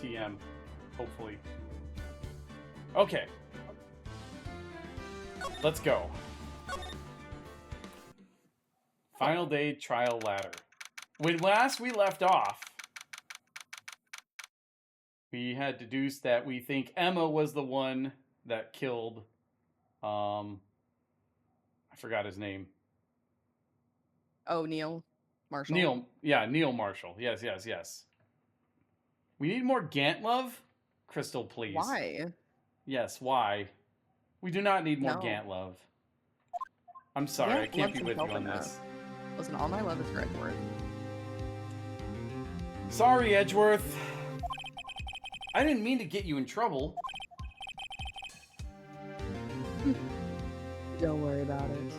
TM, hopefully. Okay. Let's go. Final day trial ladder. When last we left off, we had deduced that we think Emma was the one that killed, I forgot his name. Oh, Neil Marshall. Neil Marshall. Yes. We need more Gant love? Crystal, please. Why? Yes, why? We do not need more Gant love. I'm sorry, I can't be with you on this. Listen, all my love is for Edgeworth. Sorry, Edgeworth. I didn't mean to get you in trouble. Don't worry about it.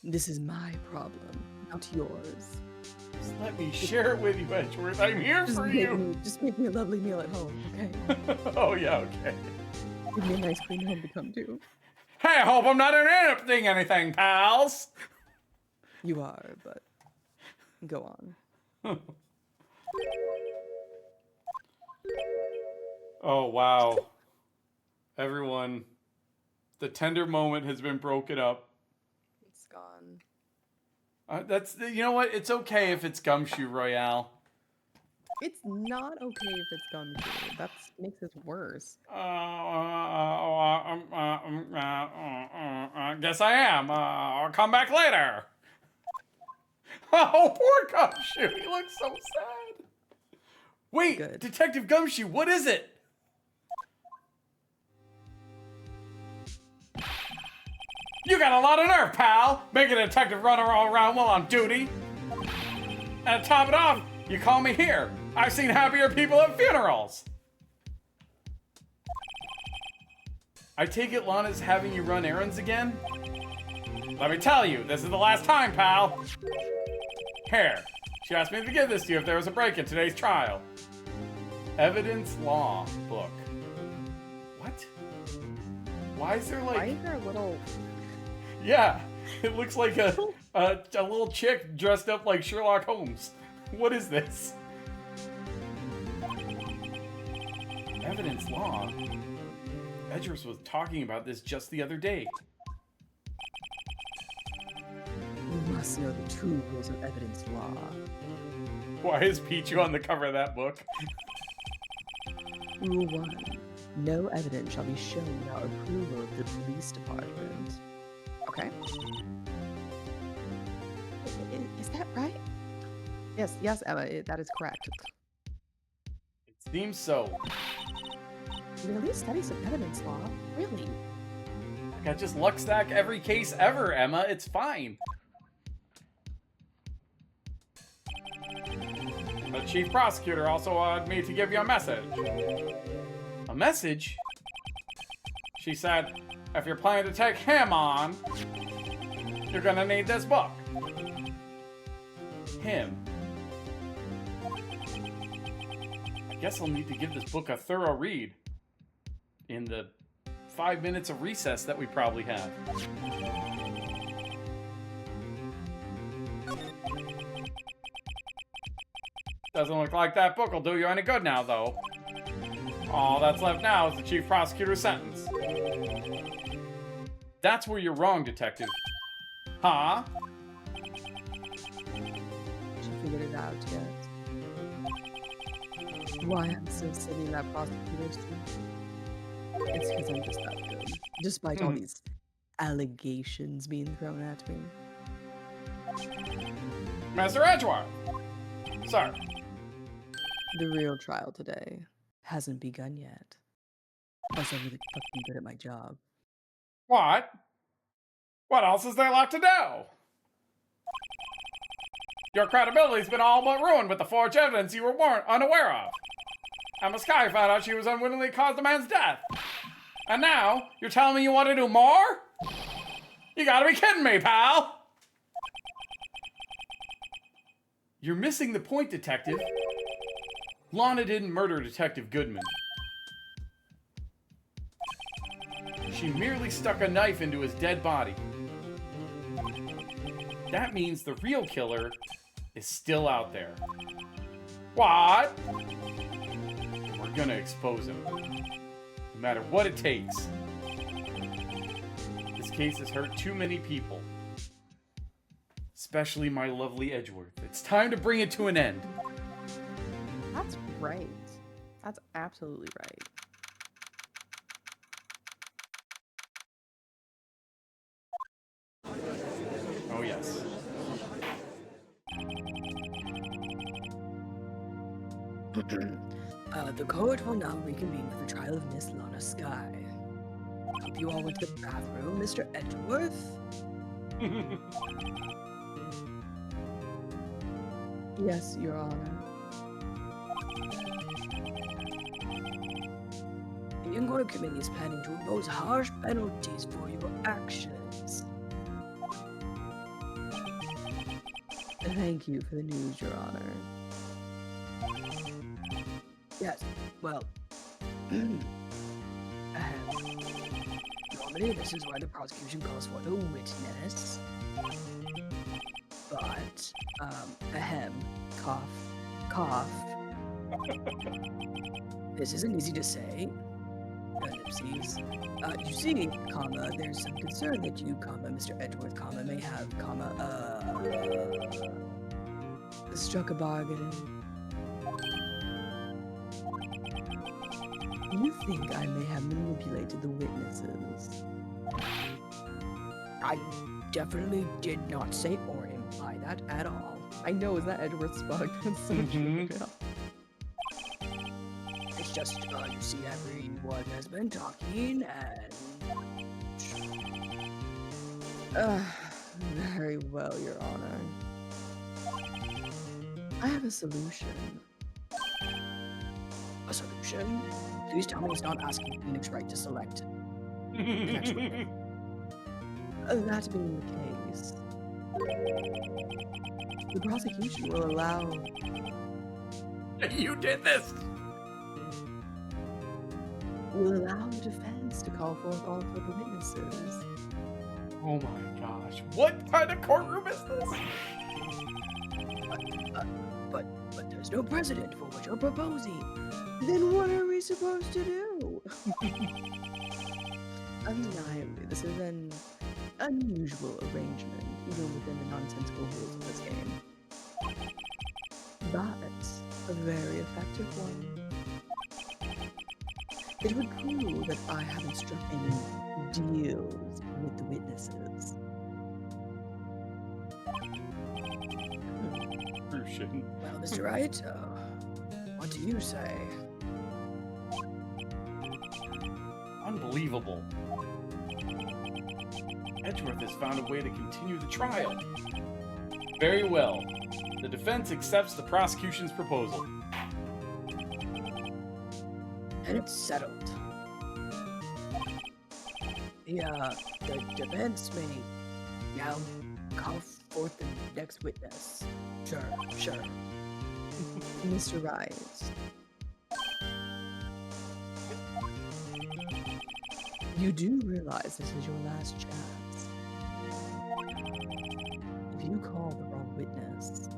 This is my problem, not yours. Just let me share it with you, Edgeworth. I'm here for you. Just make me a lovely meal at home, okay? Oh, yeah, okay. Give me a nice clean home to come to. Hey, I hope I'm not interrupting anything, pals. You are, but go on. Oh, wow. Everyone, the tender moment has been broken up. It's gone. You know what? It's okay if it's Gumshoe Royale. It's not okay if it's Gumshoe. That makes it worse. Guess I am. I'll come back later. Oh, poor Gumshoe. He looks so sad. Wait, good. Detective Gumshoe, what is it? You got a lot of nerve, pal. Making a detective run all around while on duty. And to top it off, you call me here. I've seen happier people at funerals. I take it Lana's having you run errands again? Let me tell you, this is the last time, pal. Here, she asked me to give this to you if there was a break in today's trial. Evidence law book. What? Why is there like... Why is there a little... Yeah, it looks like a little chick dressed up like Sherlock Holmes. What is this? Evidence law? Edgeworth was talking about this just the other day. You must know the true rules of evidence law. Why is Pichu on the cover of that book? Rule 1. No evidence shall be shown without approval of the police department. Okay. Is that right? Yes, Emma, that is correct. It seems so. Really? Studies of evidence law? Really? I just luck stack every case ever, Emma. It's fine. The chief prosecutor also wanted me to give you a message. A message? She said, if you're planning to take him on, you're gonna need this book. Him. I guess I'll need to give this book a thorough read in the 5 minutes of recess that we probably have. Doesn't look like that book will do you any good now, though. All that's left now is the chief prosecutor's sentence. That's where you're wrong, detective. Huh? She figured it out yet. Why I'm still sitting in that prosecutor's seat? It's because I'm just that good. Despite all these allegations being thrown at me. Master Edgeworth! Sir. The real trial today hasn't begun yet. Plus, I'm really fucking good at my job. What? What else is there left to do? Your credibility's been all but ruined with the forged evidence you were unaware of. Lana Skye found out she was unwittingly caused a man's death. And now, you're telling me you want to do more? You gotta be kidding me, pal! You're missing the point, detective. Lana didn't murder Detective Goodman. She merely stuck a knife into his dead body. That means the real killer is still out there. What? We're gonna expose him. No matter what it takes. This case has hurt too many people. Especially my lovely Edgeworth. It's time to bring it to an end. That's right. That's absolutely right. Oh, yes. The court will now reconvene for the trial of Miss Lana Skye. Hope you all went to the bathroom, Mr. Edgeworth. Yes, Your Honor. The Inquiry Committee is planning to impose harsh penalties for your actions. Thank you for the news, Your Honor. Yes, well, normally this is where the prosecution calls for the witness. But, cough, cough. This isn't easy to say. Ellipses. You see, comma, there's some concern that you, comma, Mr. Edgeworth, comma, may have, comma, struck a bargain. You think I may have manipulated the witnesses? I definitely did not say or imply that at all. I know, is that Edgeworth's bug? That's so true. It's just, you see, everyone has been talking, and... very well, Your Honor. I have a solution. A solution? Please tell me it's not asking Phoenix Wright to select the next witness. That being the case, the prosecution will allow... You did this! Will allow the defense to call forth all of the witnesses. Oh my gosh. What kind of courtroom is this? But there's no precedent for what you're proposing. Then what are we supposed to do? Undeniably, this is an unusual arrangement, even within the nonsensical rules of this game. But a very effective one. It would prove that I haven't struck any deals with the witnesses. Well, Mr. Wright, what do you say? Unbelievable. Edgeworth has found a way to continue the trial. Very well. The defense accepts the prosecution's proposal. And it's settled. The defense may now call forth the next witness. Sure. Mr. Wright. You do realize this is your last chance. If you call the wrong witness,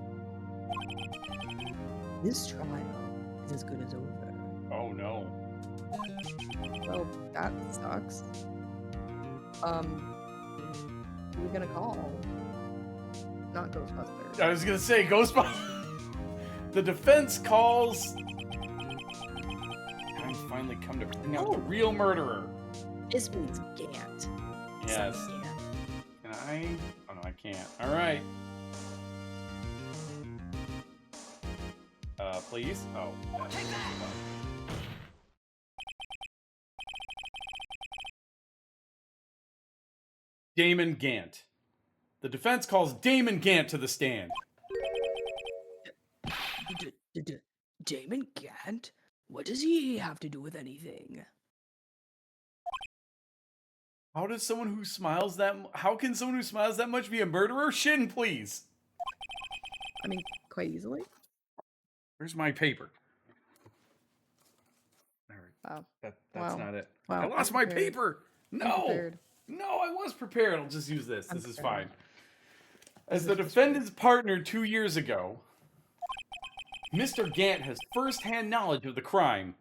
this trial is as good as over. Oh no. Well, that sucks. Who are we gonna call? Not Ghostbusters. I was gonna say Ghostbusters. The defense calls. Time's finally come to bring out the real murderer. This means Gant. Yes. Son Gant. Can I? Oh no, I can't. All right. Please. Oh. Damon Gant. The defense calls Damon Gant to the stand. Damon Gant? What does he have to do with anything? How can someone who smiles that much be a murderer? Shin, please. I mean, quite easily. Where's my paper? Wow. That's Wow. not it. Wow. I lost my paper. No. Prepared. No, I was prepared. I'll just use this. This is prepared. fine. As the defendant's partner 2 years ago, Mr. Gant has first-hand knowledge of the crime.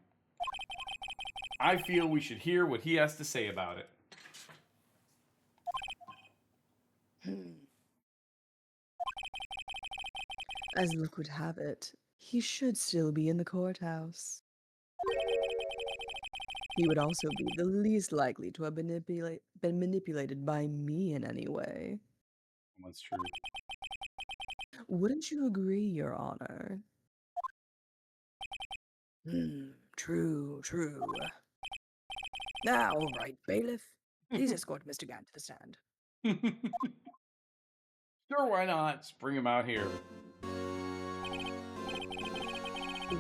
I feel we should hear what he has to say about it. As luck would have it, he should still be in the courthouse. He would also be the least likely to have been manipulated by me in any way. That's true. Wouldn't you agree, Your Honor? True. Now, all right, bailiff. Please escort Mr. Gant to the stand. Sure, why not? Let's bring him out here.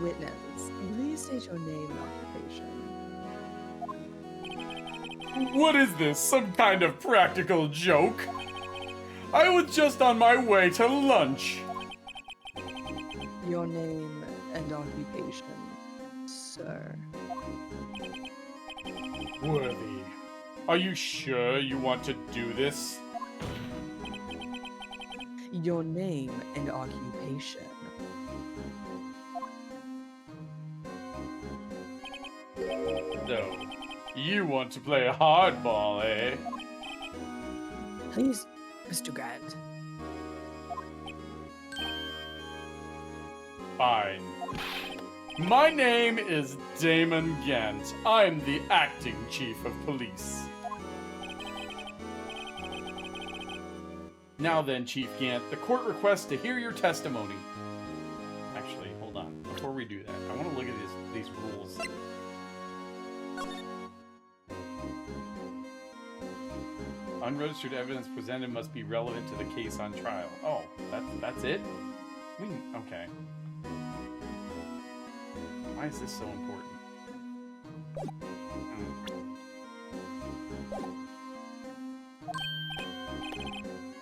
Witness, please state your name and occupation. What is this? Some kind of practical joke? I was just on my way to lunch. Your name and occupation, sir. Worthy, are you sure you want to do this? Your name and occupation. So, you want to play hardball, eh? Please, Mr. Gant. Fine. My name is Damon Gant. I'm the acting chief of police. Now then, Chief Gant, the court requests to hear your testimony. Actually, hold on. Before we do that, I want to look at these rules. Unregistered evidence presented must be relevant to the case on trial. Oh, that's it? Okay. Why is this so important?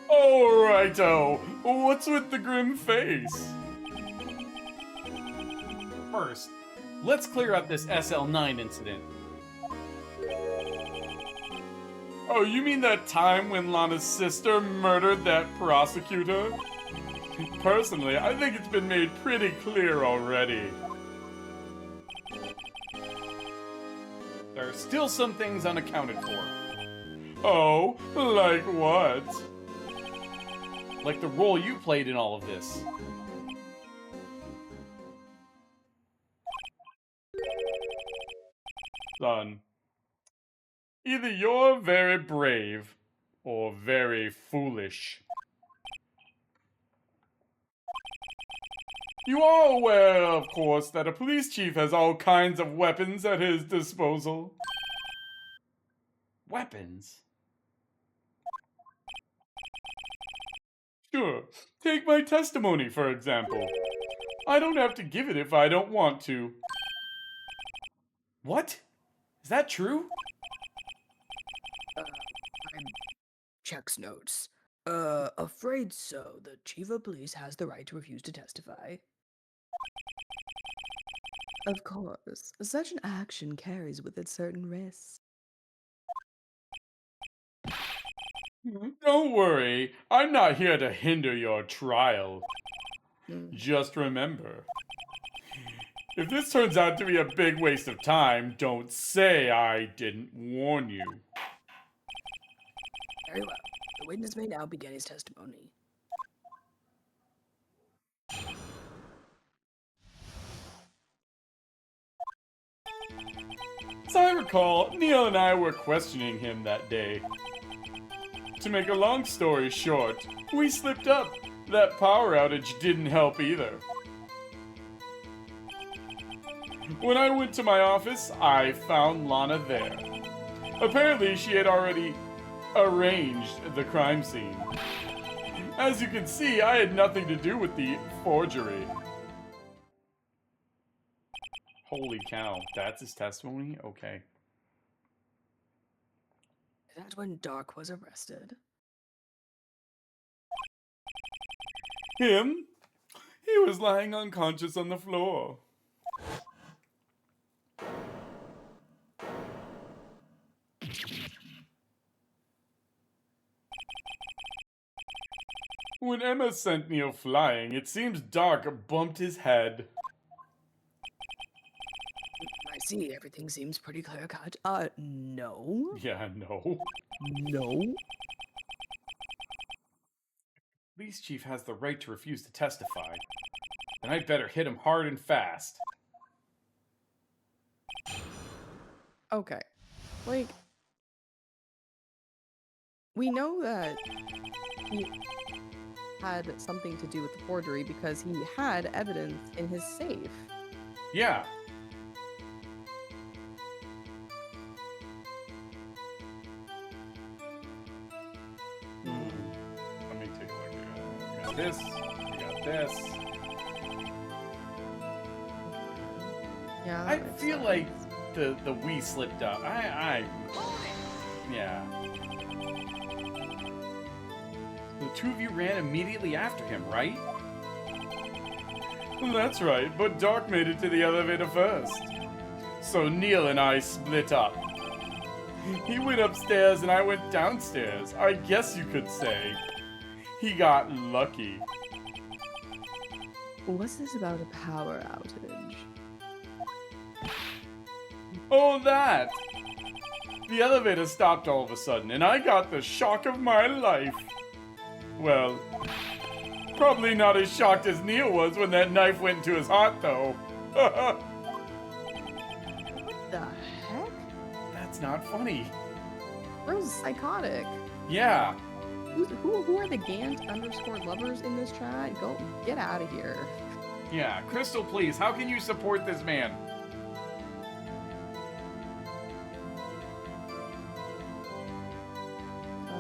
Alrighto! What's with the grim face? First, let's clear up this SL9 incident. Oh, you mean that time when Lana's sister murdered that prosecutor? Personally, I think it's been made pretty clear already. There are still some things unaccounted for. Oh, like what? Like the role you played in all of this. Son, either you're very brave or very foolish. You are aware, of course, that a police chief has all kinds of weapons at his disposal. Weapons? Sure. Take my testimony, for example. I don't have to give it if I don't want to. What? Is that true? Checks notes. Afraid so. The chief of police has the right to refuse to testify. Of course, such an action carries with it certain risks. Don't worry, I'm not here to hinder your trial. Just remember, if this turns out to be a big waste of time, don't say I didn't warn you. Very well. The witness may now begin his testimony. As I recall, Neil and I were questioning him that day. To make a long story short, we slipped up. That power outage didn't help either. When I went to my office, I found Lana there. Apparently, she had already arranged the crime scene. As you can see, I had nothing to do with the forgery. Holy cow, that's his testimony? Okay. Is that when Dark was arrested? Him? He was lying unconscious on the floor. When Emma sent Neil flying, it seems Doc bumped his head. I see. Everything seems pretty clear cut. No. Yeah, no. No. Police chief has the right to refuse to testify. Then I'd better hit him hard and fast. Okay. Like, we know that he had something to do with the forgery because he had evidence in his safe. Yeah. Let me take a look at it. We got this. We got this. Yeah. I feel like the we slipped up. Yeah. The two of you ran immediately after him, right? That's right, but Doc made it to the elevator first. So Neil and I split up. He went upstairs and I went downstairs. I guess you could say. He got lucky. What's this about a power outage? Oh, that! The elevator stopped all of a sudden, and I got the shock of my life. Well, probably not as shocked as Neil was when that knife went into his heart, though. What the heck? That's not funny. Bro's psychotic. Yeah. Who are the Gant_lovers in this chat? Go get out of here. Yeah. Crystal, please, how can you support this man?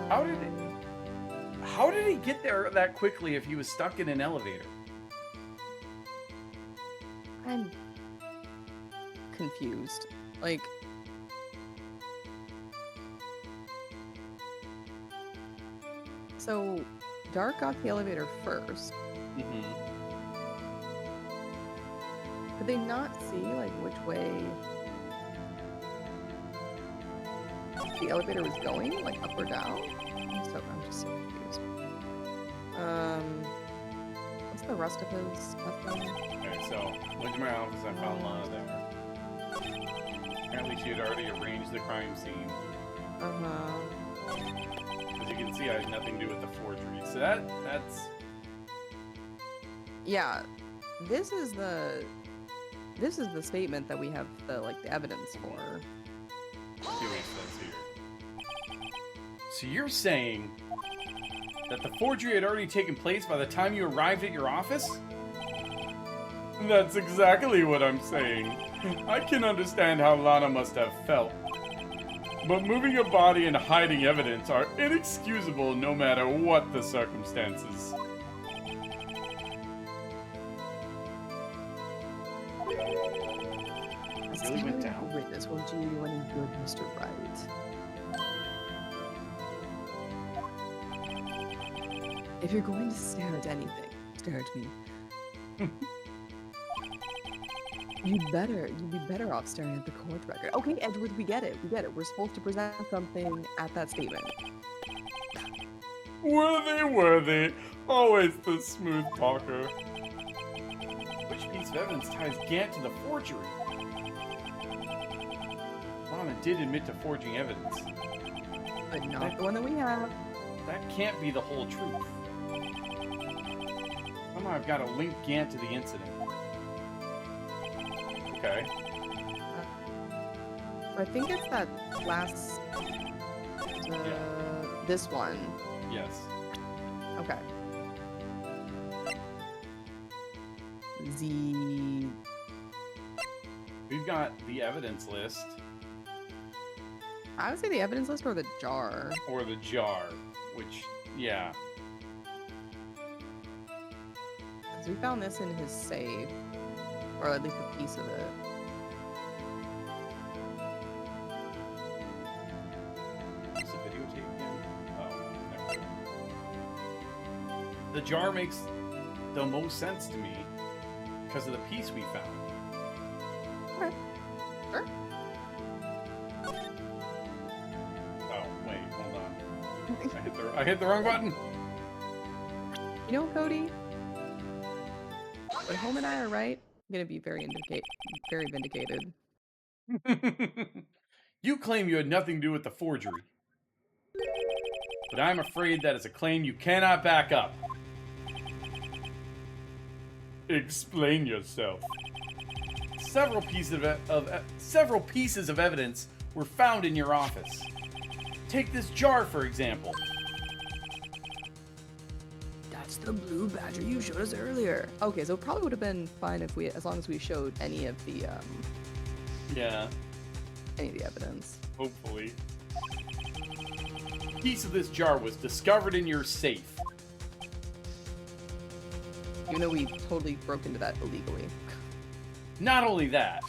How did he get there that quickly if he was stuck in an elevator? I'm confused. Like, so Dark got the elevator first. Mm-hmm. Could they not see like which way the elevator was going, like up or down? I'm just so confused. What's the rest of his stuff going? Okay, so went to my office. I found Lana there. Apparently, she had already arranged the crime scene. As you can see, I had nothing to do with the forgery. So that's. Yeah, this is the statement that we have the evidence for. See what it says here. So you're saying that the forgery had already taken place by the time you arrived at your office? That's exactly what I'm saying. I can understand how Lana must have felt. But moving a body and hiding evidence are inexcusable no matter what the circumstances. It really went down. Witness won't do you any good, Mr. Wright. If you're going to stare at anything, stare at me. You'd be better off staring at the court record. Okay, Edward, we get it. We're supposed to present something at that statement. Worthy. Always the smooth talker. Which piece of evidence ties Gant to the forgery? Lana did admit to forging evidence. But not the one that we have. That can't be the whole truth. Somehow I've got to link Gant to the incident. Okay. I think it's that last... This one. Yes. Okay. Z... We've got the evidence list. I would say the evidence list or the jar. Or the jar, which, yeah. Because we found this in his safe. Or at least a piece of it. Is the videotape again? Oh, never mind. The jar makes the most sense to me because of the piece we found. Okay. Sure. Oh, wait, hold on. I hit the wrong button. You know, Cody, when Home and I are right, I'm gonna be very vindicated. You claim you had nothing to do with the forgery. But I'm afraid that is a claim you cannot back up. Explain yourself. Several pieces of evidence were found in your office. Take this jar, for example. That's the blue badger you showed us earlier. Okay, so it probably would have been fine if as long as we showed any of the Yeah, any of the evidence. hopefully. A piece of this jar was discovered in your safe. You know, we totally broke into that illegally. Not only that,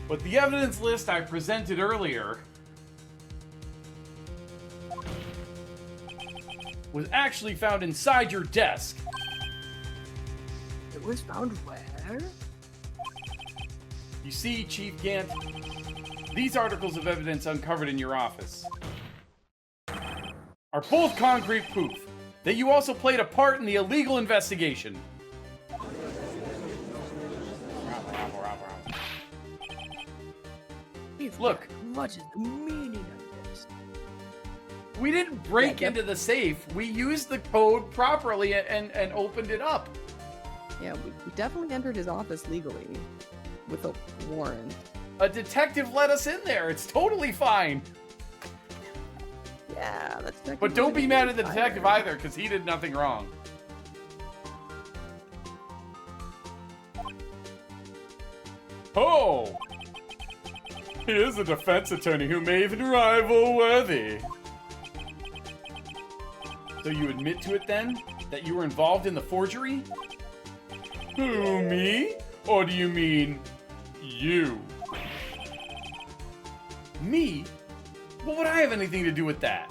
but the evidence list I presented earlier was actually found inside your desk. It was found where? You see, Chief Gant, these articles of evidence uncovered in your office are both concrete proof that you also played a part in the illegal investigation. Look, What is the meaning of this? we didn't break into the safe. We used the code properly and opened it up. Yeah, we definitely entered his office legally with a warrant. A detective let us in there. It's totally fine. Yeah, that's. But don't be mad at the detective either, because he did nothing wrong. Oh! Here's a defense attorney who may even rival Worthy. So you admit to it then? That you were involved in the forgery? Who, me? Or do you mean you? Me? What would I have anything to do with that?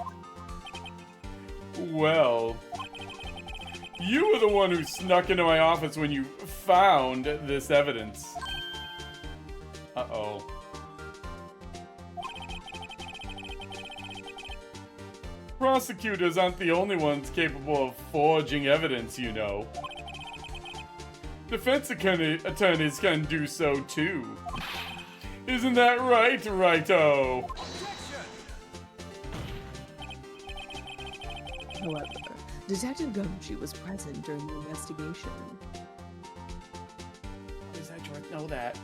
Well, you were the one who snuck into my office when you found this evidence. Uh-oh. Prosecutors aren't the only ones capable of forging evidence, you know. Defense attorneys can do so too. Isn't that right, Righto? However, Detective Gumshoe was present during the investigation. How does that George know that?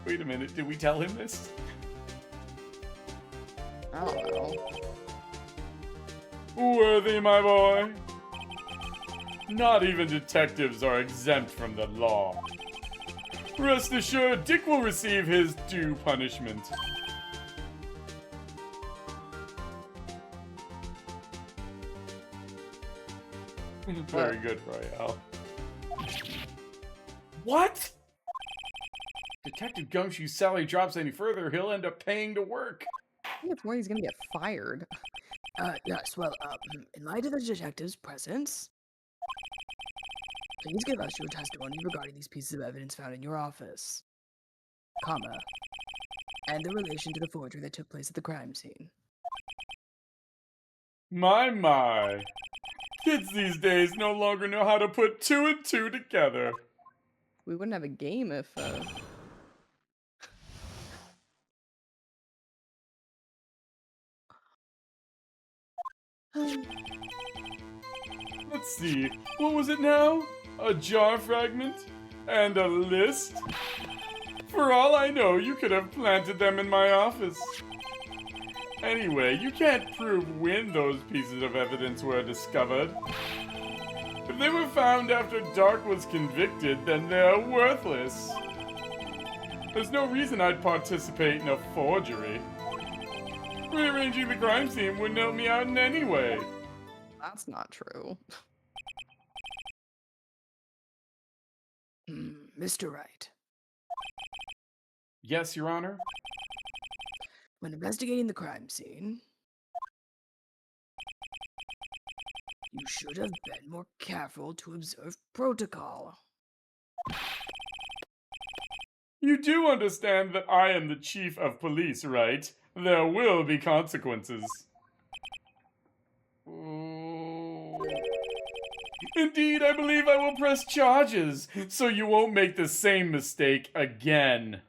Wait a minute, did we tell him this? I don't know. Worthy, my boy. Not even detectives are exempt from the law. Rest assured, Dick will receive his due punishment. Very good, Royale. What? Detective Gumshoe's salary drops any further, he'll end up paying to work. I think it's where he's gonna get fired. Yes, well, in light of the detective's presence, please give us your testimony regarding these pieces of evidence found in your office, comma, and the relation to the forgery that took place at the crime scene. My. Kids these days no longer know how to put two and two together. We wouldn't have a game if, Let's see, what was it now? A jar fragment? And a list? For all I know, you could have planted them in my office. Anyway, you can't prove when those pieces of evidence were discovered. If they were found after Dark was convicted, then they're worthless. There's no reason I'd participate in a forgery. Rearranging the crime scene wouldn't help me out in any way. that's not true. Mr. Wright, Yes, Your Honor? when investigating the crime scene, you should have been more careful to observe protocol. You do understand that I am the chief of police, right? There will be consequences. Indeed, I believe I will press charges, so you won't make the same mistake again.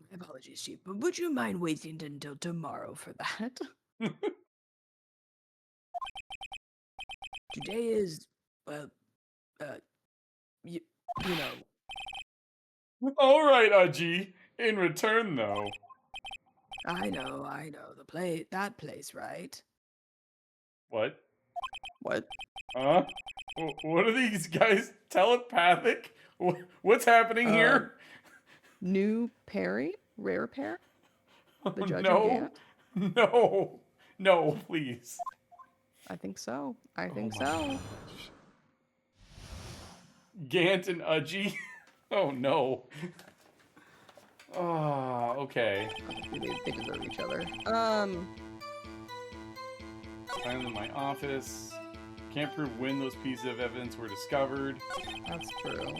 My apologies, Chief, but would you mind waiting until tomorrow for that? Today is, well, uh, you know. All right, Aji. In return, though. I know, that place, right? What? What? Huh? What are these guys telepathic? What's happening here? New Perry? Rare pair? The Judge and No. Gant? No, please. I think so. I think Oh my so. gosh. Gant and Aji? Oh no. Ah, okay. They deserve each other. I'm in my office. Can't prove when those pieces of evidence were discovered. That's true.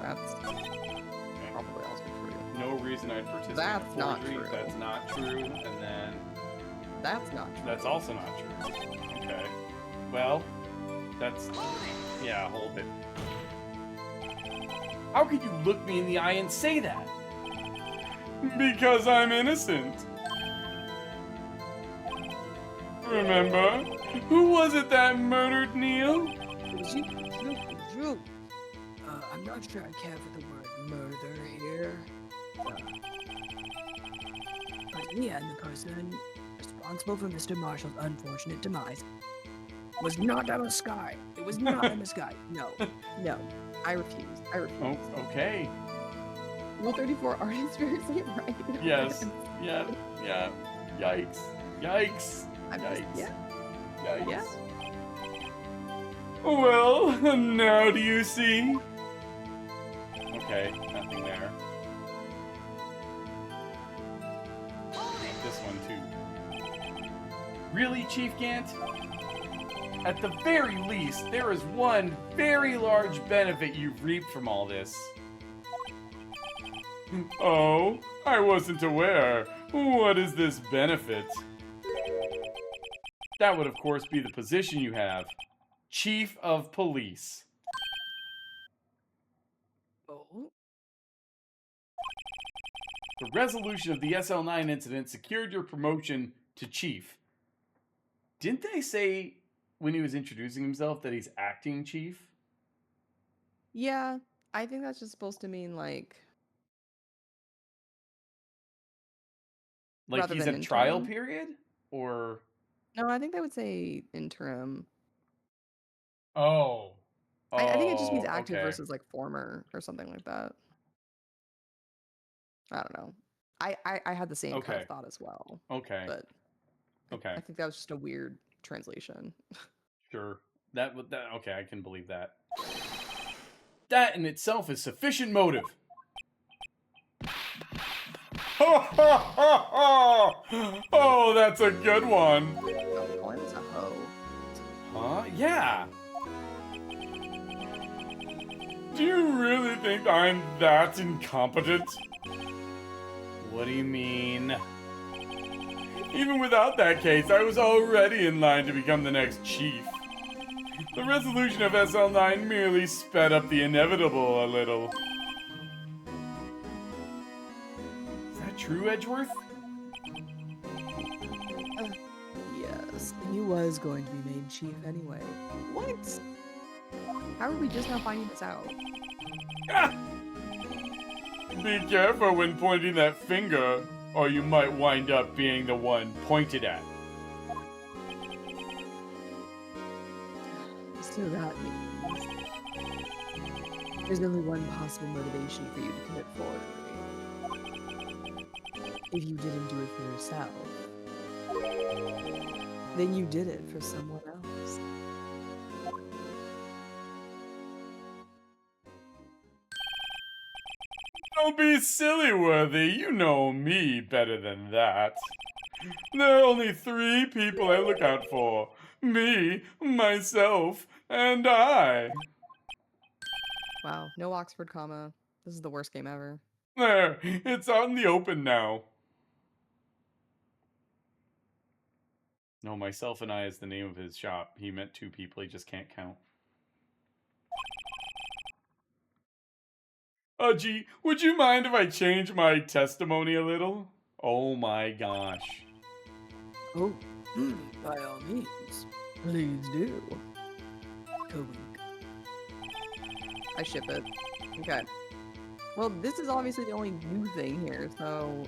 That's probably also true. No reason I'd participate That's in not forgery. true. That's not true. And then That's not true. that's also not true. Okay. Well, that's... Yeah, hold it. How could you look me in the eye and say that? Because I'm innocent. Remember? Who was it that murdered Neil? It was you. I'm not sure I care for the word murder here. But in the end, the person responsible for Mr. Marshall's unfortunate demise was not Lana Skye. It was not Lana Skye. No. I refuse. Oh, okay. Rule 34, are you seriously right? Yes. Yeah. Yikes. I'm just, yeah. Yikes. Yeah. Well, now do you see? Okay, nothing there. This one too. Really, Chief Gant? At the very least, there is one very large benefit you've reaped from all this. Oh, I wasn't aware. What is this benefit? That would, of course, be the position you have. Chief of Police. Oh. The resolution of the SL9 incident secured your promotion to Chief. Didn't they say when he was introducing himself that he's acting Chief? Yeah, I think that's just supposed to mean Like rather he's than at trial interim. period? Or... No, I think they would say interim. Oh. I think it just means Oh, active okay. versus like former or something like that. I don't know. I had the same kind Okay. of thought as well, Okay. but Okay. I think that was just a weird translation. Sure. That okay, I can believe that. That in itself is sufficient motive. Oh, that's a good one. Oh, calling this a hoe. Huh? Yeah. Do you really think I'm that incompetent? What do you mean? Even without that case, I was already in line to become the next chief. The resolution of SL9 merely sped up the inevitable a little. Is that true, Edgeworth? Yes, he was going to be made chief anyway. What? How are we just now finding this out? Ah! Be careful when pointing that finger, or you might wind up being the one pointed at. So that means there's only one possible motivation for you to commit forgery. If you didn't do it for yourself, then you did it for someone else. Don't be silly, Worthy. You know me better than that. There are only 3 people I look out for. Me, myself, and I. Wow, no Oxford comma. This is the worst game ever. There, it's out in the open now. No, Myself and I is the name of his shop. He meant two people, he just can't count. Gee, would you mind if I change my testimony a little? Oh my gosh. Oh, by all means. Please do. Wink. I ship it. Okay. Well, this is obviously the only new thing here, so...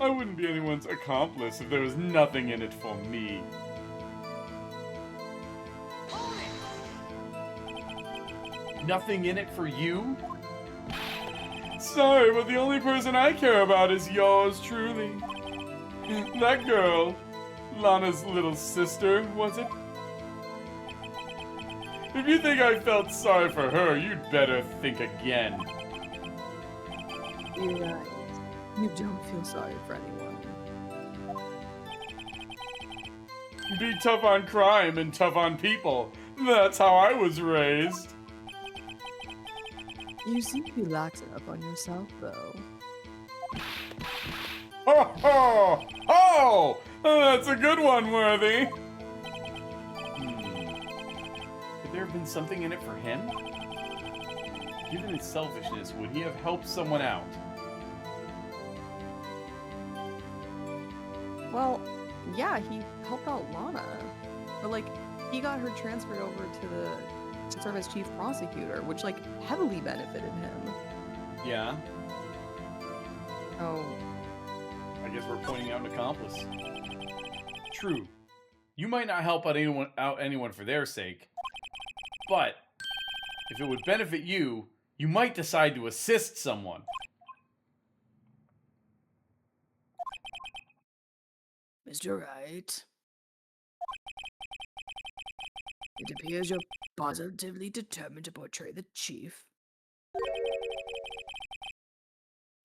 I wouldn't be anyone's accomplice if there was nothing in it for me. Nothing in it for you? Sorry, but the only person I care about is yours truly. That girl, Lana's little sister, was it? If you think I felt sorry for her, you'd better think again. You're right. You don't feel sorry for anyone. Be tough on crime and tough on people. That's how I was raised. You seem to be lax enough on yourself, though. Ho ho! Ho! That's a good one, Worthy. Could there have been something in it for him? Given his selfishness, would he have helped someone out? Well, yeah, he helped out Lana. But, like, he got her transferred over to serve as chief prosecutor, which, like, heavily benefited him. Yeah. Oh. I guess we're pointing out an accomplice. True. You might not help out anyone for their sake. But, if it would benefit you, you might decide to assist someone. Mr. Wright, it appears you're positively determined to portray the chief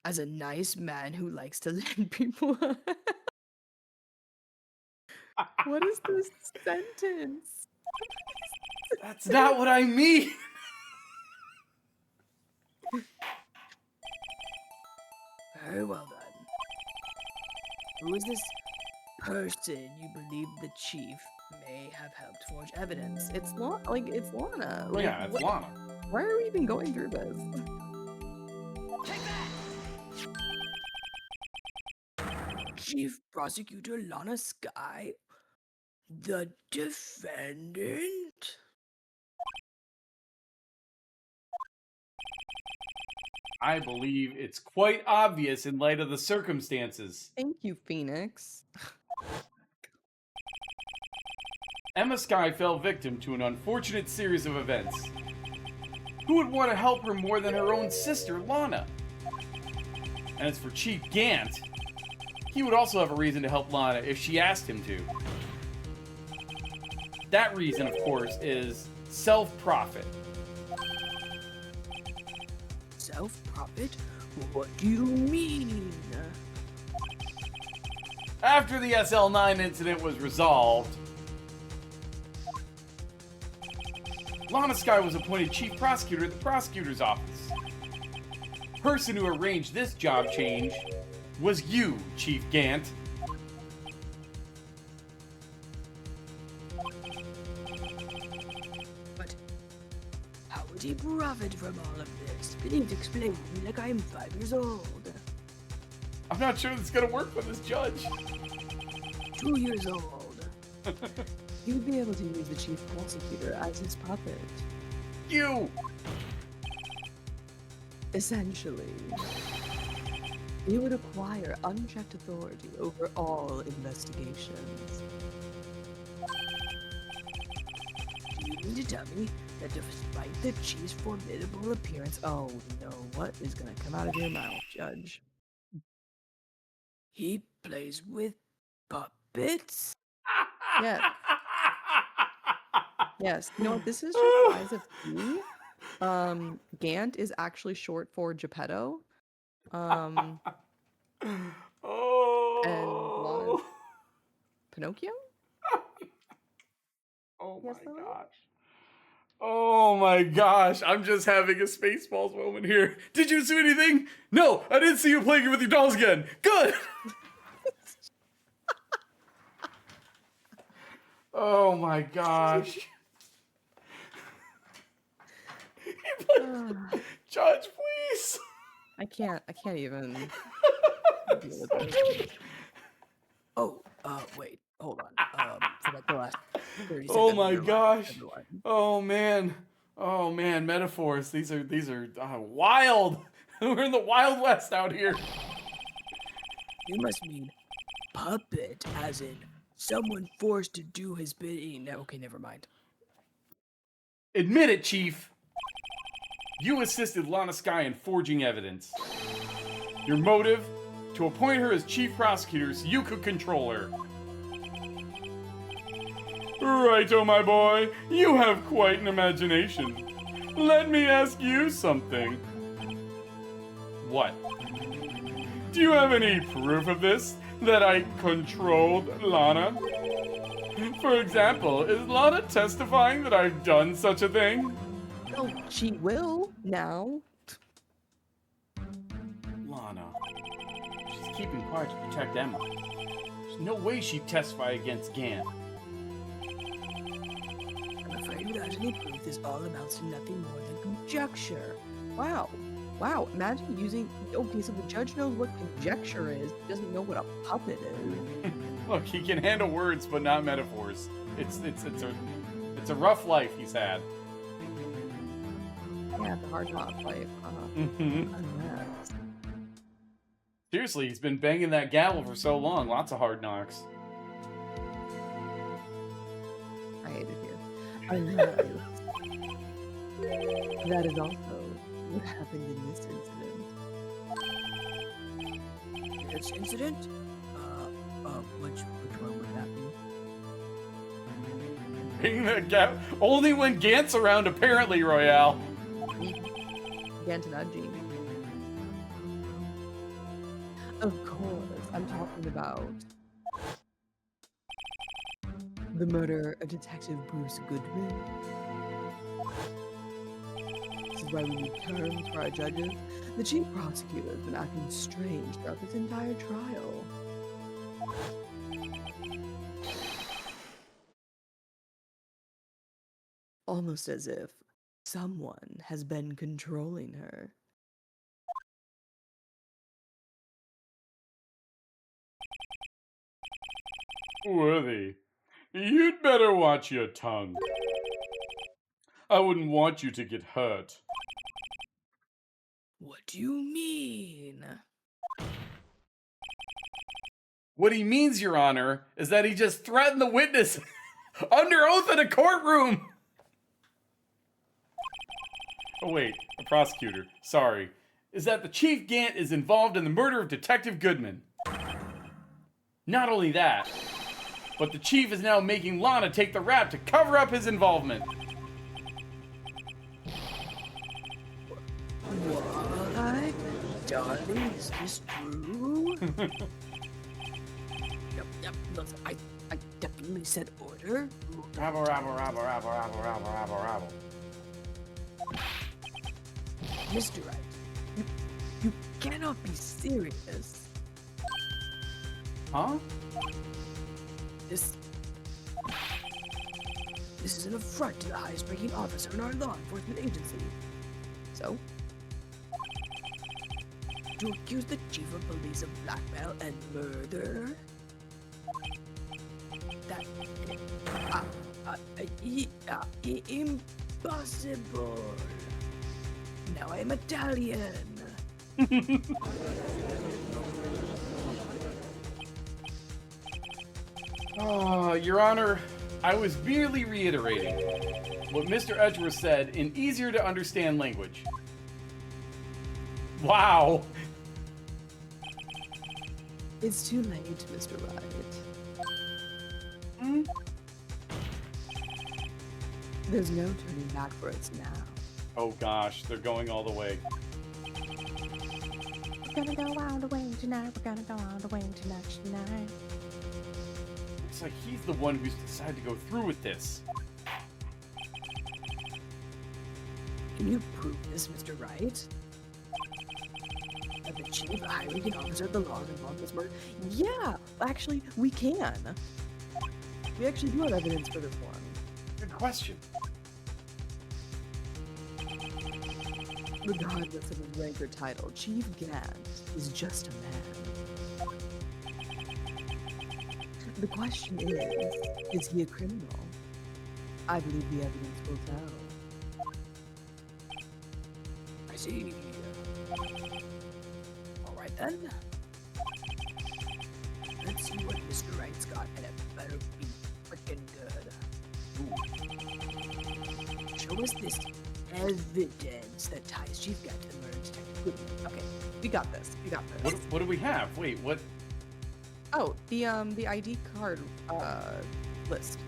as a nice man who likes to lend people. What is this sentence? That's not what I mean! Very well done. Who is this person you believe the chief may have helped forge evidence? It's Lana. It's Lana. Like, yeah, it's Lana. Why are we even going through this? Take that! Chief Prosecutor Lana Skye, the defendant? I believe it's quite obvious in light of the circumstances. Thank you, Phoenix. Emma Skye fell victim to an unfortunate series of events. Who would want to help her more than her own sister, Lana? And as for Chief Gant, he would also have a reason to help Lana if she asked him to. That reason, of course, is self-profit. Self-profit? What do you mean? After the SL9 incident was resolved, Lana Skye was appointed chief prosecutor at the prosecutor's office. The person who arranged this job change was you, Chief Gant. But how would he profit from all of this? Please explain to me like I am 5 years old. I'm not sure that's gonna work for this judge. 2 years old. He would be able to use the chief prosecutor as his puppet. You! Essentially, he would acquire unchecked authority over all investigations. Do you mean to tell me that despite the chief's formidable appearance, oh no, what is gonna come out of your mouth, Judge? He plays with puppets? Yes. Yes. You know what? This is just Eyes of P. Gant is actually short for Geppetto. And Oh. Pinocchio? Oh Yes, my Lily? gosh. Oh my gosh, I'm just having a Spaceballs moment here. Did you see anything? No, I didn't see you playing with your dolls again. Good. Oh my gosh. Judge, please. I can't even deal with this. Oh, wait, hold on. For like the last 30 seconds. Oh my of your life, gosh. everyone. Oh man, metaphors. These are wild. We're in the Wild West out here. You must mean puppet, as in someone forced to do his bidding. Okay, never mind. Admit it, Chief. You assisted Lana Skye in forging evidence. Your motive? To appoint her as chief prosecutor so you could control her. Righto, my boy. You have quite an imagination. Let me ask you something. What? Do you have any proof of this? That I controlled Lana? For example, is Lana testifying that I've done such a thing? Oh, she will now. Lana. She's keeping quiet to protect Emma. There's no way she'd testify against Gant. I'm afraid without any proof, this all amounts to nothing more than conjecture. Wow. Wow, imagine using... Okay, so the judge knows what conjecture is, but doesn't know what a puppet is. Look, he can handle words, but not metaphors. It's a rough life he's had. Yeah, the hard knock life. Mm-hmm. Unless... Seriously, he's been banging that gavel for so long. Lots of hard knocks. I hate it here. Unless... that is also what happened in this incident. This incident? Which one would that be? Banging that gavel. Only when Gant's around, apparently, Royale. Gantanudgy. Of course, I'm talking about the murder of Detective Bruce Goodman. This is why we need terms for our judges. The chief prosecutor has been acting strange throughout this entire trial. Almost as if someone has been controlling her. Worthy, you'd better watch your tongue. I wouldn't want you to get hurt. What do you mean? What he means, Your Honor, is that he just threatened the witness under oath in a courtroom. Oh wait, a prosecutor. Sorry. Is that the Chief Gant is involved in the murder of Detective Goodman. Not only that, but the Chief is now making Lana take the rap to cover up his involvement. What? Darling, is this true? Yep, look, I definitely said order. Rabble, rabble, rabble, rabble, rabble, rabble, rabble, rabble. Mr. Wright, you cannot be serious. Huh? This is an affront to the highest ranking officer in our law enforcement agency. So, to accuse the chief of police of blackmail and murder? That... impossible. Now I am Italian. Your Honor, I was merely reiterating what Mr. Edgeworth said in easier to understand language. Wow. It's too late, Mr. Wright. Hmm? There's no turning back for us now. Oh gosh, they're going all the way. We're gonna go all the way tonight. We're gonna go all the way tonight. Looks like he's the one who's decided to go through with this. Can you prove this, Mr. Wright? That the chief, a high-ranking officer of the law involved in this murder? Yeah, actually, we can. We actually do have evidence for this one. Good question. Regardless of his rank or title, Chief Gant is just a man. The question is he a criminal? I believe the evidence will tell. I see. All right then. Let's see what Mr. Wright's got, and it better be freaking good. Show us this evidence that ties Chief Gant to the murder detective. Okay, we got this. We got this. What do we have? Wait, what? Oh, the ID card list.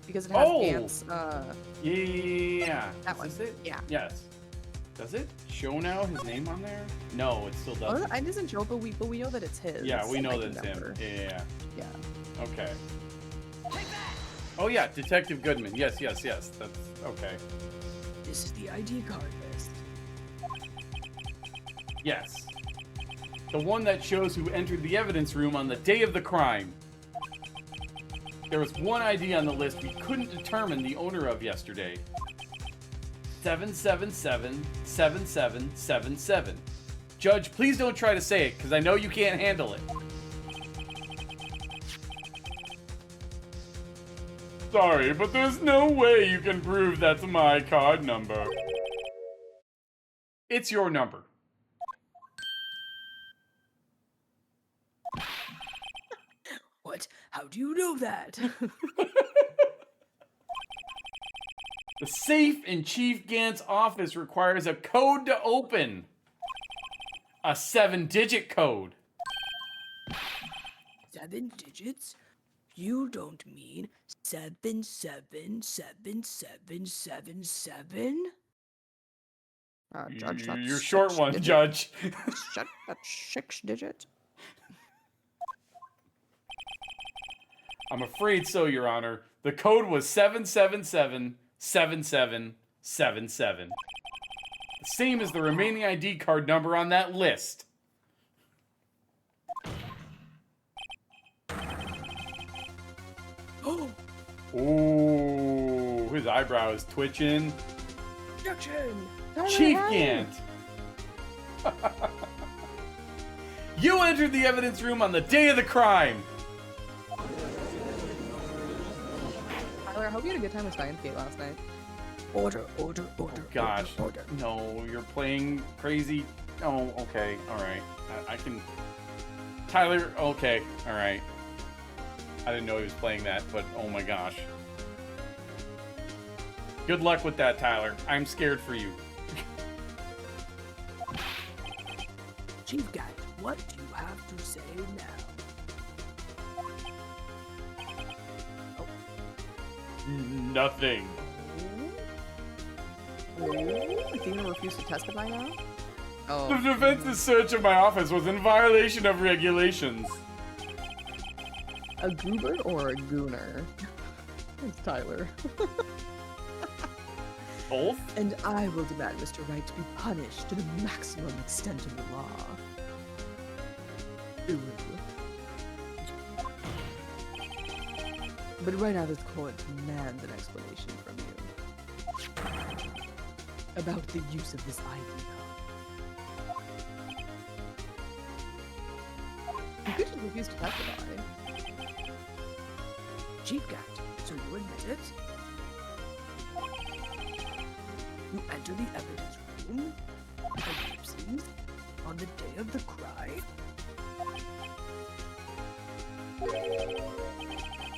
Because it has Gant's Yeah. that one. Is this it? Yeah. Yes. Does it show now his name on there? No, it still doesn't. Oh, it doesn't show, but we know that it's his. Yeah, we know ID that it's him. number. Yeah. Yeah. Okay. Take that! Oh yeah, Detective Goodman. Yes. That's okay. This is the ID card list. Yes. The one that shows who entered the evidence room on the day of the crime. There was one ID on the list we couldn't determine the owner of yesterday. 777-7777. Judge, please don't try to say it, because I know you can't handle it. Sorry, but there's no way you can prove that's my card number. It's your number. What? How do you know that? The safe in Chief Gant's office requires a code to open. A 7-digit code. 7 digits? You don't mean 777777? Judge, that's You're short 6 one, digits. Judge. That's 6 digits. I'm afraid so, Your Honor. The code was 777-7777. The same as the remaining ID card number on that list. Oh, Ooh, his eyebrow is twitching. objection! Chief Gant. You entered the evidence room on the day of the crime. Tyler, I hope you had a good time with Science Gate last night. Order. Gosh, no, you're playing crazy. Oh, okay, all right. I can. Tyler, okay, all right. I didn't know he was playing that, but oh my gosh. Good luck with that, Tyler. I'm scared for you. Chief Gant, what do you have to say now? Nothing. Is he gonna refuse to testify now? The Oh. defense's search of my office was in violation of regulations. A goober or a gooner? It's Tyler. Both? And I will demand Mr. Wright to be punished to the maximum extent of the law. Ooh. But right now this court demands an explanation from you. About the use of this ID card. You could just refuse to testify. Chief Gant, so you admit it? You enter the evidence room ellipses, on the day of the crime?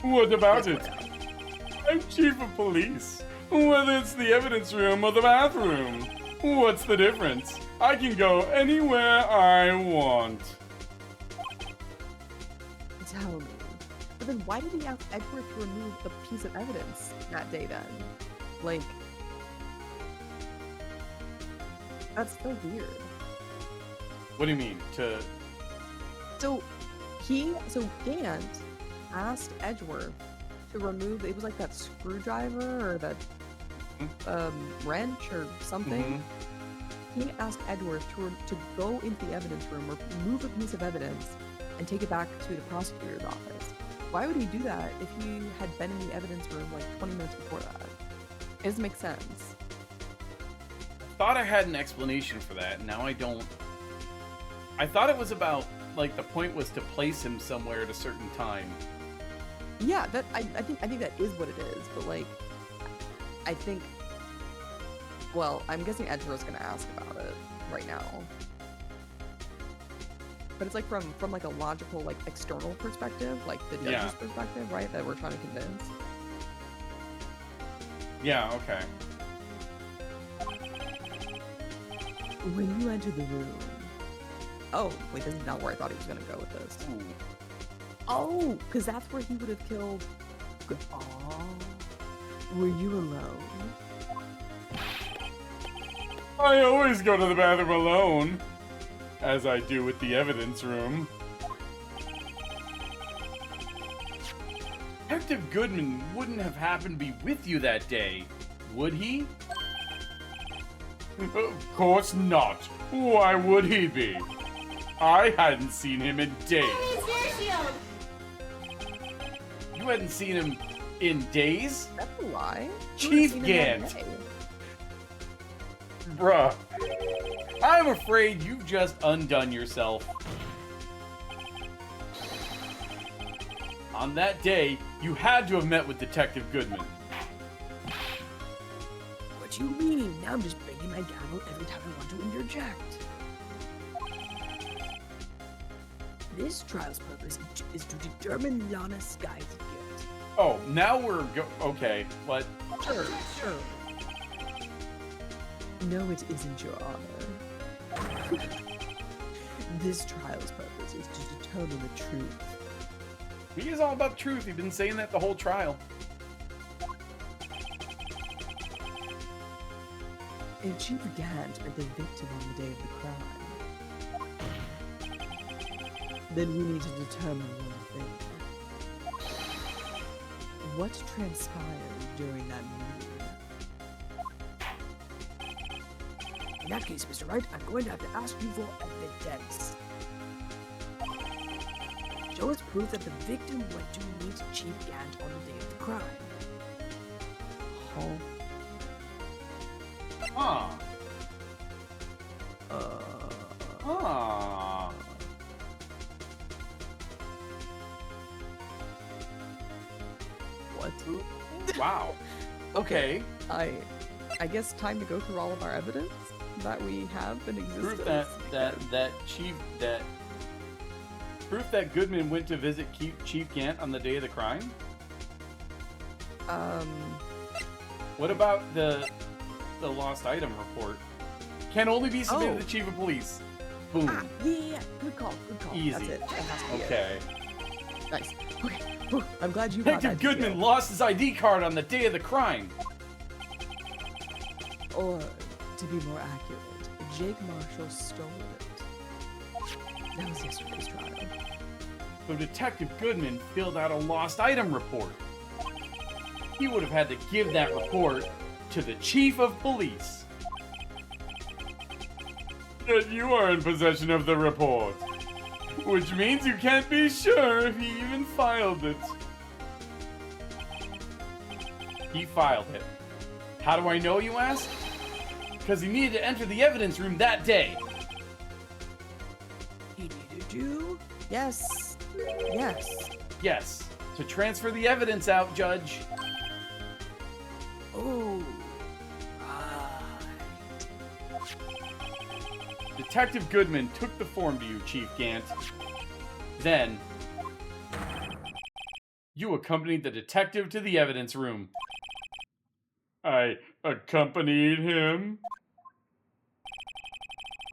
What about Yes, it? I'm chief of police. Whether it's the evidence room or the bathroom. What's the difference? I can go anywhere I want. Tell me. But then why did he ask Edward to remove the piece of evidence that day then? Like, that's so weird. What do you mean? So Gant asked Edgeworth to remove, it was like that screwdriver or that wrench or something. Mm-hmm. He asked Edgeworth to go into the evidence room or move a piece of evidence and take it back to the prosecutor's office. Why would he do that if he had been in the evidence room like 20 minutes before that? It doesn't make sense. Thought I had an explanation for that. Now I don't. I thought it was about, like, the point was to place him somewhere at a certain time. Yeah, that I think that is what it is, but like, I think. Well, I'm guessing Edgeworth's gonna ask about it right now. But it's like from like a logical, like external perspective, like the judge's perspective, right? That we're trying to convince. Yeah, okay. When you enter the room. Oh, wait, this is not where I thought he was gonna go with this. Ooh. Oh, because that's where he would have killed. Oh, were you alone? I always go to the bathroom alone, as I do with the evidence room. Detective Goodman wouldn't have happened to be with you that day, would he? Of course not. Why would he be? I hadn't seen him in days. You hadn't seen him in days? That's a lie. Chief Gant. Bruh. I'm afraid you've just undone yourself. On that day, you had to have met with Detective Goodman. What do you mean? Now I'm just banging my gavel every time I want to interject. This trial's purpose is to determine Lana Skye's guilt. Oh, now we're okay, what? Sure. No, it isn't, Your Honor. This trial's purpose is to determine the truth. He is all about truth. You've been saying that the whole trial. If Chief Gant met the victim on the day of the crime, then we need to determine one thing. What transpired during that meeting? In that case, Mr. Wright, I'm going to have to ask you for evidence. Show us proof that the victim went to meet Chief Gant on the day of the crime. Huh. Huh. What? Wow. Okay. I guess time to go through all of our evidence that we have in existence. Proof that Goodman went to visit Chief Gant on the day of the crime? What about the lost item report? Can only be submitted to the Chief of Police. Boom. Yeah. Good call. Easy. That's it. That has to be Okay. it. Nice. Okay. Whew, I'm glad you got Detective that Goodman detail. lost his ID card on the day of the crime. Or, to be more accurate, Jake Marshall stole it. That was yesterday's trial. So Detective Goodman filled out a lost item report. He would have had to give that report to the Chief of Police. Yet you are in possession of the report, which means you can't be sure if he even filed it. He filed it. How do I know, you ask? Because he needed to enter the evidence room that day. He needed to? Yes. Yes. Yes, to transfer the evidence out, Judge. Oh. Detective Goodman took the form to you, Chief Gant. Then, you accompanied the detective to the evidence room. I accompanied him?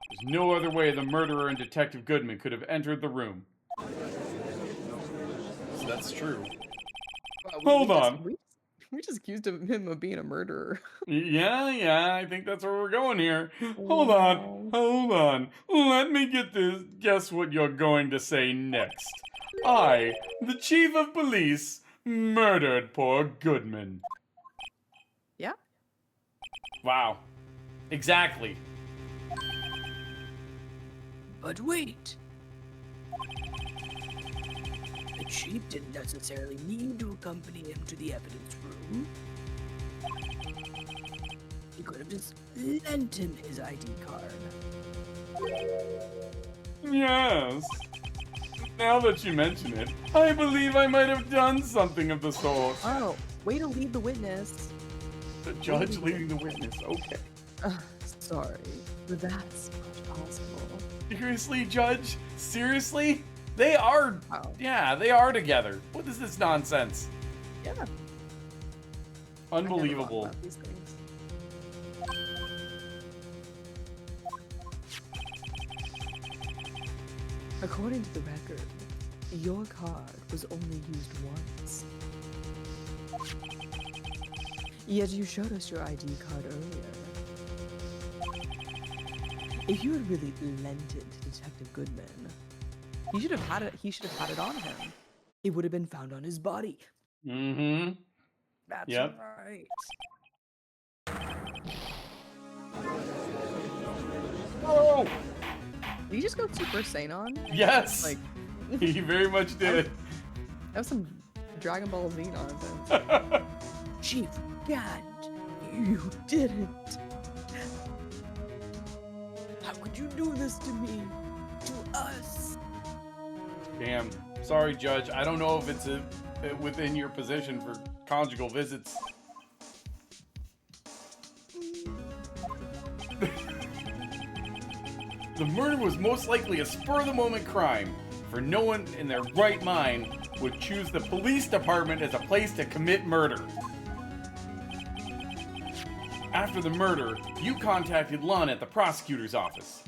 There's no other way the murderer and Detective Goodman could have entered the room. So that's true. Hold on. We just accused him of being a murderer. Yeah, I think that's where we're going here. Hold on. Let me guess what you're going to say next. I, the Chief of Police, murdered poor Goodman. Yeah. Wow. Exactly. But wait. The chief didn't necessarily need to accompany him to the evidence room. He could have just lent him his ID card. Yes. Now that you mention it, I believe I might have done something of the sort. Oh, way to lead the witness. The judge leading the witness. Okay. Sorry, but that's not possible. Seriously, Judge? Seriously? They are. Wow. Yeah, they are together. What is this nonsense? Yeah. Unbelievable. I never thought about these things. According to the record, your card was only used once. Yet you showed us your ID card earlier. If you had really lent it to Detective Goodman, he should have had it on him. It would have been found on his body. Mm-hmm. That's Yep. right. Oh! Did you just go Super Saiyan? Yes! Like, He very much did. that was some Dragon Ball Z nonsense. Chief Gant, you didn't. How could you do this to me? To us? Damn. Sorry, Judge. I don't know if it's within your position for conjugal visits. The murder was most likely a spur-of-the-moment crime, for no one in their right mind would choose the police department as a place to commit murder. After the murder, you contacted Lana at the prosecutor's office.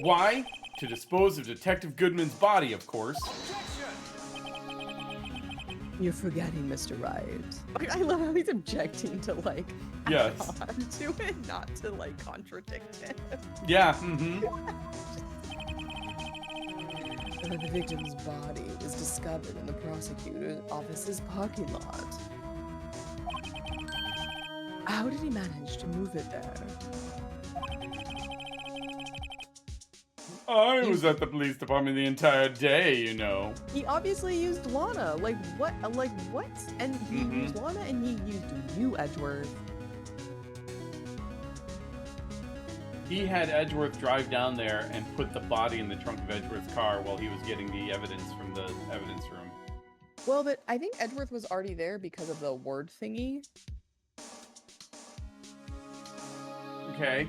Why? To dispose of Detective Goodman's body, of course. You're forgetting Mr. Wright. Like, I love how he's objecting to, like, Yes. add on to it, not to, like, contradict it. Yeah, mm-hmm. The victim's body was discovered in the prosecutor's office's parking lot. How did he manage to move it there? I was at the police department the entire day, you know. He obviously used Lana. Like what? And he Mhm. used Lana, and he used you, Edgeworth. He had Edgeworth drive down there and put the body in the trunk of Edgeworth's car while he was getting the evidence from the evidence room. Well, but I think Edgeworth was already there because of the word thingy. Okay.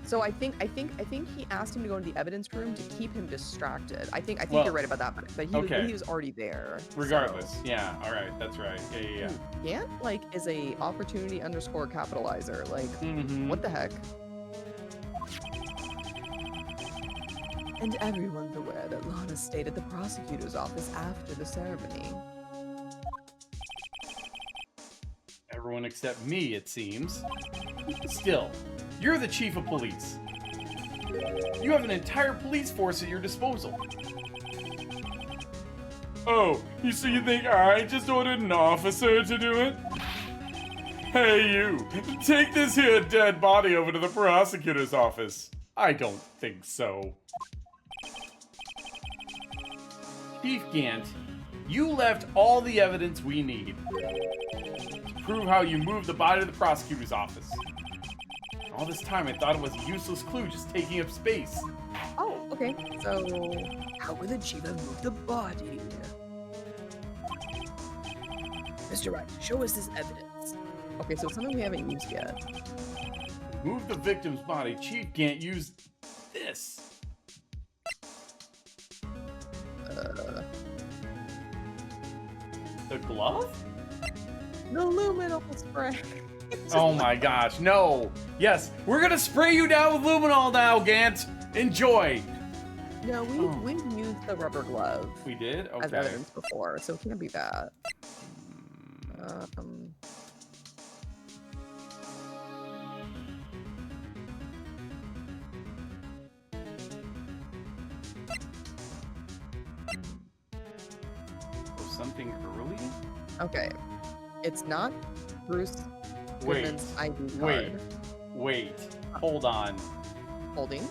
So I think he asked him to go into the evidence room to keep him distracted. I think Well, you're right about that, but okay. he was already there. Regardless, yeah. All right, that's right. Yeah. Gant, like, is a opportunity _ capitalizer. Like, Mm-hmm. what the heck? And everyone's aware that Lana stayed at the prosecutor's office after the ceremony. Everyone except me, it seems. Still, you're the chief of police. You have an entire police force at your disposal. Oh, so you think I just ordered an officer to do it? Hey, you, take this here dead body over to the prosecutor's office. I don't think so. Chief Gant, you left all the evidence we need to prove how you moved the body to the prosecutor's office. All this time, I thought it was a useless clue just taking up space. Oh, okay. So, how would the chief have moved the body? Mr. Wright, show us this evidence. Okay, so it's something we haven't used yet. To move the victim's body, Chief Gant used this. The glove? The luminol spray. Oh my gosh, no. Yes, we're gonna spray you down with luminol now, Gant. Enjoy. No, we've used the rubber glove We did? as Okay. evidence before, so it can't be that. Something early? Okay, it's not Bruce Wait. Goodman's ID Wait. card. Wait. Hold on. Holding.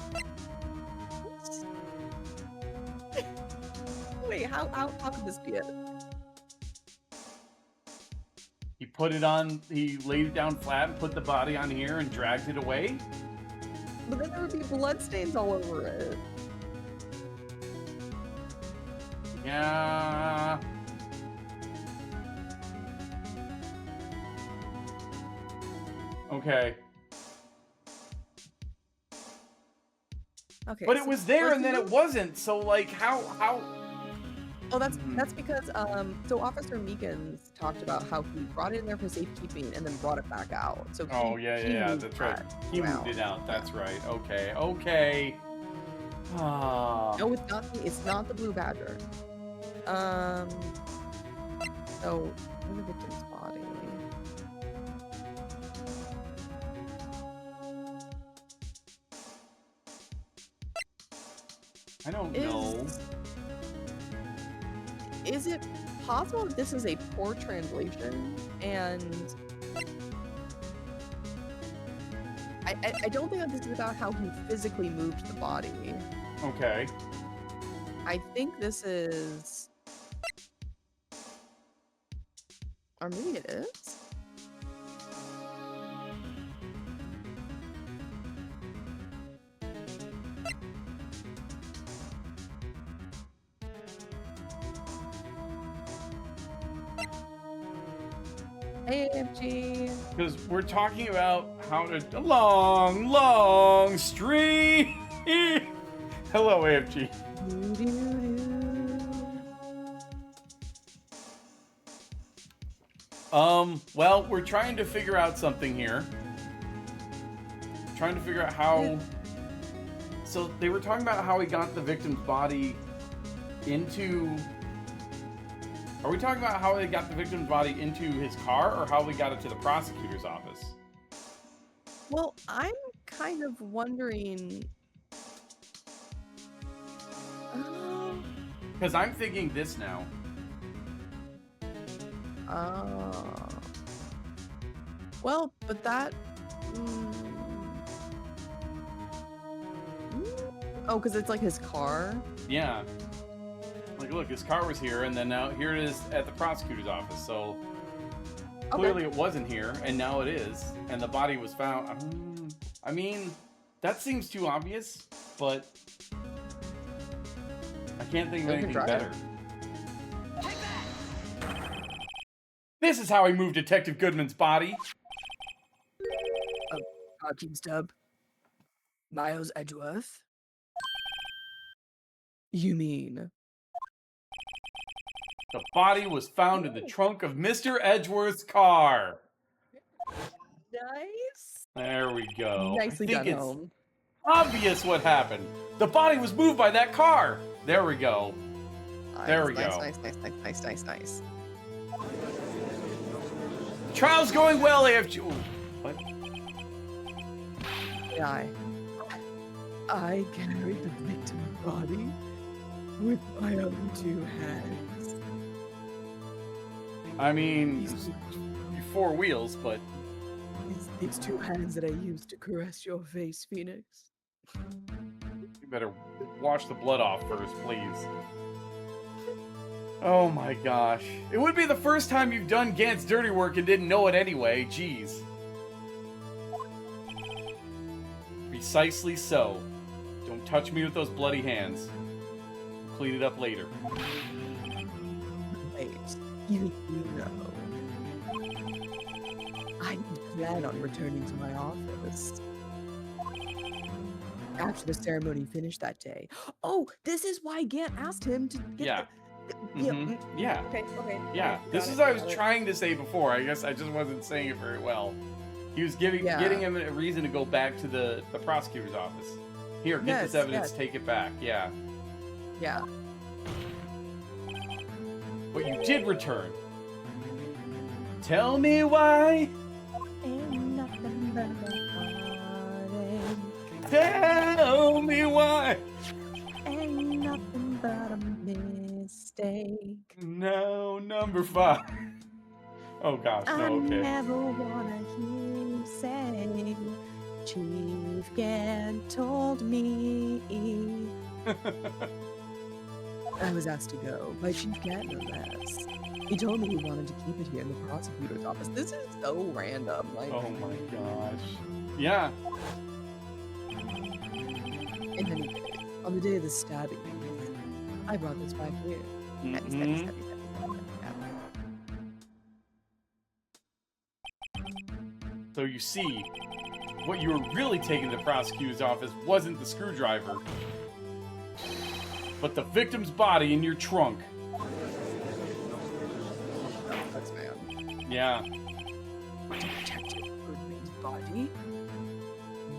Wait, how could this be it? He put it on, he laid it down flat and put the body on here and dragged it away? But then there would be bloodstains all over it. Yeah. Okay. Okay. But it was there first and then of it all- wasn't, so like how Oh, that's because so Officer Meekins talked about how he brought it in there for safekeeping and then brought it back out. So Oh he yeah, moved that's right. that He around. moved it out. That's right. Okay. Okay. Ah. No, it's not the blue badger. So in the victim's body. I don't know. Is it possible that this is a poor translation and I don't think that this is about how he physically moved the body. Okay. I think this is, or maybe it is. AFG. Because we're talking about how to long stream. Hello, AFG. Well, we're trying to figure out something here. Trying to figure out how. So they were talking about how he got the victim's body into. Are we talking about how they got the victim's body into his car, or how we got it to the prosecutor's office? Well, I'm kind of wondering. Because I'm thinking this now. Well, but that. Oh, because it's like his car. Yeah. Like, look, his car was here, and then now here it is at the prosecutor's office. So clearly it wasn't here, and now it is, and the body was found. I mean, that seems too obvious, but I can't think of anything better. This is how he moved Detective Goodman's body. Team Stub. Miles Edgeworth. You mean? The body was found in the trunk of Mr. Edgeworth's car. Nice. There we go. Nicely I think done, it's Home. obvious what happened. The body was moved by that car. There we go. There we go. Nice. Trial's going well, AFG. Ooh, what? I carried the victim's body with my own two hands. I mean, four wheels, but These two hands that I used to caress your face, Phoenix. you better wash the blood off first, please. Oh my gosh. It would be the first time you've done Gant's dirty work and didn't know it anyway. Jeez. Precisely so. Don't touch me with those bloody hands. I'll clean it up later. Wait, you know. I plan on returning to my office after the ceremony finished that day. Oh, this is why Gant asked him to get Yeah. Yeah. Okay. Yeah. This is what I was trying to say before. I guess I just wasn't saying it very well. He was getting him a reason to go back to the prosecutor's office. Here, get this evidence, take it back. Yeah. Yeah. But you did return. Tell me why. Ain't nothing but a heartache. Tell me why. Ain't nothing but a mistake. No, number 5. Oh gosh, no, I okay. never wanna hear say. Chief Gant told me. I was asked to go by Chief Cat, no less. He told me he wanted to keep it here in the prosecutor's office. This is so random. Like, Oh my gosh. Yeah. in any case, on the day of the stabbing, I brought this back here. Mhm. So you see, what you were really taking to the prosecutor's office wasn't the screwdriver, but the victim's body in your trunk. That's man. Yeah. Detective Goodman's body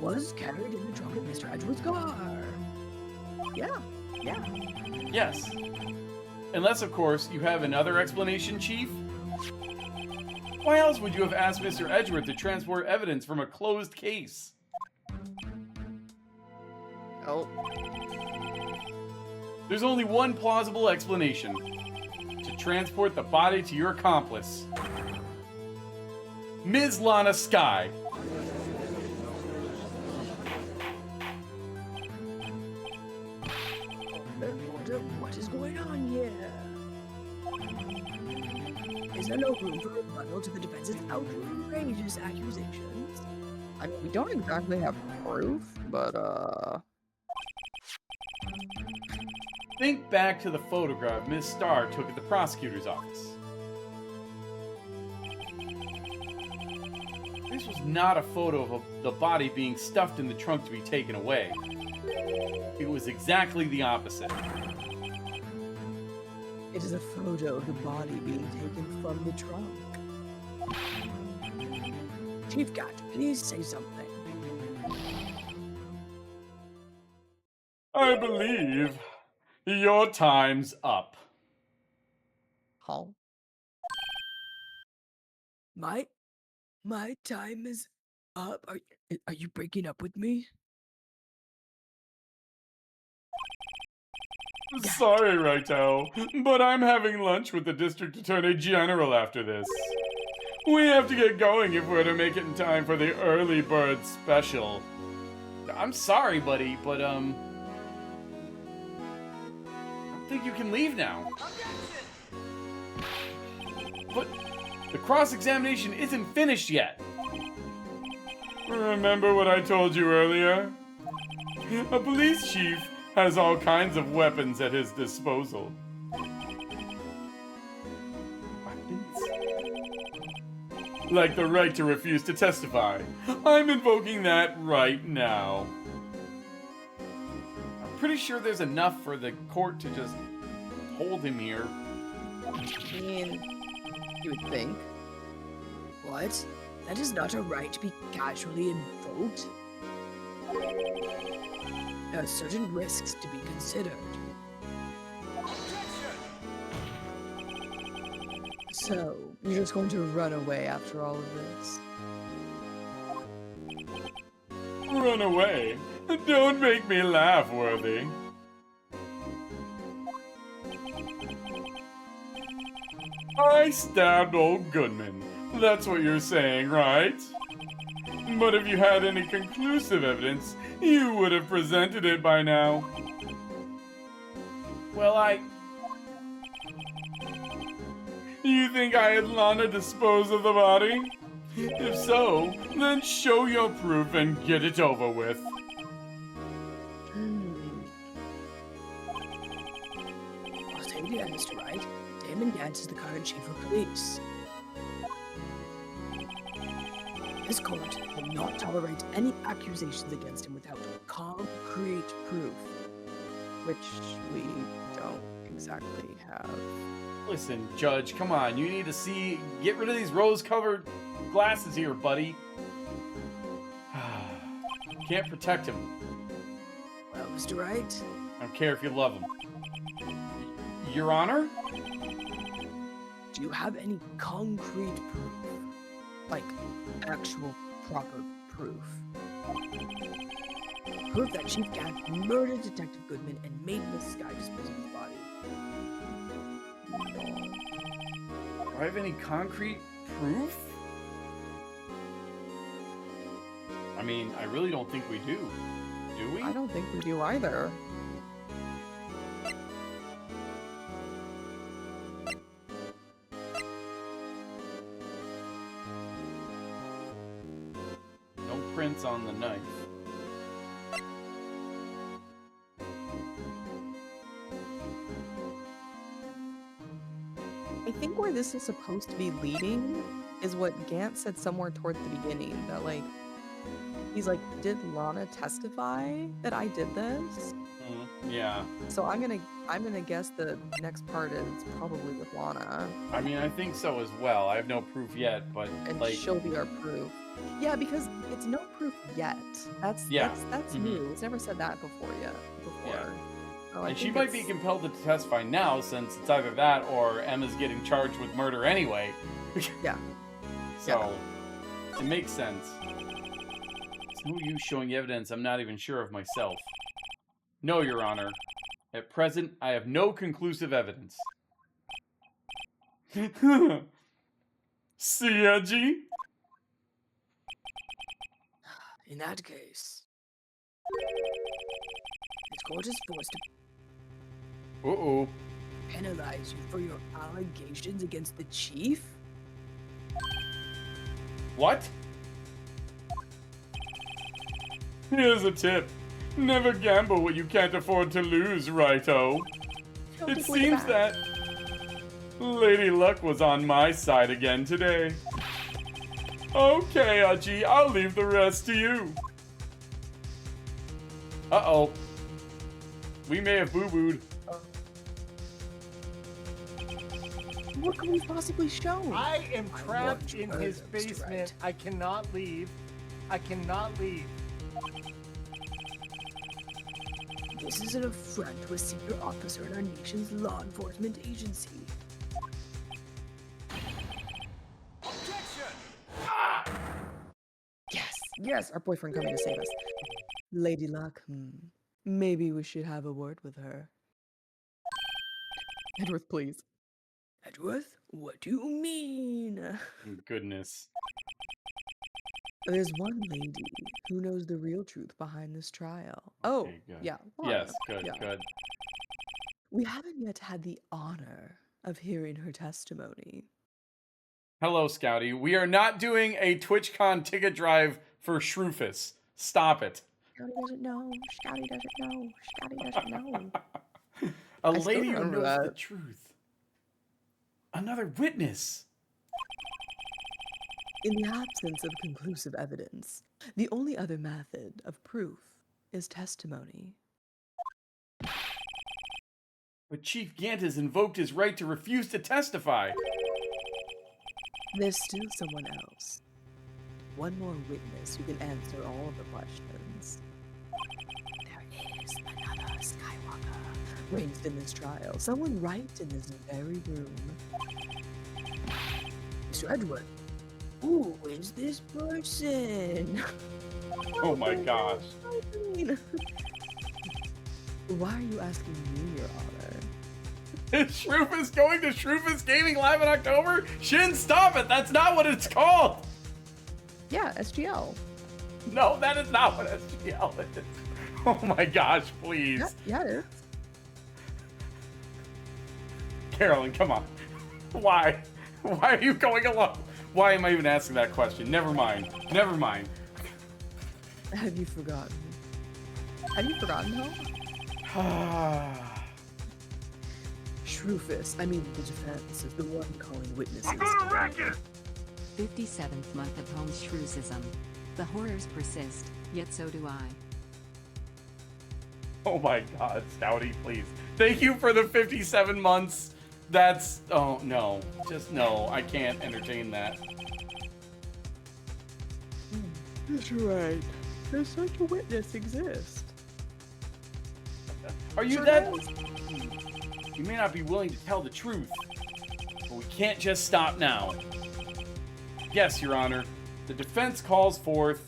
was carried in the trunk of Mr. Edgewood's car. Yeah. Yes. Unless, of course, you have another explanation, Chief? Why else would you have asked Mr. Edgeworth to transport evidence from a closed case? Oh. There's only one plausible explanation. To transport the body to your accomplice. Ms. Lana Skye. What is going on here? Is there no room for rebuttal to the defense's outrageous accusations? I mean, we don't exactly have proof, but, Think back to the photograph Ms. Starr took at the prosecutor's office. This was not a photo of the body being stuffed in the trunk to be taken away. It was exactly the opposite. it is a photo of the body being taken from the trunk. Chief Cat, please say something. I believe your time's up. Huh? My time is up. Are you breaking up with me? Sorry, Righto, but I'm having lunch with the District Attorney General after this. We have to get going if we're to make it in time for the early bird special. I'm sorry, buddy, but, I think you can leave now. But the cross-examination isn't finished yet. Remember what I told you earlier? A police chief has all kinds of weapons at his disposal. Weapons? Like the right to refuse to testify. I'm invoking that right now. I'm pretty sure there's enough for the court to just hold him here. I mean, you would think. What? That is not a right to be casually invoked. There are certain risks to be considered. So, you're just going to run away after all of this? Run away. Don't make me laugh, Worthy. I stabbed old Goodman. That's what you're saying, right? But if you had any conclusive evidence, you would have presented it by now. Well, You think I had Lana dispose of the body? If so, then show your proof and get it over with. I'll tell you that, Mr. Wright. Damon Gant is the current chief of police. This court will not tolerate any accusations against him without concrete proof, which we don't exactly have. Listen, Judge, come on. You need to see... Get rid of these rose-covered glasses here, buddy. Can't protect him. Well, Mr. Wright, I don't care if you love him. Your Honor? do you have any concrete proof? Like, actual, proper proof? Proof that Chief Gant murdered Detective Goodman and made Miss Skye dispose of his body. Do I have any concrete proof? mean, I really don't think we do. Do we? I don't think we do either. No prints on the knife. I think where this is supposed to be leading is what Gant said somewhere toward the beginning, that like he's like, did Lana testify that I did this? Yeah. So I'm gonna guess the next part is probably with Lana. I mean, I think so as well. I have no proof yet, but And like, she'll be our proof. Yeah, because it's no proof yet. That's Mhm. new. It's never said that before yet. Yeah. So I and she think might be it's- compelled to testify now, since it's either that or Emma's getting charged with murder anyway. Yeah. So it makes sense. It's no use showing evidence I'm not even sure of myself. No, Your Honor. At present, I have no conclusive evidence. Siaji? In that case, this court is forced to Uh-oh. penalize you for your allegations against the chief? What? Here's a tip. Never gamble what you can't afford to lose, righto. It seems that Lady Luck was on my side again today. Okay, Aji, I'll leave the rest to you. Uh-oh. We may have boo-booed. What can we possibly show? I am trapped want you in to his murder, Mr. basement. Wright. I cannot leave. I cannot leave. This is an affront to a senior officer in our nation's law enforcement agency. Yes, our boyfriend coming to save us. Lady Luck, maybe we should have a word with her. Edworth, please. Edworth, what do you mean? Goodness. There's one lady who knows the real truth behind this trial. Okay, good. Yeah. Yes, Lana, good, yeah. good. We haven't yet had the honor of hearing her testimony. Hello, Scouty. We are not doing a TwitchCon ticket drive for Shroofus. Stop it. Scouty doesn't know. Scouty doesn't know. Scouty doesn't know. A I still lady who remember knows the that. truth. Another witness. In the absence of conclusive evidence, the only other method of proof is testimony. But Chief Gant has invoked his right to refuse to testify. There's still someone else. One more witness who can answer all of the questions. There is another Skywalker raised in this trial. Someone right in this very room. Mr. Edward, who is this person? Oh my gosh. Why are you asking me, Your Honor? Is Shroofus going to Shroofus Gaming Live in October? Shin, stop it! That's not what it's called! Yeah, SGL. No, that is not what SGL is. Oh my gosh, please. Yeah, it is. Carolyn, come on. Why? Why are you going along? Why am I even asking that question? Never mind. Never mind. Have you forgotten? Have you forgotten, huh? Shroofus, I mean the defense, is the one calling witnesses. 57th month of Holmes Shrewism. The horrors persist, yet so do I. Oh my god, Stouty, please. Thank you for the 57 months. That's... Oh, no. Just no. I can't entertain that. That's right. Does such a witness exist? Are you Sure that... does. You may not be willing to tell the truth, but we can't just stop now. Yes, Your Honor. The defense calls forth...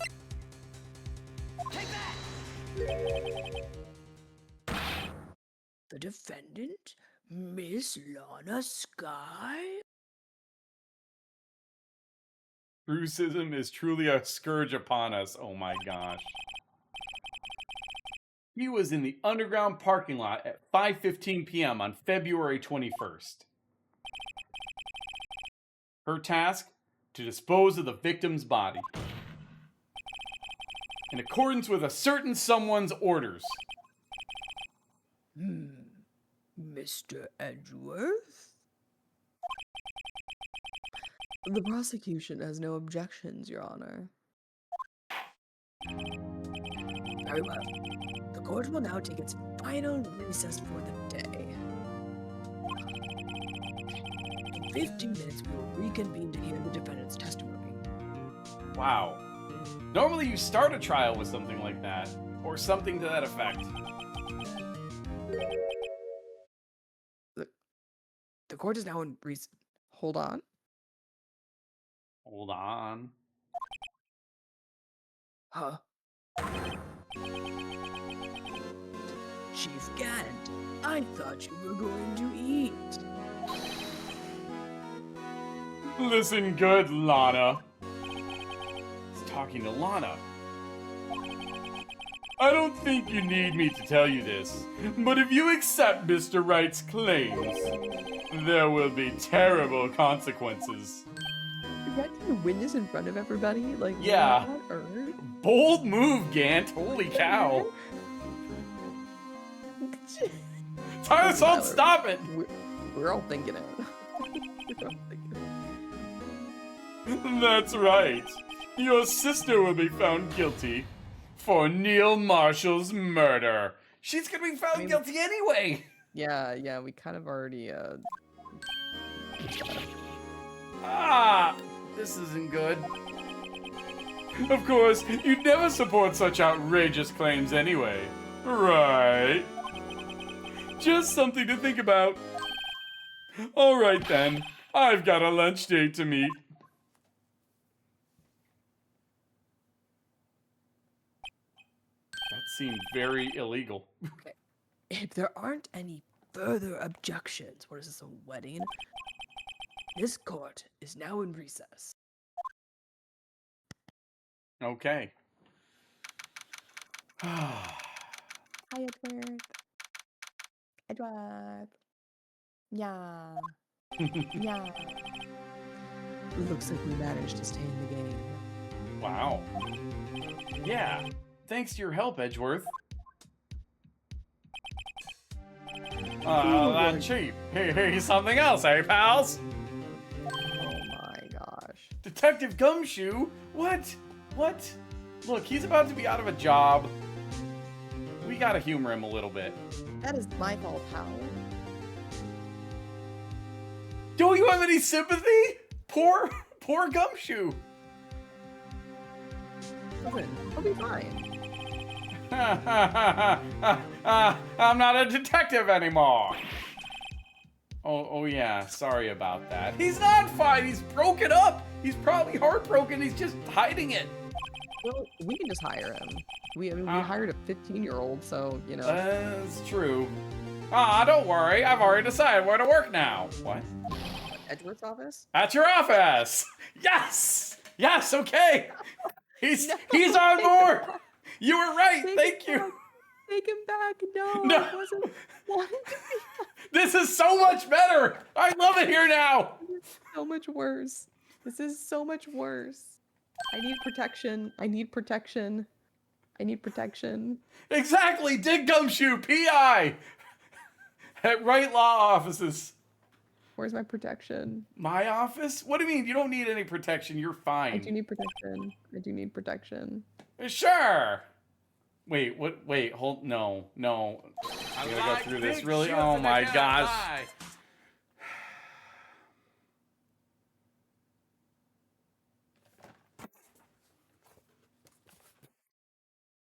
The defendant, Miss Lana Skye? Trucism is truly a scourge upon us. Oh my gosh. He was in the underground parking lot at 5:15 p.m. on February 21st. Her task? To dispose of the victim's body. In accordance with a certain someone's orders. Mr. Edgeworth? The prosecution has no objections, Your Honor. Very well. The court will now take its final recess for the day. In 15 minutes, we will reconvene to hear the defendant's testimony. Wow. Normally you start a trial with something like that. Or something to that effect. The court is now in recess. Hold on. Hold on. Huh? Chief Gant, I thought you were going to eat. Listen good, Lana. He's talking to Lana. I don't think you need me to tell you this, but if you accept Mr. Wright's claims, there will be terrible consequences. You got to witness in front of everybody? Like, Yeah. what on earth? Bold move, Gant. Holy cow. Tyler Salt, stop it! We're all thinking it. We're all thinking it. That's right. Your sister will be found guilty for Neil Marshall's murder. She's gonna be found guilty anyway. Yeah, we kind of already, Ah, this isn't good. Of course, you'd never support such outrageous claims anyway, right? Just something to think about. All right then, I've got a lunch date to meet. That seemed very illegal. Okay. If there aren't any further objections, what is this, a wedding? This court is now in recess. Okay. Hi, Edward. Edward. Yeah. Yeah. It looks like we managed to stay in the game. Wow. Yeah. Thanks to your help, Edgeworth. That's cheap. Here's something else, eh, pals? Oh my gosh. Detective Gumshoe? What? What? Look, he's about to be out of a job. We gotta humor him a little bit. That is my fault, pal. Don't you have any sympathy? Poor Gumshoe. Listen, I'll be fine. I'm not a detective anymore. Oh yeah, sorry about that. He's not fine, he's broken up. He's probably heartbroken, he's just hiding it. Well, we can just hire him. We hired a 15-year-old, so, you know. That's true. Don't worry, I've already decided where to work now. What? Edgeworth's office? At your office! Yes! Yes, okay! He's on board! You were right, thank you! Back. Take him back. No, No. I wasn't wanting to be. This is so much better! I love it here now! So much worse. This is so much worse. I need protection. I need protection. I need protection. Exactly, Dick Gumshoe, PI! At Wright Law Offices. Where's my protection? My office? What do you mean? You don't need any protection, you're fine. I do need protection. I do need protection. Sure! Wait, what? Wait, hold. No. I gotta go through this, really? Oh my gosh.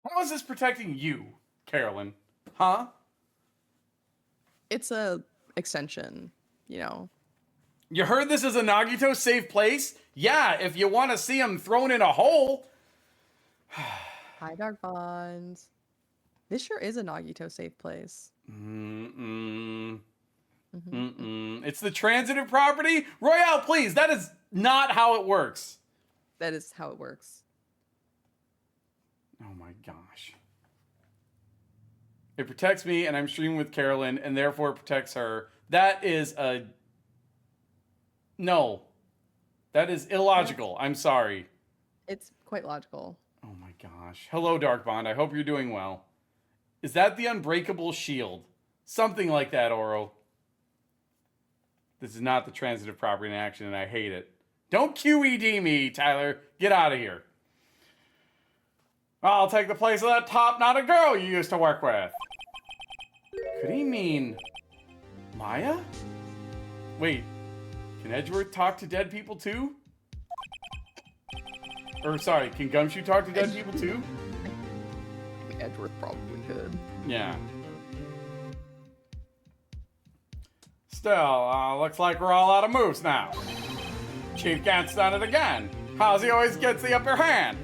How is this protecting you, Carolyn? Huh? It's a extension, you know. You heard this is a Nagito safe place? Yeah, if you want to see him thrown in a hole. Hi, Dark Bonds. This sure is a Nagito safe place. It's the transitive property? Royale, please, that is not how it works. That is how it works. Oh my gosh. It protects me, and I'm streaming with Carolyn, and therefore it protects her. That is a... No. That is illogical. I'm sorry. It's quite logical. Oh my gosh. Hello, Dark Bond. I hope you're doing well. Is that the unbreakable shield? Something like that, Oro. This is not the transitive property in action, and I hate it. Don't QED me, Tyler. Get out of here. I'll take the place of that top-knotted girl you used to work with. Could he mean Maya? Wait, can Edgeworth talk to dead people too? Or sorry, can Gumshoe talk to dead people too? Edgeworth probably could. Yeah. Still, looks like we're all out of moves now. Chief Gant's done it again. How's he always gets the upper hand?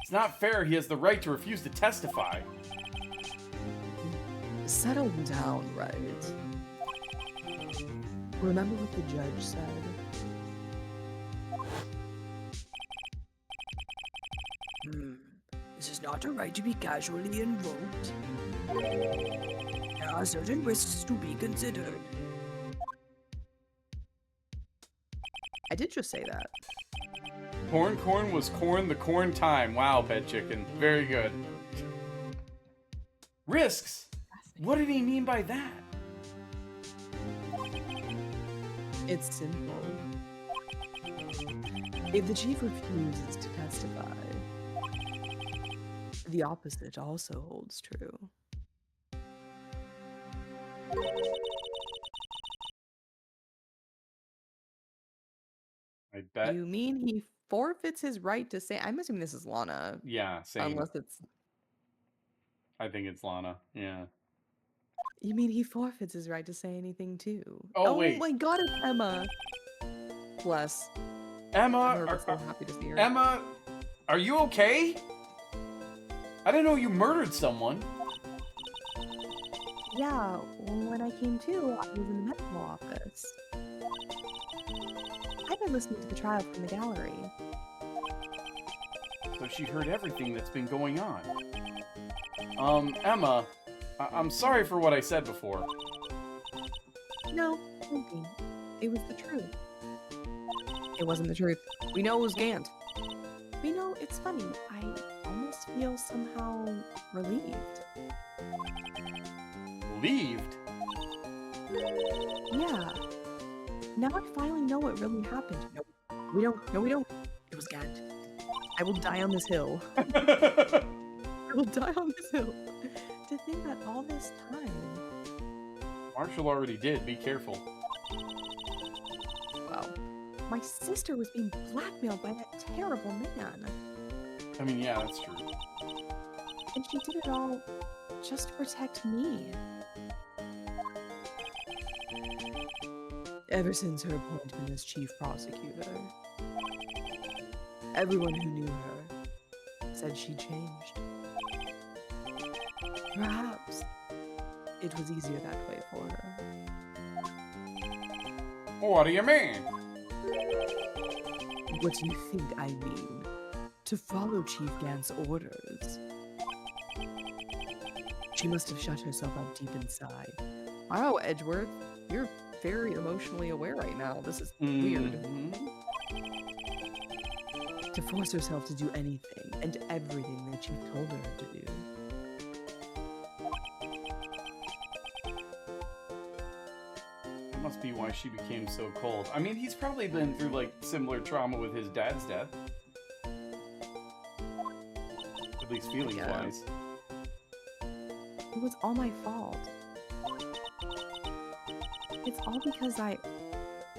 It's not fair he has the right to refuse to testify. Settle down, right? Remember what the judge said? This is not a right to be casually invoked. There are certain risks to be considered. I did just say that. Corn was corn the corn time. Wow, Pet Chicken. Very good. Risks? What did he mean by that? It's simple. If the chief refuses to testify, the opposite also holds true. I bet. You mean he forfeits his right to say? I'm assuming this is Lana. Yeah, same. Unless it's. I think it's Lana. Yeah. You mean he forfeits his right to say anything too? Oh, wait. My God, it's Emma. Bless. Emma, We're so happy to see her. Emma, are you okay? I didn't know you murdered someone. Yeah, when I came to, I was in the medical office. I've been listening to the trial from the gallery. So she heard everything that's been going on. Emma, I'm sorry for what I said before. No, don't be. It was the truth. It wasn't the truth. We know it was Gant. But you know, it's funny. I almost feel somehow relieved. Relieved? Yeah. Now I finally know what really happened. No, we don't. No, we don't. It was Gant. I will die on this hill. I will die on this hill. To think that all this time... Marshall already did. Be careful. Wow. My sister was being blackmailed by that terrible man. I mean, yeah, that's true. And she did it all just to protect me. Ever since her appointment as chief prosecutor, everyone who knew her said she changed. Perhaps it was easier that way for her. What do you mean? What do you think I mean? To follow Chief Gant's orders. She must have shut herself up deep inside. Wow, Edgeworth, you're very emotionally aware right now. This is weird. To force herself to do anything and everything that Chief told her to do. That must be why she became so cold. I mean, he's probably been through, like, similar trauma with his dad's death. At least feelings-wise. It was all my fault. It's all because I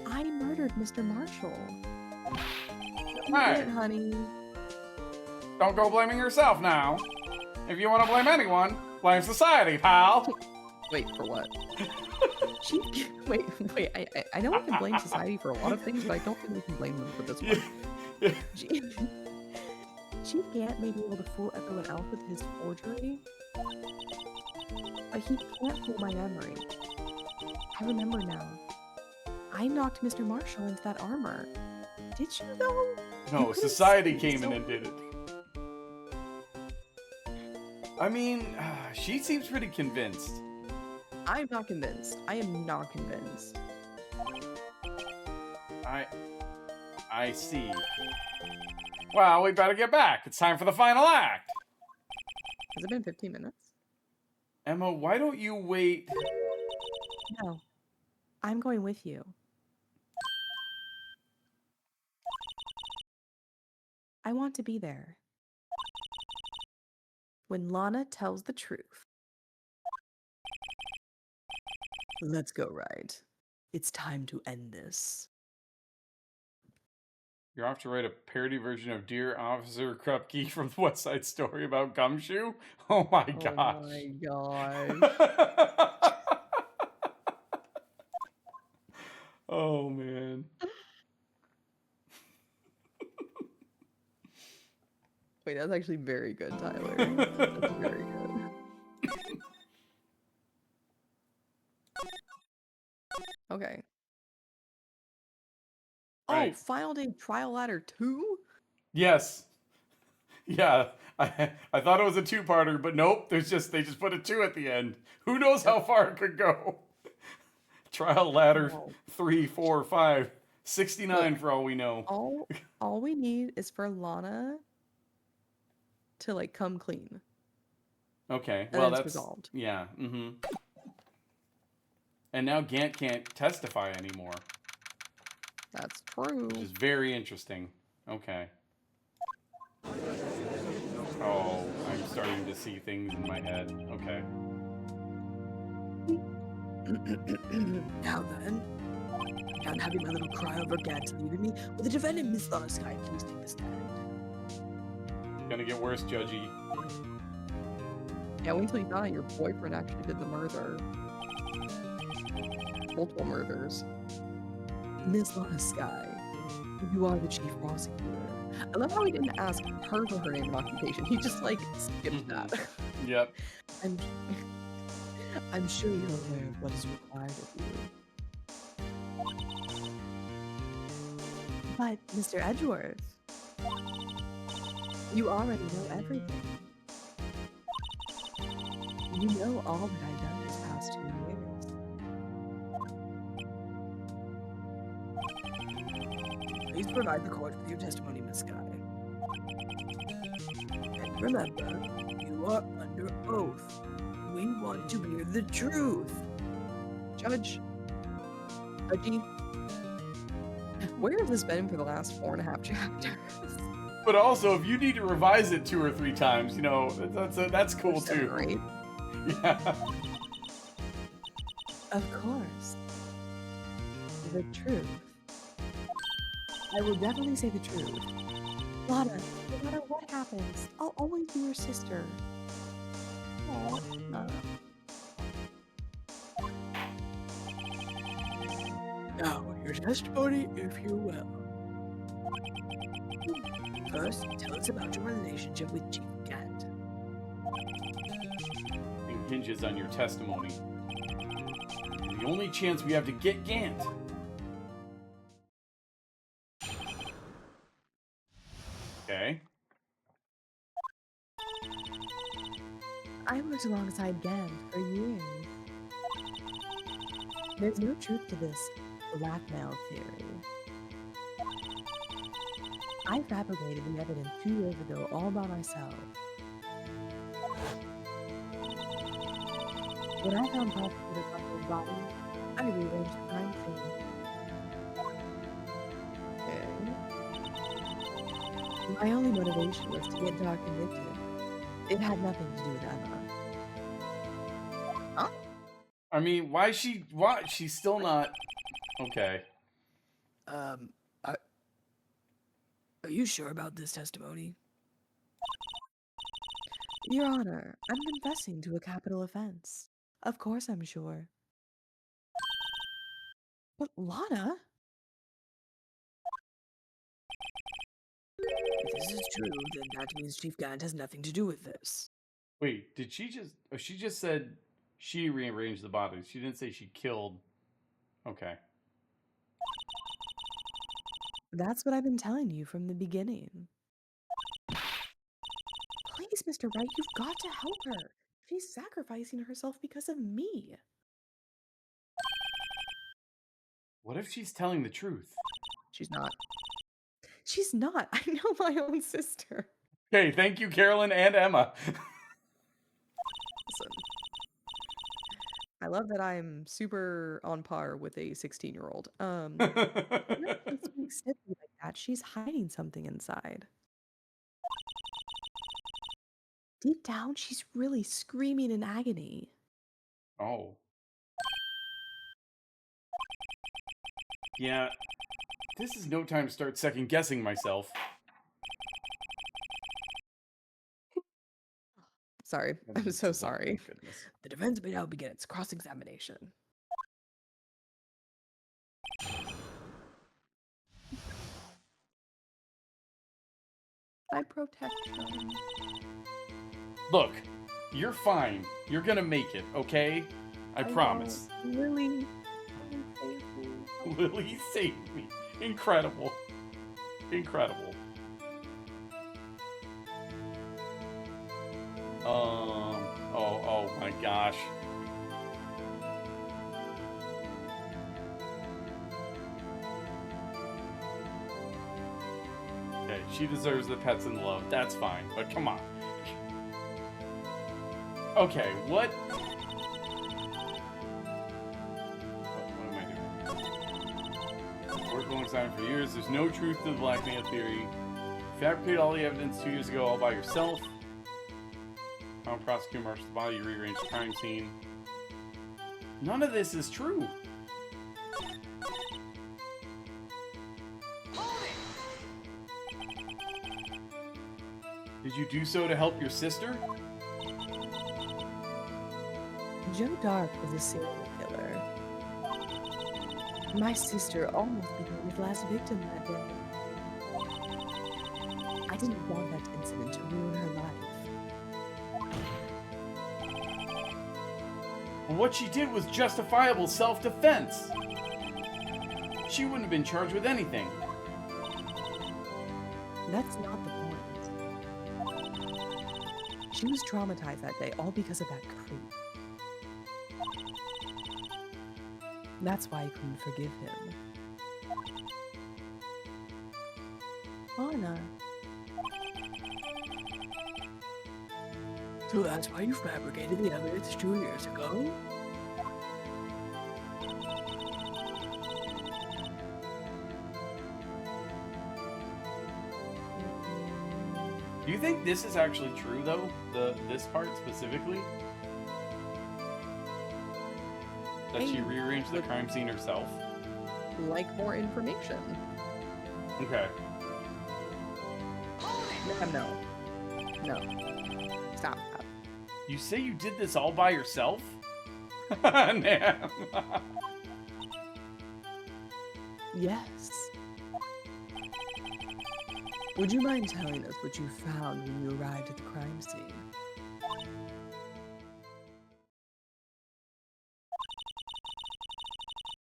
murdered Mr. Marshall. You Hey. did, honey. Don't go blaming yourself now. If you want to blame anyone, blame society, pal. Wait, for what? Wait. I know we can blame society for a lot of things, but I don't think we can blame them for this one. Chief Gant may be able to fool everyone else with his forgery, but he can't fool my memory. I remember now. I knocked Mr. Marshall into that armor. Did you know? No, could've society said came in so- and did it. I mean, she seems pretty convinced. I'm not convinced. I am not convinced. I see. Well, we better get back. It's time for the final act. Has it been 15 minutes? Emma, why don't you wait? No. I'm going with you. I want to be there. When Lana tells the truth. Let's go, Wright. It's time to end this. You're off to write a parody version of Dear Officer Krupke from the West Side Story about Gumshoe? Oh my gosh. Oh my gosh. Oh man. Wait, that's actually very good, Tyler. That's very good. Okay. Oh, Right. Final Day Trial Ladder 2? Yes. Yeah. I thought it was a two-parter, but nope. They just put a 2 at the end. Who knows how far it could go? Trial ladder Wow. 3, 4, 5, 69 for all we know. All we need is for Lana to like come clean. Okay. And Well, then it's that's resolved. yeah. Mm-hmm. And now Gant can't testify anymore, That's true. which is very interesting. Okay. Oh, I'm starting to see things in my head. Okay. Now then, I'm having my little cry over Gant leaving me. Will the defendant, Miss Lana Skye, please take the stand? Gonna get worse, Judgy. Yeah, wait until you found out your boyfriend actually did the murder. Multiple murders. Miss Lana Skye, you are the chief prosecutor. I love how he didn't ask her for her name and occupation. He just like skipped that. Yep. I'm, I'm sure you're aware of what is required of you. But, Mr. Edgeworth, you already know everything. You know all that I've done these past 2 years. Please provide the court with your testimony, Miss Skye. And remember, you are under oath. We want to hear the truth. Judge. Judgy. Where has this been for the last 4.5 chapters? But also, if you need to revise it 2 or 3 times, you know, that's cool too. Right? Yeah. Of course. The truth. I will definitely say the truth. Lana, no matter what happens, I'll always be your sister. Aw, Now, your testimony, if you will. First, tell us about your relationship with Chief Gant. It hinges on your testimony. The only chance we have to get Gant. Okay. I worked alongside Gant for years. There's no truth to this blackmail theory. I fabricated the evidence 2 years ago all by myself. When I found Prosecutor Buckley's body, I rearranged the crime scene. My only motivation was to get Doc convicted. It had nothing to do with Emma. I mean, why she's still not okay. Are you sure about this testimony? Your Honor, I'm confessing to a capital offense. Of course I'm sure. But Lana? If this is true, then that means Chief Gant has nothing to do with this. Wait, did she just? Oh, she just said she rearranged the bodies. She didn't say she killed. Okay. That's what I've been telling you from the beginning. Please, Mr. Wright, you've got to help her. She's sacrificing herself because of me. What if she's telling the truth? She's not. She's not. I know my own sister. Okay, thank you, Carolyn and Emma. Listen. I love that I'm super on par with a 16-year-old. She's being snippy like that. She's hiding something inside. Deep down, she's really screaming in agony. Oh. Yeah, this is no time to start second guessing myself. Sorry. I'm so sorry. Goodness. The defense may now begin its cross-examination. I protect them. Look, you're fine. You're gonna make it, okay? I promise. Lily. Lily saved me. Incredible. Incredible. Oh my gosh. Okay, she deserves the pets and love. That's fine, but come on. Okay, what am I doing? Worked alongside him for years. There's no truth to the blackmail theory. Fabricated all the evidence 2 years ago all by yourself. Found prosecutor marshaled the body, you rearranged the crime scene. None of this is true. Did you do so to help your sister? Joe Dark was a serial killer. My sister almost became his last victim that day. I didn't want that incident to ruin her life. Well, what she did was justifiable self-defense. She wouldn't have been charged with anything. That's not the point. She was traumatized that day, all because of that creep. That's why I couldn't forgive him. Lana. So that's why you fabricated the evidence 2 years ago? Do you think this is actually true, though? This part specifically? That she rearranged the crime scene herself? Like more information. Okay. No. No. Stop. You say you did this all by yourself? Nam. Yes. Would you mind telling us what you found when you arrived at the crime scene?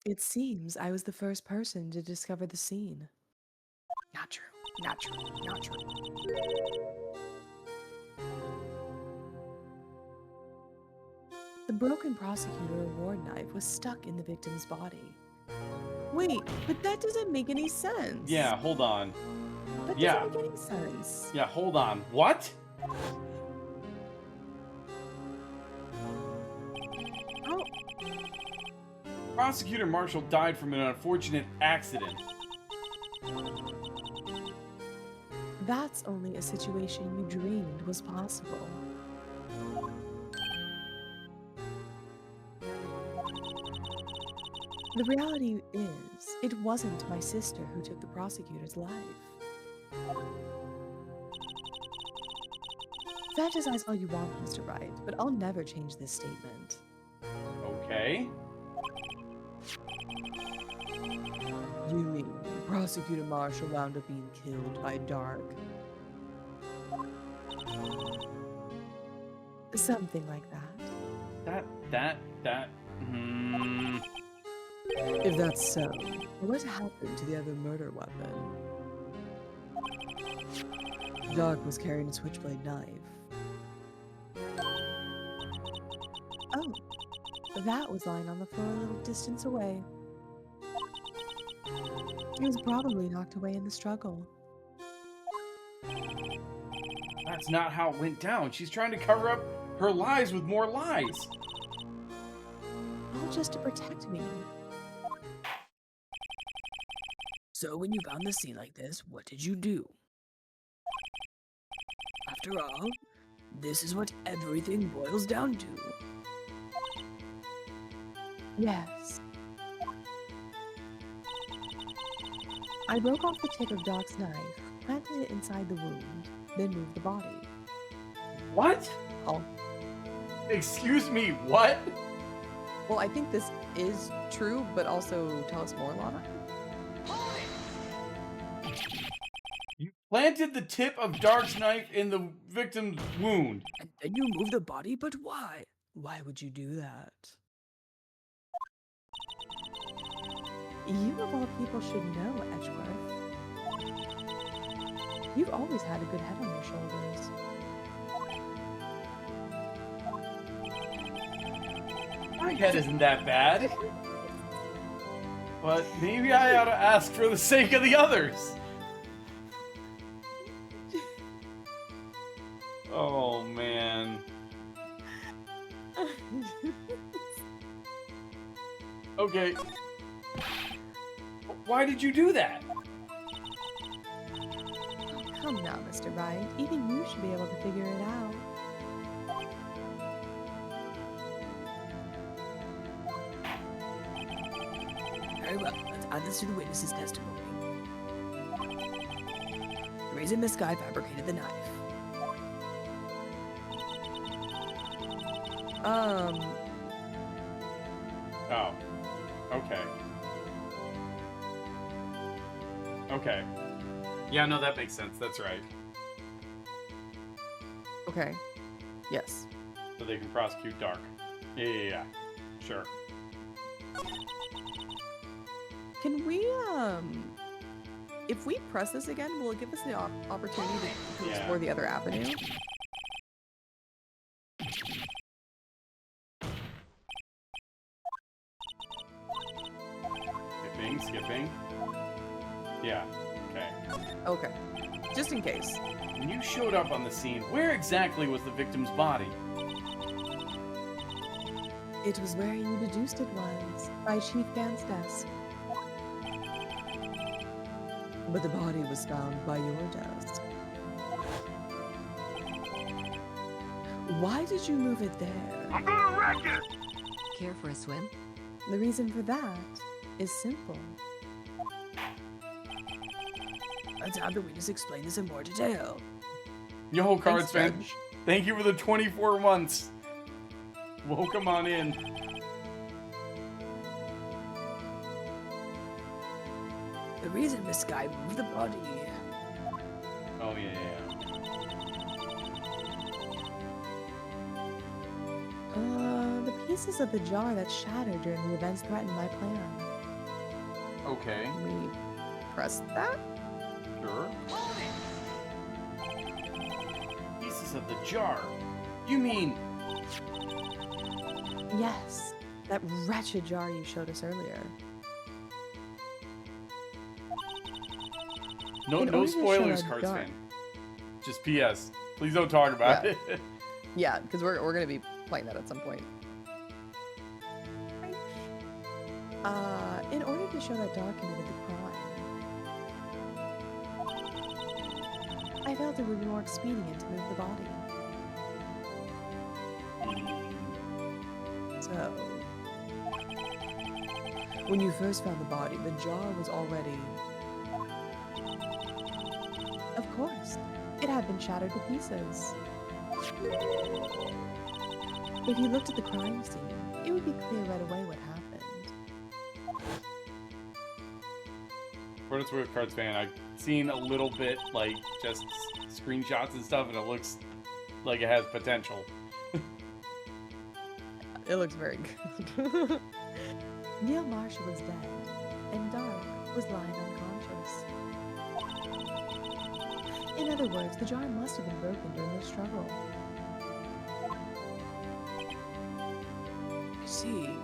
It seems I was the first person to discover the scene. Not true. Not true. Not true. The broken prosecutor award knife was stuck in the victim's body. Wait, but that doesn't make any sense. Yeah, hold on. That Yeah. doesn't make any sense. Yeah, hold on. What? How? Prosecutor Marshall died from an unfortunate accident. That's only a situation you dreamed was possible. The reality is, it wasn't my sister who took the prosecutor's life. Fantasize all you want, Mr. Wright, but I'll never change this statement. Okay. You mean Prosecutor Marshall wound up being killed by Dark? Something like that. That. If that's so, what happened to the other murder weapon? Dark was carrying a switchblade knife. Oh, that was lying on the floor a little distance away. It was probably knocked away in the struggle. That's not how it went down. She's trying to cover up her lies with more lies. All just to protect me. So when you found the scene like this, what did you do? After all, this is what everything boils down to. Yes. I broke off the tip of Doc's knife, planted it inside the wound, then moved the body. What? Oh. Excuse me, what? Well, I think this is true, but also tell us more, Lana. You planted the tip of Dark's knife in the victim's wound. And then you move the body, but why? Why would you do that? You of all people should know, Edgeworth. You've always had a good head on your shoulders. My head isn't that bad. But maybe I ought to ask for the sake of the others. Oh, man. Okay. Why did you do that? Come now, Mr. Wright. Even you should be able to figure it out. Very well, let's add this to the witness's testimony. The reason Miss Skye fabricated the knife. Oh. Okay. Okay. Yeah, no, that makes sense. That's right. Okay. Yes. So they can prosecute Dark. Yeah. Sure. Can we, if we press this again, will it give us the opportunity to Yeah. explore the other avenue? Skipping. Yeah. Okay. Okay. Just in case. When you showed up on the scene, where exactly was the victim's body? It was where you deduced it was, by Chief Gan's desk. But the body was found by your desk. Why did you move it there? Care for a swim? The reason for that is simple. Let's have the witness explain this in more detail. Yo, Cards Thanks, fan. Judge. Thank you for the 24 months. Welcome on in. The reason Miss Skye moved the body. Oh, yeah. The pieces of the jar that shattered during the events threatened my plan. Okay. Can we press that? Sure. Pieces of the jar. You mean... Yes, that wretched jar you showed us earlier. No, In no order to show spoilers, a Cards dark- fan. Just P.S. Please don't talk about Yeah. it. Yeah, because we're gonna be playing that at some point. In order to show that Dark committed the crime, I felt it would be more expedient to move the body. So, when you first found the body, the jar was already. Of course, it had been shattered to pieces. If you looked at the crime scene, it would be clear right away what happened. For what it's worth, Cards fan, I've seen a little bit, like, just screenshots and stuff, and it looks like it has potential. It looks very good. Neil Marshall was dead, and Dark was lying unconscious. In other words, the jar must have been broken during the struggle. I see.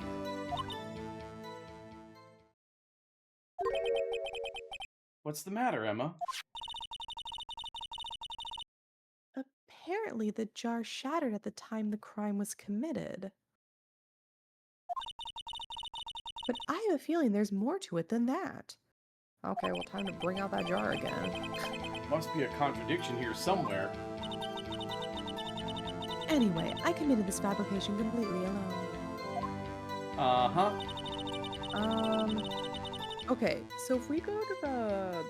What's the matter, Emma? Apparently, the jar shattered at the time the crime was committed. But I have a feeling there's more to it than that. Okay, well, time to bring out that jar again. Must be a contradiction here somewhere. Anyway, I committed this fabrication completely alone. Uh-huh. Okay, so if we go to the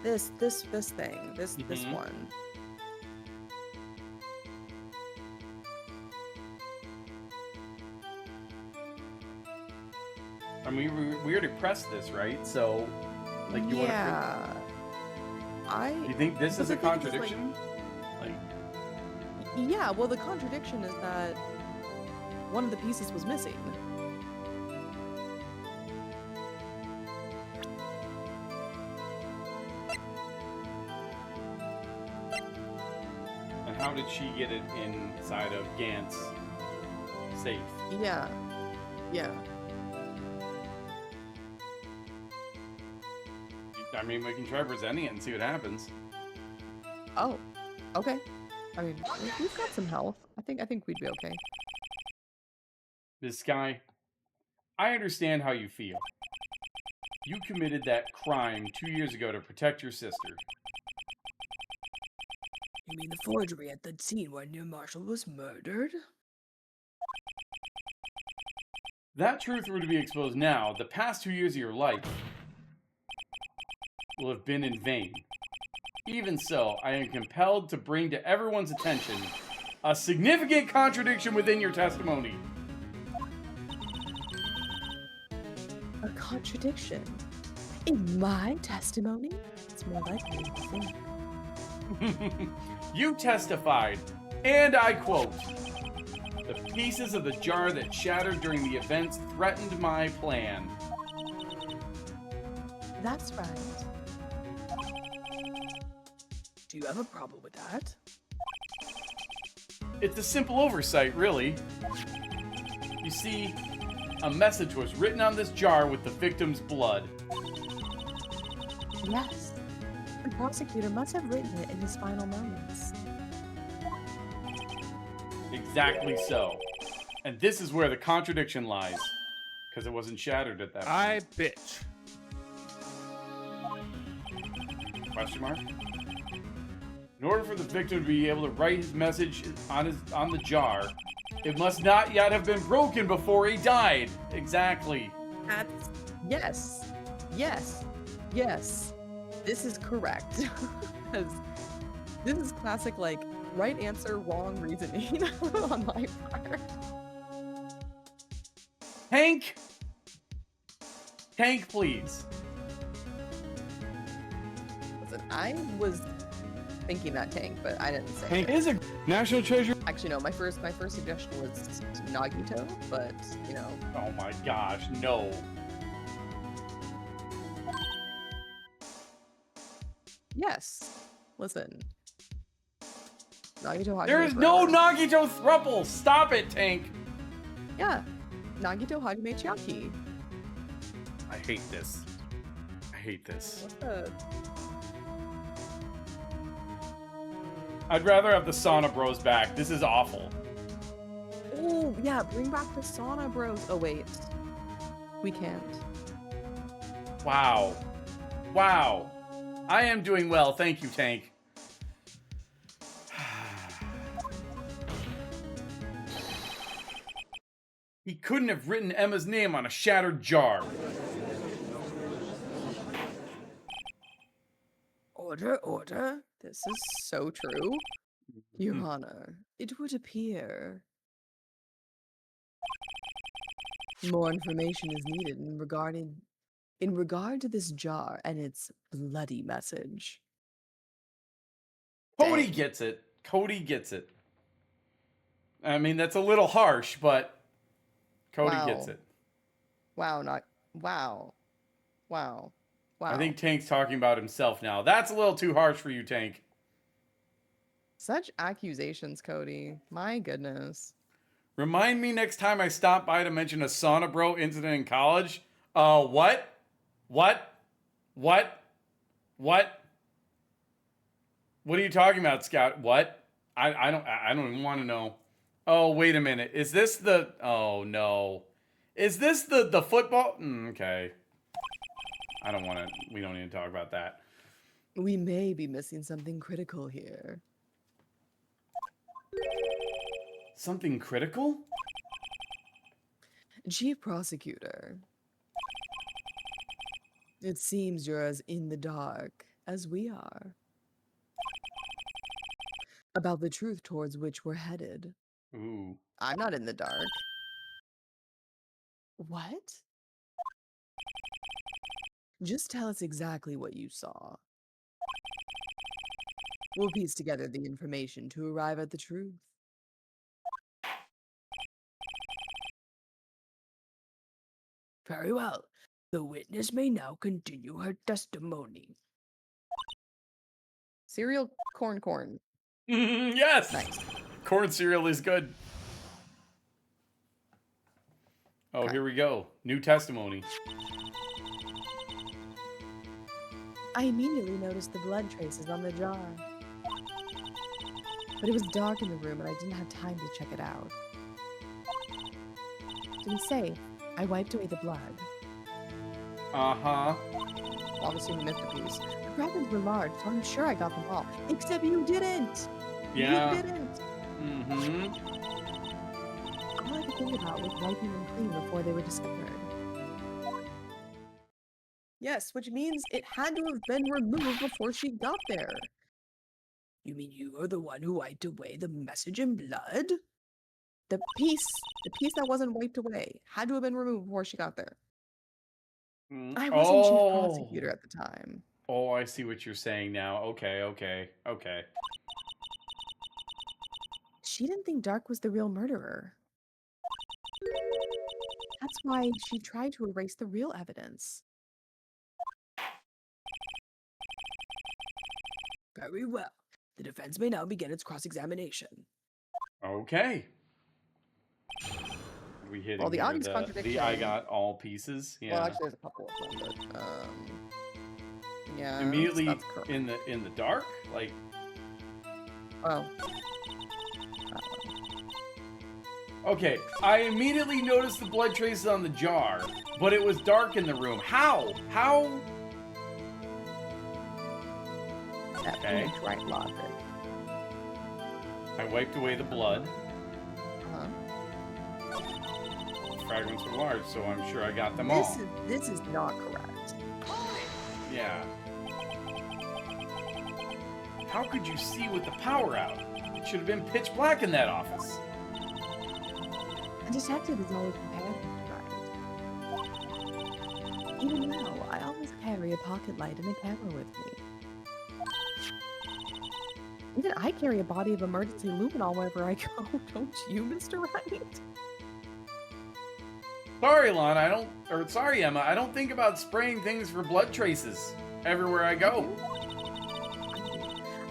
this thing, this Mhm. one. I mean, we already pressed this, right? So, like, you want to... Yeah. You think this but is a the thing is, like- contradiction? Like, Yeah, well, the contradiction is that one of the pieces was missing. and how did she get it inside of Gant's safe? Yeah. Yeah. I mean, we can try presenting it and see what happens. Oh. Okay. I mean, we've got some health. I think we'd be okay. Ms. Skye, I understand how you feel. You committed that crime 2 years ago to protect your sister. You mean the forgery at the scene where Neil Marshall was murdered? That truth were to be exposed now, the past 2 years of your life will have been in vain. Even so, I am compelled to bring to everyone's attention a significant contradiction within your testimony. A contradiction? In my testimony? It's more likely than you think. You testified, and I quote, "The pieces of the jar that shattered during the events threatened my plan." That's right. Do you have a problem with that? It's a simple oversight, really. You see, a message was written on this jar with the victim's blood. Yes. The prosecutor must have written it in his final moments. Exactly so. And this is where the contradiction lies. Because it wasn't shattered at that point. I bitch. Question mark? In order for the victim to be able to write his message on the jar, it must not yet have been broken before he died. Exactly. That's yes. Yes. Yes. This is correct. 'Cause this is classic, like, right answer, wrong reasoning on my part. Tank! Tank, please. Listen, I was thinking that tank, but I didn't say Hank it. is a national treasure. Actually, no, my first suggestion was Nagito, but you know. Oh my gosh, no. Yes. Listen. Nagito Hajime There is no forever. Nagito thruple! Stop it, Tank! Yeah. Nagito Hajime Chiaki. I hate this. I hate this. What the? I'd rather have the Sauna Bros back. This is awful. Oh, yeah, bring back the Sauna Bros. Oh, wait. We can't. Wow. Wow. I am doing well, thank you, Tank. He couldn't have written Emma's name on a shattered jar. Order, order. This is so true. Your Honor, it would appear more information is needed in regard to this jar and its bloody message. Cody Dang. gets it. Cody gets it. I mean, that's a little harsh, but Cody Wow. gets it. Wow, not wow. Wow. Wow. I think Tank's talking about himself now. That's a little too harsh for you, Tank. Such accusations, Cody. My goodness. Remind me next time I stop by to mention a sauna bro incident in college. What? What? What? What? What are you talking about, Scout? What? I don't even want to know. Oh, wait a minute. Is this the... Oh, no. Is this the football... okay. I don't want to... We don't need to talk about that. We may be missing something critical here. Something critical? Chief Prosecutor. It seems you're as in the dark as we are. About the truth towards which we're headed. Ooh. I'm not in the dark. What? Just tell us exactly what you saw. We'll piece together the information to arrive at the truth. Very well. The witness may now continue her testimony. Cereal corn. Yes! Nice. Corn cereal is good. Oh, Okay. here we go. New testimony. I immediately noticed the blood traces on the jar. But it was dark in the room and I didn't have time to check it out. To be safe, I wiped away the blood. Uh-huh. Obviously, we missed a piece. The fragments were large, so I'm sure I got them all. Except you didn't! Yeah. You didn't! Mm-hmm. All I could think about was wiping them clean before they were discovered. Yes, which means it had to have been removed before she got there. You mean you are the one who wiped away the message in blood? The piece that wasn't wiped away had to have been removed before she got there. I wasn't chief prosecutor at the time. Oh, I see what you're saying now. Okay. She didn't think Dark was the real murderer. That's why she tried to erase the real evidence. Very well. The defense may now begin its cross-examination. Okay. We hitting Well, the here obvious the contradiction. I got all pieces. Yeah. Well, actually, there's a couple of them, but yeah. Immediately that's correct. in the dark? Like, Well, okay, I immediately noticed the blood traces on the jar, but it was dark in the room. How? that Okay. Phoenix Wright logic. I wiped away the blood. Uh-huh. Fragments were large, so I'm sure I got them all. This is not correct. Yeah. How could you see with the power out? It should have been pitch black in that office. A detective is always prepared to right. Even now, I always carry a pocket light and a camera with me. Even I carry a body of emergency luminol wherever I go, don't you, Mr. Wright? Sorry, Lana, sorry, Emma, I don't think about spraying things for blood traces everywhere I go.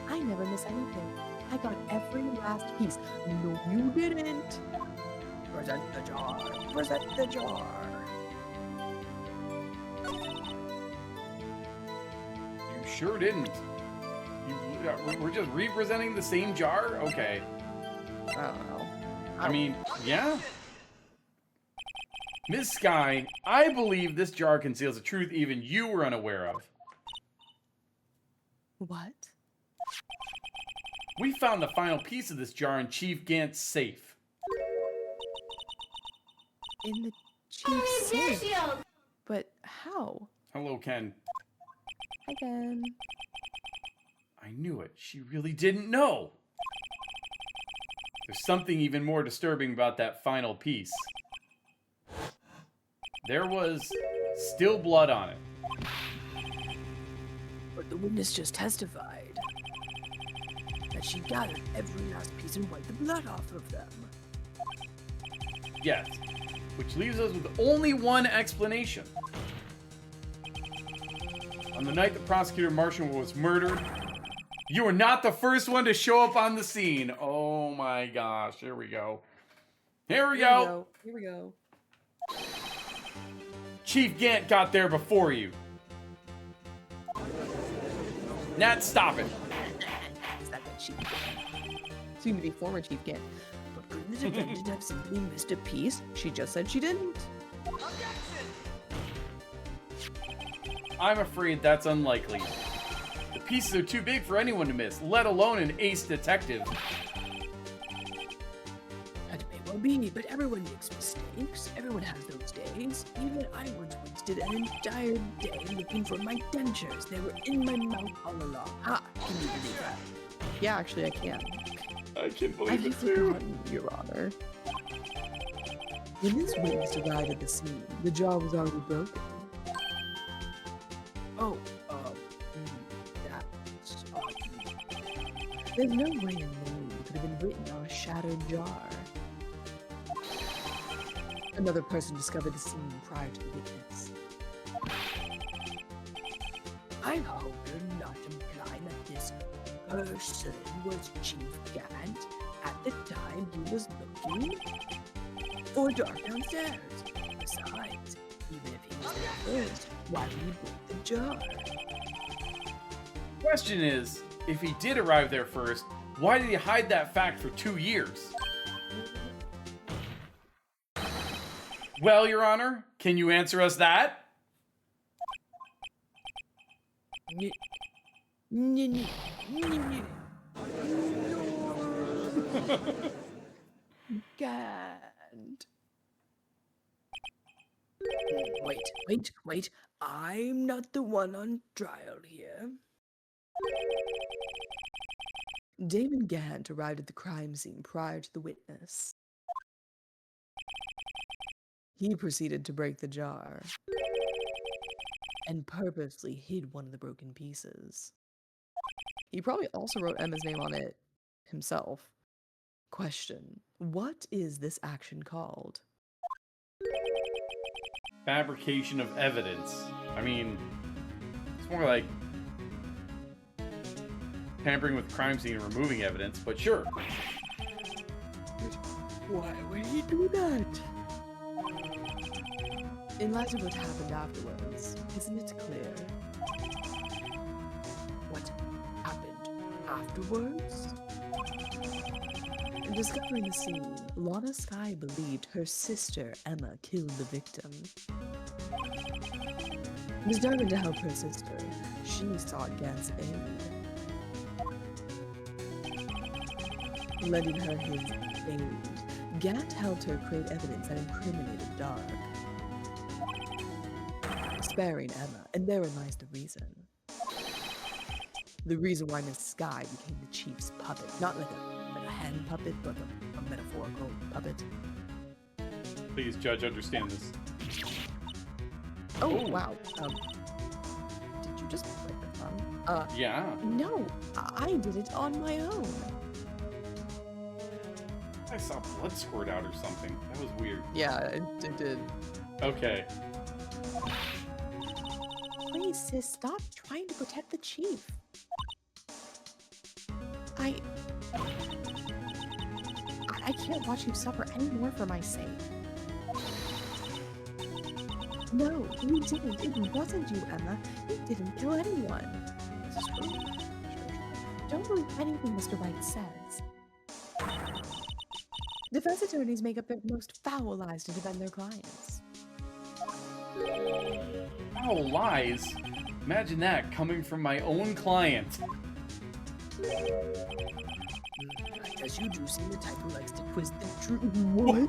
I never miss anything. I got every last piece. No, you didn't. Present the jar. Present the jar. You sure didn't. We're just representing the same jar? Okay. I don't know. I mean, yeah. Miss Skye, I believe this jar conceals a truth even you were unaware of. What? We found the final piece of this jar in Chief Gant's safe. In the chief's safe? But how? Hello, Ken. Again. I knew it. She really didn't know. There's something even more disturbing about that final piece. There was still blood on it. But the witness just testified that she gathered every last piece and wiped the blood off of them. Yes. which leaves us with only one explanation. On the night the prosecutor Marshall was murdered, you were not the first one to show up on the scene. Oh my gosh, here we go. Here we go. Here we go. Chief Gant got there before you. Nat, stop it. Is that what Chief Gant? Soon to be former Chief Gant. But couldn't the defendant have simply missed a piece? She just said she didn't. I'm afraid that's unlikely. The pieces are too big for anyone to miss, let alone an ace detective. That may well be, but everyone makes mistakes. Everyone has those days. Even I once wasted an entire day looking for my dentures. They were in my mouth all along. Ha! Can you believe that? Yeah, actually, I can. I can't believe I've it too. forgotten, Your Honor. When this witness arrived at the scene, the jaw was already broken. Oh, that's there's no way a name could have been written on a shattered jar. Another person discovered the scene prior to the witness. I hope you're not implying that this person was Chief Gant at the time he was looking for Dark downstairs. Besides, even if he was there first, why would he break the jar? Question is, if he did arrive there first, why did he hide that fact for 2 years? Well, Your Honor, can you answer us that? Can't. Wait. I'm not the one on trial here. Damon Gant arrived at the crime scene prior to the witness. He proceeded to break the jar and purposely hid one of the broken pieces. He probably also wrote Emma's name on it himself. Question: what is this action called? Fabrication of evidence. I mean, it's more like tampering with crime scene and removing evidence, but sure. Why would he do that? In light of what happened afterwards, isn't it clear? What happened afterwards? In discovering the scene, Lana Skye believed her sister Emma killed the victim. Determined to help her sister, she sought Gant's aid. Lending her his aid, Gant helped her create evidence that incriminated Dark. Sparing Emma, and therein lies the reason. The reason why Miss Skye became the chief's puppet. Not like a hand puppet, but a metaphorical puppet. Please, Judge, understand this. Oh, wow. Did you just break the thumb? Yeah. No, I did it on my own. I saw blood squirt out or something. That was weird. Yeah, it did. Okay. Please, sis, stop trying to protect the chief. I can't watch you suffer anymore for my sake. No, you didn't. It wasn't you, Emma. You didn't kill anyone. This is true. Don't believe anything Mr. Wright says. Defense attorneys make up their most foul lies to defend their clients. Oh, lies. Imagine that coming from my own client. I guess you do seem the type who likes to twist the truth. What?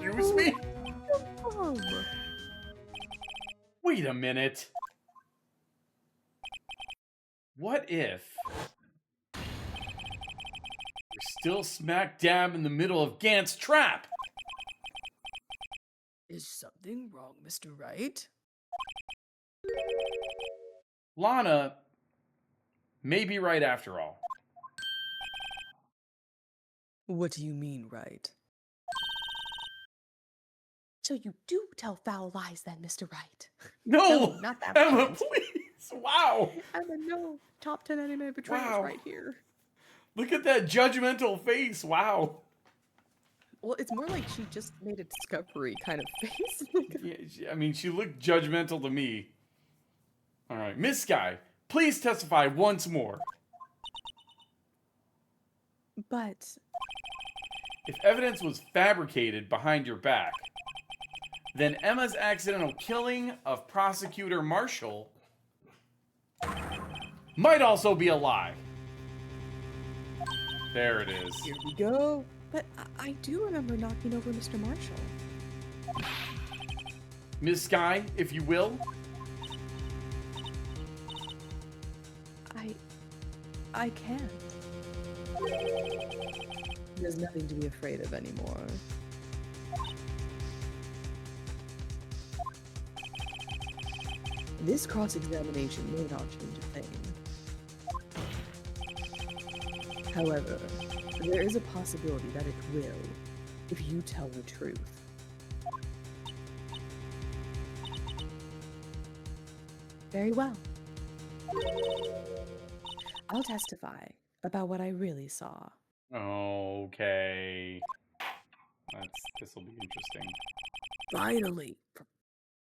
Excuse me? Oh, Wait a minute. What if we're still smack dab in the middle of Gant's trap? Is something wrong, Mr. Wright? Lana may be right after all. What do you mean, right? So you do tell foul lies then, Mr. Wright. No, not that Emma, point. please. Wow. Emma, no. Top 10 anime betrayals Wow. right here. Look at that judgmental face. Wow. Well, it's more like she just made a discovery kind of face. Like, Yeah, I mean, she looked judgmental to me. All right, Miss Skye, please testify once more. But If evidence was fabricated behind your back, then Emma's accidental killing of Prosecutor Marshall might also be a lie. There it is. here we go. but I do remember knocking over Mr. Marshall. Miss Skye, if you will. I can't. There's nothing to be afraid of anymore. This cross-examination may not change a thing. However, there is a possibility that it will, if you tell the truth. Very well. I'll testify about what I really saw. Okay. This will be interesting. Finally! For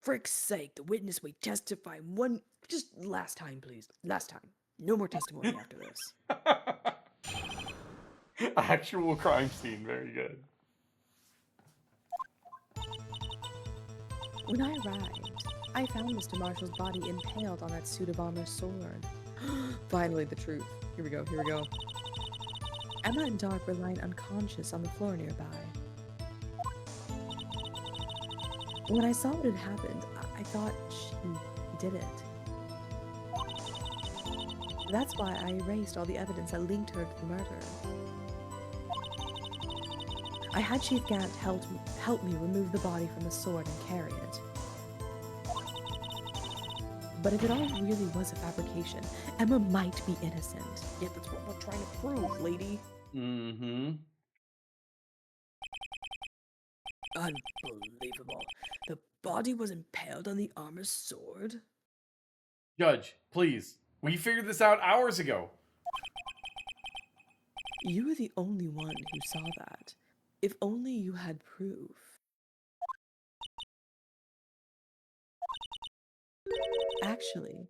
frick's sake, the witness may testify one... Just last time, please. Last time. No more testimony after this. Actual crime scene, very good. When I arrived, I found Mr. Marshall's body impaled on that suit of armor sword. Finally, the truth. Here we go, here we go. Emma and Dark were lying unconscious on the floor nearby. When I saw what had happened, I thought she did it. That's why I erased all the evidence that linked her to the murder. I had Chief Gant help me remove the body from the sword and carry it. But if it all really was a fabrication, Emma might be innocent. Yeah, that's what we're trying to prove, lady. Mm-hmm. Unbelievable. The body was impaled on the armor's sword? Judge, please. We figured this out hours ago. You were the only one who saw that. If only you had proof. Actually,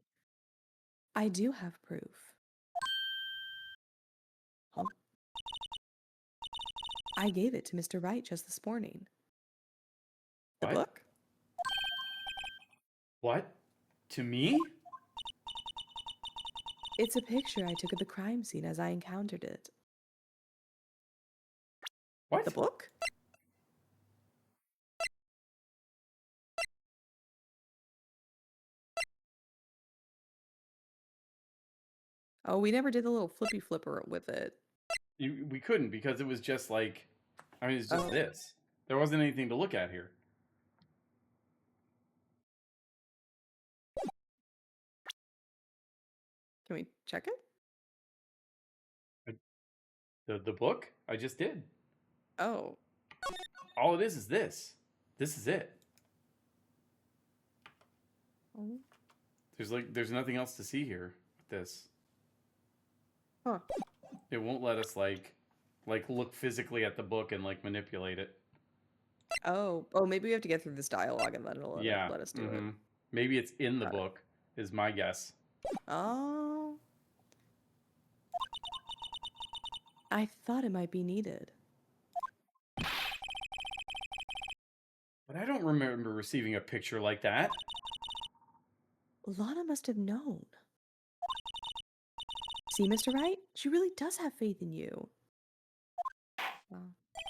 I do have proof. Huh? I gave it to Mr. Wright just this morning. The What? book? What? To me? It's a picture I took of the crime scene as I encountered it. What? The book? Oh, we never did the little flippy flipper with it. We couldn't because it was just like, I mean, it's just Oh. this. There wasn't anything to look at here. Can we check it? The book? I just did. Oh. All it is this. This is it. Oh. There's nothing else to see here with this. Huh. It won't let us like look physically at the book and like manipulate it. Oh, maybe we have to get through this dialogue and then it'll Yeah. let us do it. mhm. Maybe it's in the Got it. book, is my guess. Oh. I thought it might be needed. But I don't remember receiving a picture like that. Lana must have known. See, Mr. Wright? She really does have faith in you.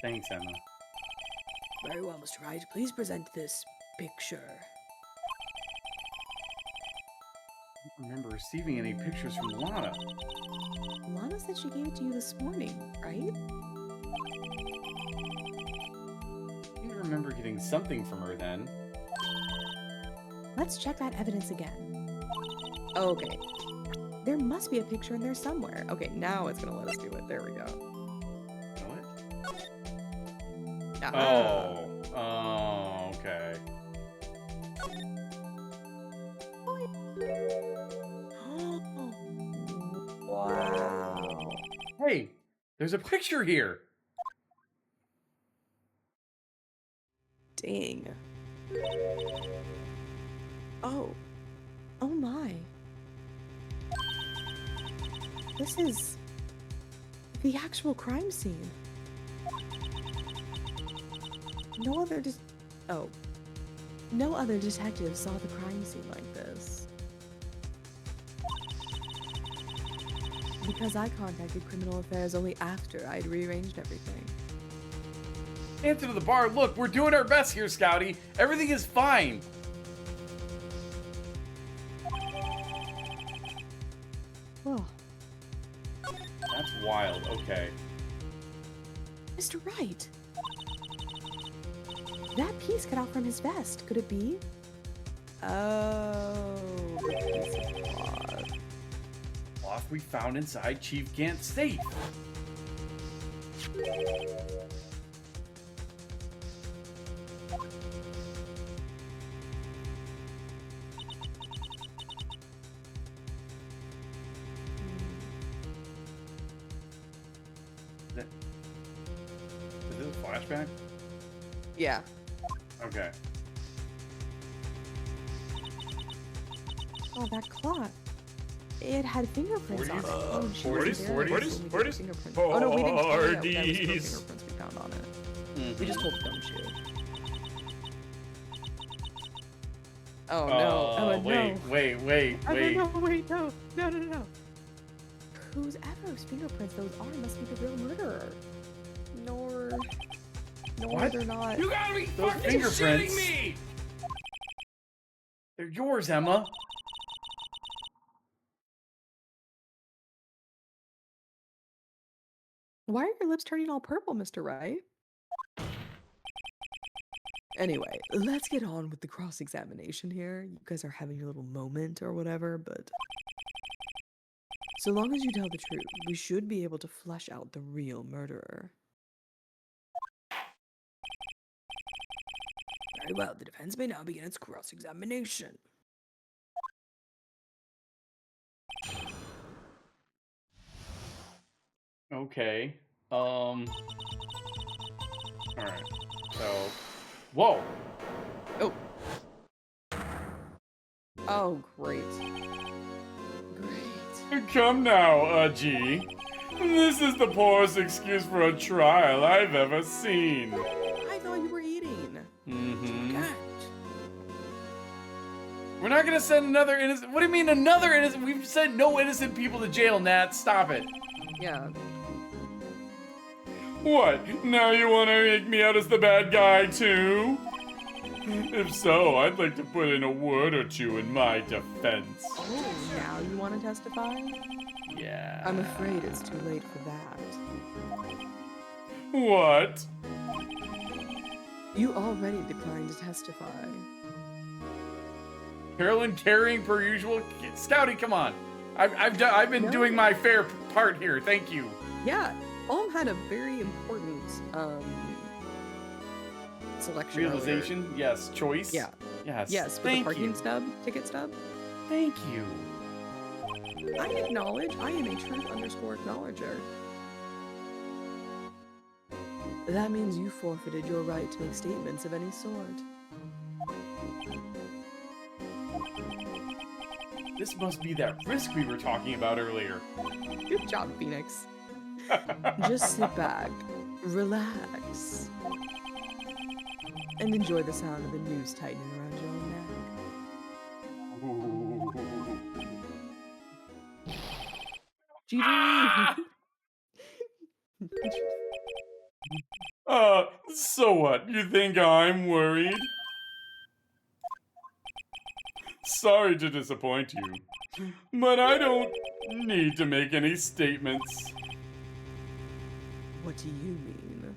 Thanks, Emma. Very well, Mr. Wright. Please present this picture. I don't remember receiving any pictures from Lana. Lana said she gave it to you this morning, right? I remember getting something from her then. Let's check that evidence again. Oh, okay. There must be a picture in there somewhere. Okay, now it's gonna let us do it. There we go. What? Aha. Oh, Okay. Wow. Hey, there's a picture here. Dang. Oh. Oh my. This is the actual crime scene. No other No other detective saw the crime scene like this. Because I contacted Criminal Affairs only after I'd rearranged everything. Answer to the bar. Look, we're doing our best here, Scouty. Everything is fine. Oh, That's wild. Okay. Mr. Wright! That piece cut out from his vest. Could it be? Oh, the piece of cloth. Cloth we found inside Chief Gant's safe. Is it a flashback? Yeah. Okay. Oh, that cloth. It had fingerprints on it. 40s? Oh, she 40s? was there when we 40s? took 40s? fingerprints. Oh no, we didn't tell you that was no 40s. fingerprints we found on it. We just told them to. Oh no. Oh, wait, no. wait. No. Whose ever's fingerprints those are must be the real murderer. Nor What? they're not. You gotta be Those fucking fingerprints. shitting me! They're yours, Emma. Why are your lips turning all purple, Mr. Wright? Anyway, let's get on with the cross-examination here. You guys are having your little moment or whatever, but so long as you tell the truth, we should be able to flesh out the real murderer. Very well, the defense may now begin its cross-examination. Okay. All right. So, whoa. Oh. Oh, great. Great. Come now, G. This is the poorest excuse for a trial I've ever seen. I thought you were eating. Mm-hmm. God. We're not gonna send another innocent. What do you mean another innocent? We've sent no innocent people to jail, Nat. Stop it. Yeah. What? Now you want to make me out as the bad guy too? If so, I'd like to put in a word or two in my defense. Oh, now you want to testify? Yeah. I'm afraid it's too late for that. What? You already declined to testify. Carolyn carrying per usual. Scouty, come on. I've been No. doing my fair part here. Thank you. Yeah. Olm had a very important selection. Realization. Yes. Choice. Yeah. Yes. Yes, with the Thank parking you. stub, ticket stub. Thank you. I acknowledge I am a truth_acknowledger. That means you forfeited your right to make statements of any sort. This must be that risk we were talking about earlier. Good job, Phoenix. Just sit back, relax, and enjoy the sound of the noose tightening around your own neck. GG! So what? You think I'm worried? Sorry to disappoint you, but I don't need to make any statements. What do you mean?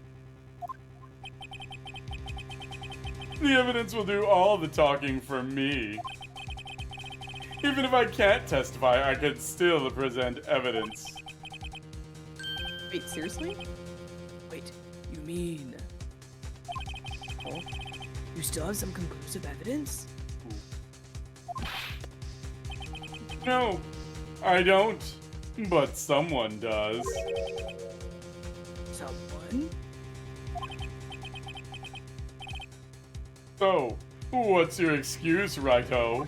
The evidence will do all the talking for me. Even if I can't testify, I can still present evidence. Wait, seriously? Wait, you mean? You still have some conclusive evidence? No, I don't. But someone does. Someone? So, what's your excuse, Righto?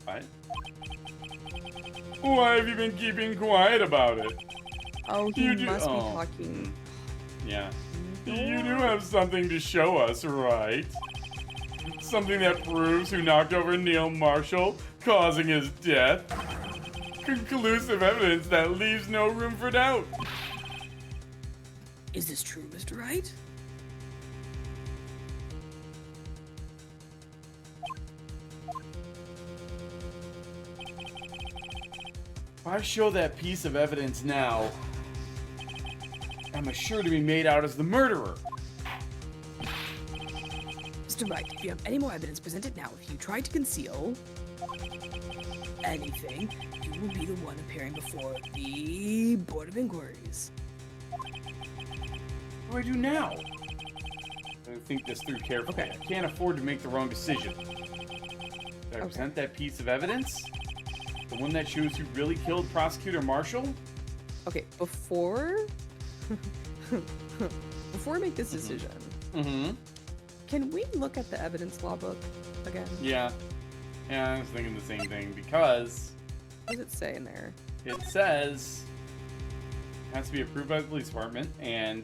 What? Why have you been keeping quiet about it? Oh, he You do- must be oh. talking. Yeah. You do have something to show us, right? Something that proves who knocked over Neil Marshall, causing his death. Conclusive evidence that leaves no room for doubt. Is this true, Mr. Wright? If I show that piece of evidence now, I'm assured to be made out as the murderer. Mr. Wright, if you have any more evidence, present it now. If you try to conceal anything, you will be the one appearing before the Board of Inquiries. What do I do now? I think this through carefully. Okay. I can't afford to make the wrong decision. Did I present that piece of evidence? The one that shows who really killed Prosecutor Marshall? Okay, before before we make this decision, Mm-hmm. can we look at the evidence law book again? Yeah. Yeah, I was thinking the same thing because What does it say in there? it says it has to be approved by the police department and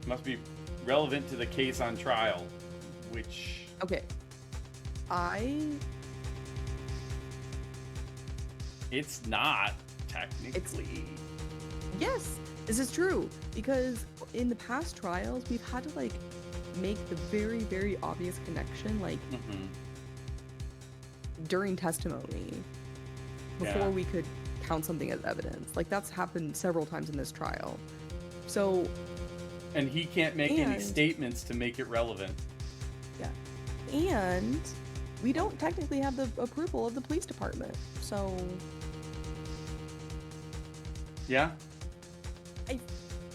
must be relevant to the case on trial, which Okay. it's not technically. Yes, this is true because in the past trials we've had to like make the very, very obvious connection like Mhm. during testimony before Yeah. we could count something as evidence. Like that's happened several times in this trial. So And he can't make any And- statements to make it relevant. and we don't technically have the approval of the police department. So Yeah, I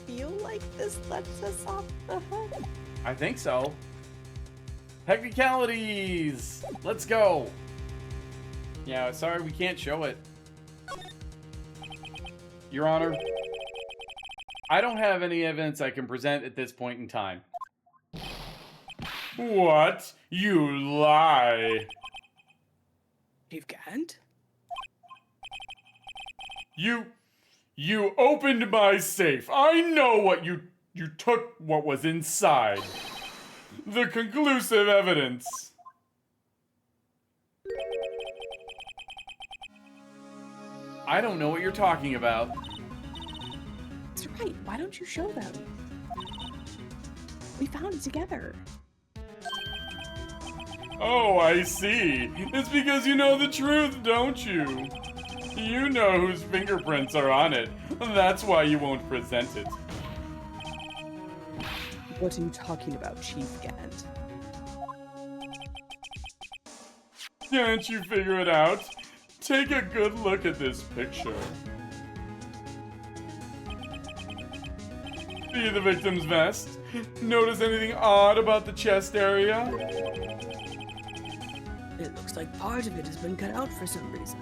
feel like this lets us off the hook. I think so. Technicalities! Let's go! Yeah, sorry, we can't show it. Your Honor, I don't have any evidence I can present at this point in time. What? You lie! Chief Gant? You opened my safe. I know what you took what was inside. The conclusive evidence. I don't know what you're talking about. Mr. Wright, why don't you show them? We found it together. Oh, I see. It's because you know the truth, don't you? You know whose fingerprints are on it. That's why you won't present it. What are you talking about, Chief Gant? Can't you figure it out? Take a good look at this picture. See the victim's vest? Notice anything odd about the chest area? It looks like part of it has been cut out for some reason.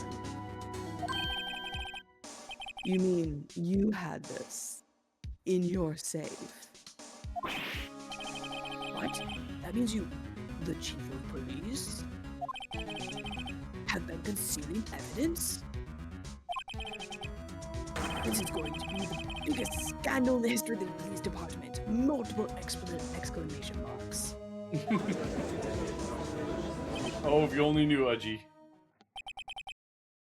You mean you had this in your safe? What? That means you, the chief of police, have been concealing evidence? This is going to be the biggest scandal in the history of the police department. Multiple exclamation marks. Oh, if you only knew, Udgy.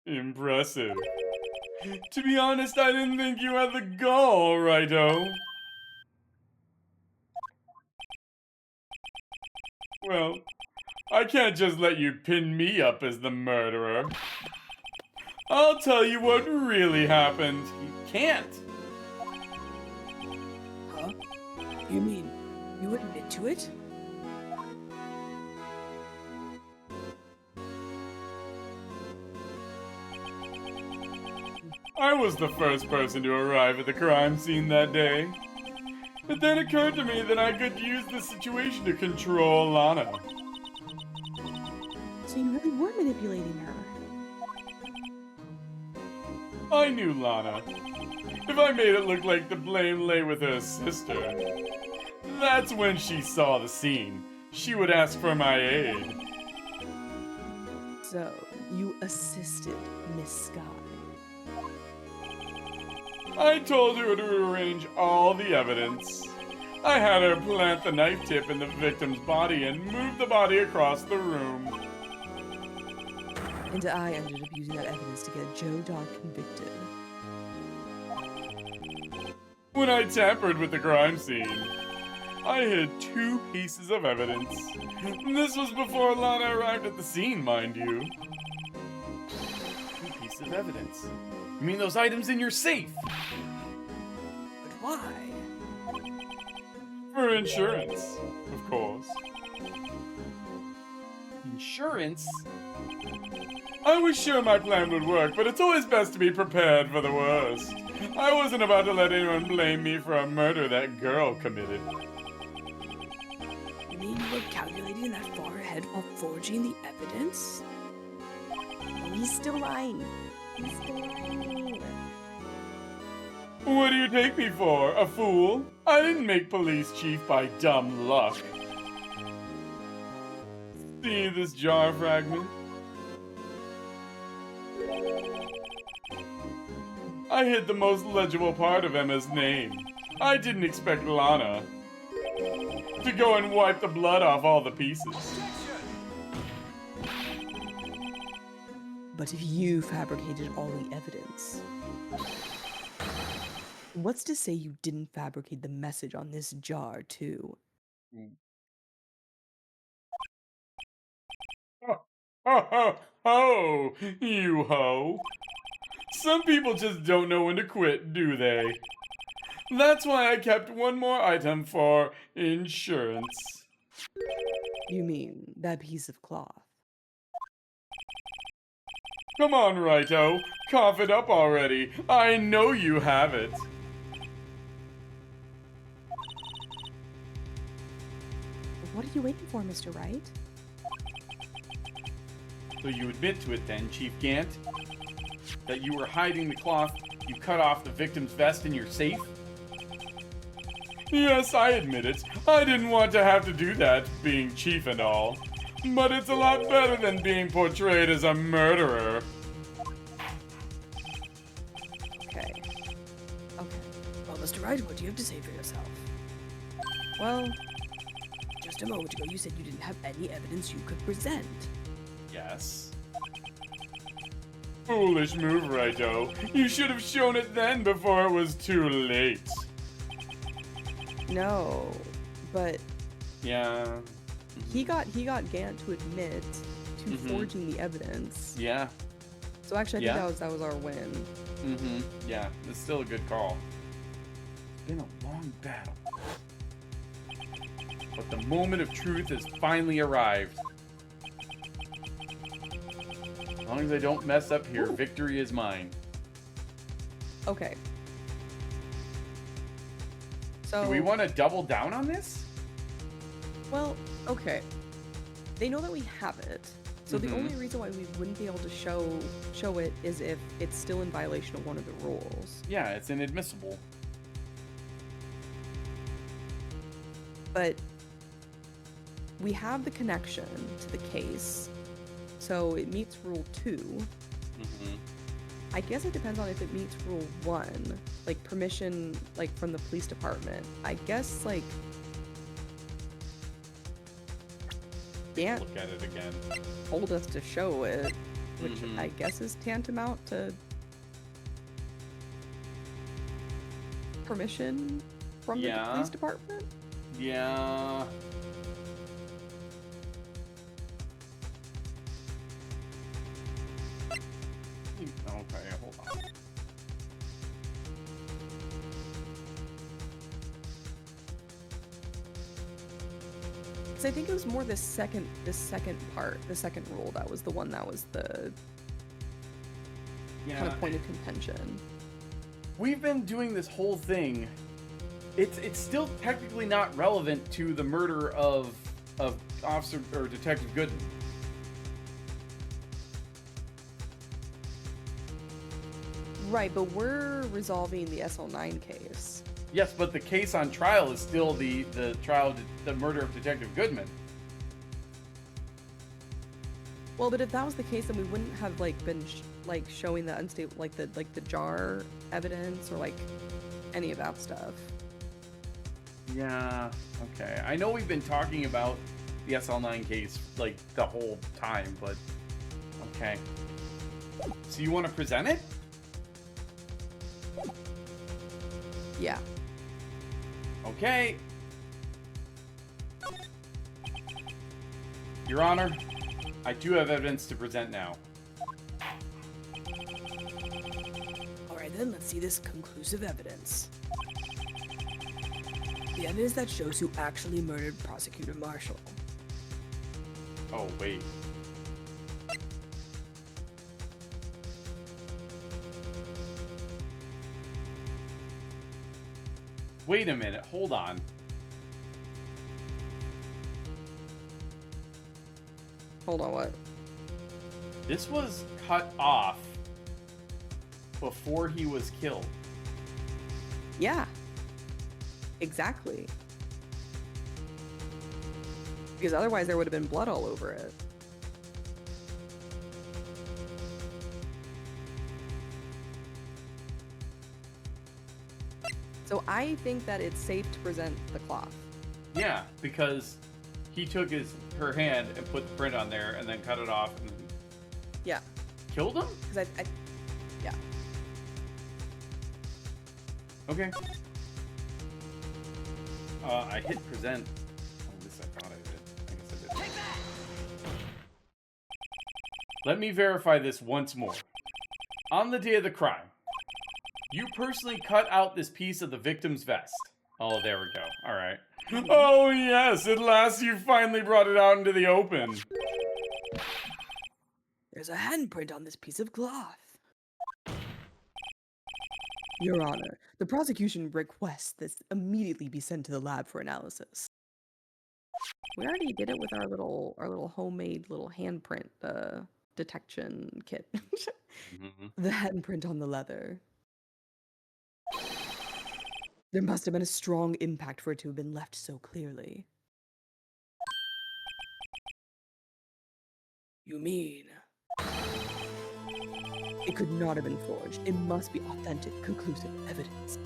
Impressive. To be honest, I didn't think you had the gall, righto. Well, I can't just let you pin me up as the murderer. I'll tell you what really happened. You can't. Huh? You mean you admit to it? I was the first person to arrive at the crime scene that day. It then occurred to me that I could use the situation to control Lana. So you really were manipulating her. I knew Lana. If I made it look like the blame lay with her sister, that's when she saw the scene. She would ask for my aid. So you assisted Miss Skye. I told her to arrange all the evidence. I had her plant the knife tip in the victim's body and move the body across the room. And I ended up using that evidence to get Joe Dog convicted. When I tampered with the crime scene, I hid 2 pieces of evidence. This was before Lana arrived at the scene, mind you. 2 pieces of evidence? You mean those items in your safe? But why? For insurance, of course. Insurance? I was sure my plan would work, but it's always best to be prepared for the worst. I wasn't about to let anyone blame me for a murder that girl committed. You mean you were calculating that far ahead while forging the evidence? He's still lying. He's still lying. What do you take me for? A fool? I didn't make police chief by dumb luck. See this jar fragment? I hid the most legible part of Emma's name. I didn't expect Lana to go and wipe the blood off all the pieces. But if you fabricated all the evidence, what's to say you didn't fabricate the message on this jar, too? Oh, you hoe. Some people just don't know when to quit, do they? That's why I kept one more item for insurance. You mean that piece of cloth? Come on, Righto. Cough it up already. I know you have it. What are you waiting for, Mr. Wright? So you admit to it then, Chief Gant? That you were hiding the cloth you cut off the victim's vest in your safe? Yes, I admit it. I didn't want to have to do that, being chief and all. But it's a lot better than being portrayed as a murderer. Okay. Okay. Well, Mr. Wright, what do you have to say for yourself? Well, just a moment ago you said you didn't have any evidence you could present. Yes. Foolish move, Righto. You should have shown it then before it was too late. No, but Yeah. he got Gant to admit to forging the evidence. Yeah. So actually, I think that was our win. Yeah, it's still a good call. It's been a long battle. But the moment of truth has finally arrived. As long as I don't mess up here, victory is mine. Okay. So Do we want to double down on this? Well, okay. They know that we have it. So the only reason why we wouldn't be able to show it is if it's still in violation of one of the rules. Yeah, it's inadmissible. But we have the connection to the case. So it meets rule 2. I guess it depends on if it meets rule 1, like permission, like from the police department. I guess like Gant Look at it again. told us to show it, which I guess is tantamount to permission from the police department. Yeah. Okay, hold on. Because I think it was more the second part, the second rule that was the one that was the kind of point of contention. We've been doing this whole thing it's still technically not relevant to the murder of Officer or Detective Gooden. Right, but we're resolving the SL9 case. Yes, but the case on trial is still the trial of the murder of Detective Goodman. Well, but if that was the case, then we wouldn't have like been showing the unstable, like the jar evidence or like any of that stuff. Yeah. Okay. I know we've been talking about the SL9 case like the whole time, but okay. So you want to present it? Yeah. Okay. Your Honor, I do have evidence to present now. All right, then let's see this conclusive evidence. The evidence that shows who actually murdered Prosecutor Marshall. Oh, wait. Wait a minute, hold on. Hold on, what? This was cut off before he was killed. Yeah. Exactly. Because otherwise there would have been blood all over it. So I think that it's safe to present the cloth. Yeah, because he took her hand and put the print on there and then cut it off and Yeah. killed him? Because yeah. Okay. I hit present. Oh, this I thought I did. I guess I did. Let me verify this once more. On the day of the crime, you personally cut out this piece of the victim's vest. Oh, there we go. All right. Oh, yes. At last you finally brought it out into the open. There's a handprint on this piece of cloth. Your Honor, the prosecution requests this immediately be sent to the lab for analysis. We already did it with our little homemade little handprint detection kit. The handprint on the leather. There must have been a strong impact for it to have been left so clearly. You mean? It could not have been forged. It must be authentic, conclusive evidence.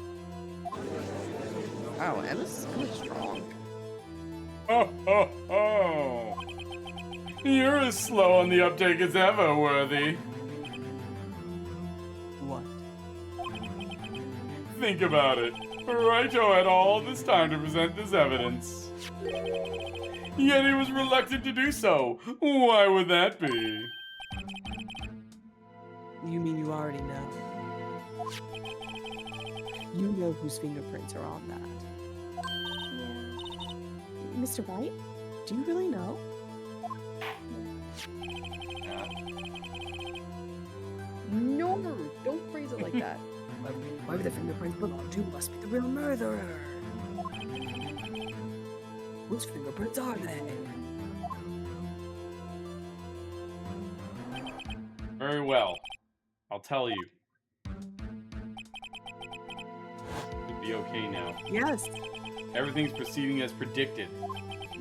Wow, Emma's strong. Oh, ho, ho. You're as slow on the uptake as ever, Worthy. What? Think about it. Righto had all this time to present this evidence. Yet he was reluctant to do so. Why would that be? You mean you already know? You know whose fingerprints are on that. Yeah. Mr. Wright, do you really know? No, don't phrase it like that. Whoever the fingerprints belong to must be the real murderer. Whose fingerprints are they? Very well. I'll tell you. It'd be okay now. Yes. Everything's proceeding as predicted.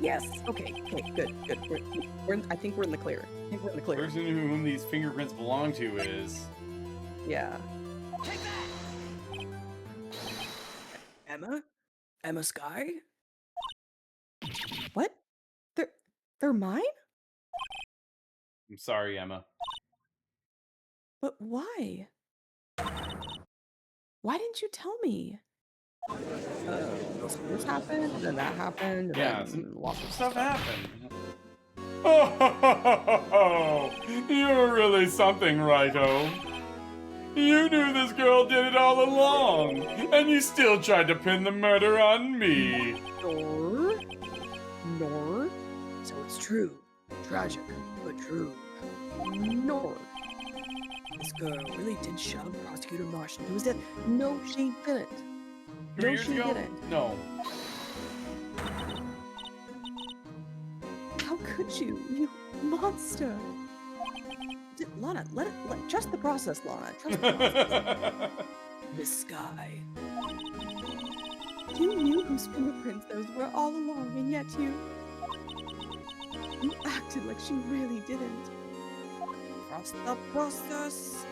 Yes. Okay. Good. I think we're in the clear. The person whom these fingerprints belong to is... Yeah. Emma? Emma Skye? What? They're mine? I'm sorry, Emma. But why? Why didn't you tell me? This happened, and then that happened, and Yeah, then lots of stuff happened. Oh, you're really something, Righto. You knew this girl did it all along, and you still tried to pin the murder on me. Nor. So it's true. Tragic, but true. Nor. This girl really did shove Prosecutor Marshall to his death. No, she didn't. 2 No, years she ago? didn't. No. How could you? You monster. Lana, trust the process, Lana. Trust the process. Miss Skye. You knew whose fingerprints those were all along, and yet you acted like she really didn't. Trust the process.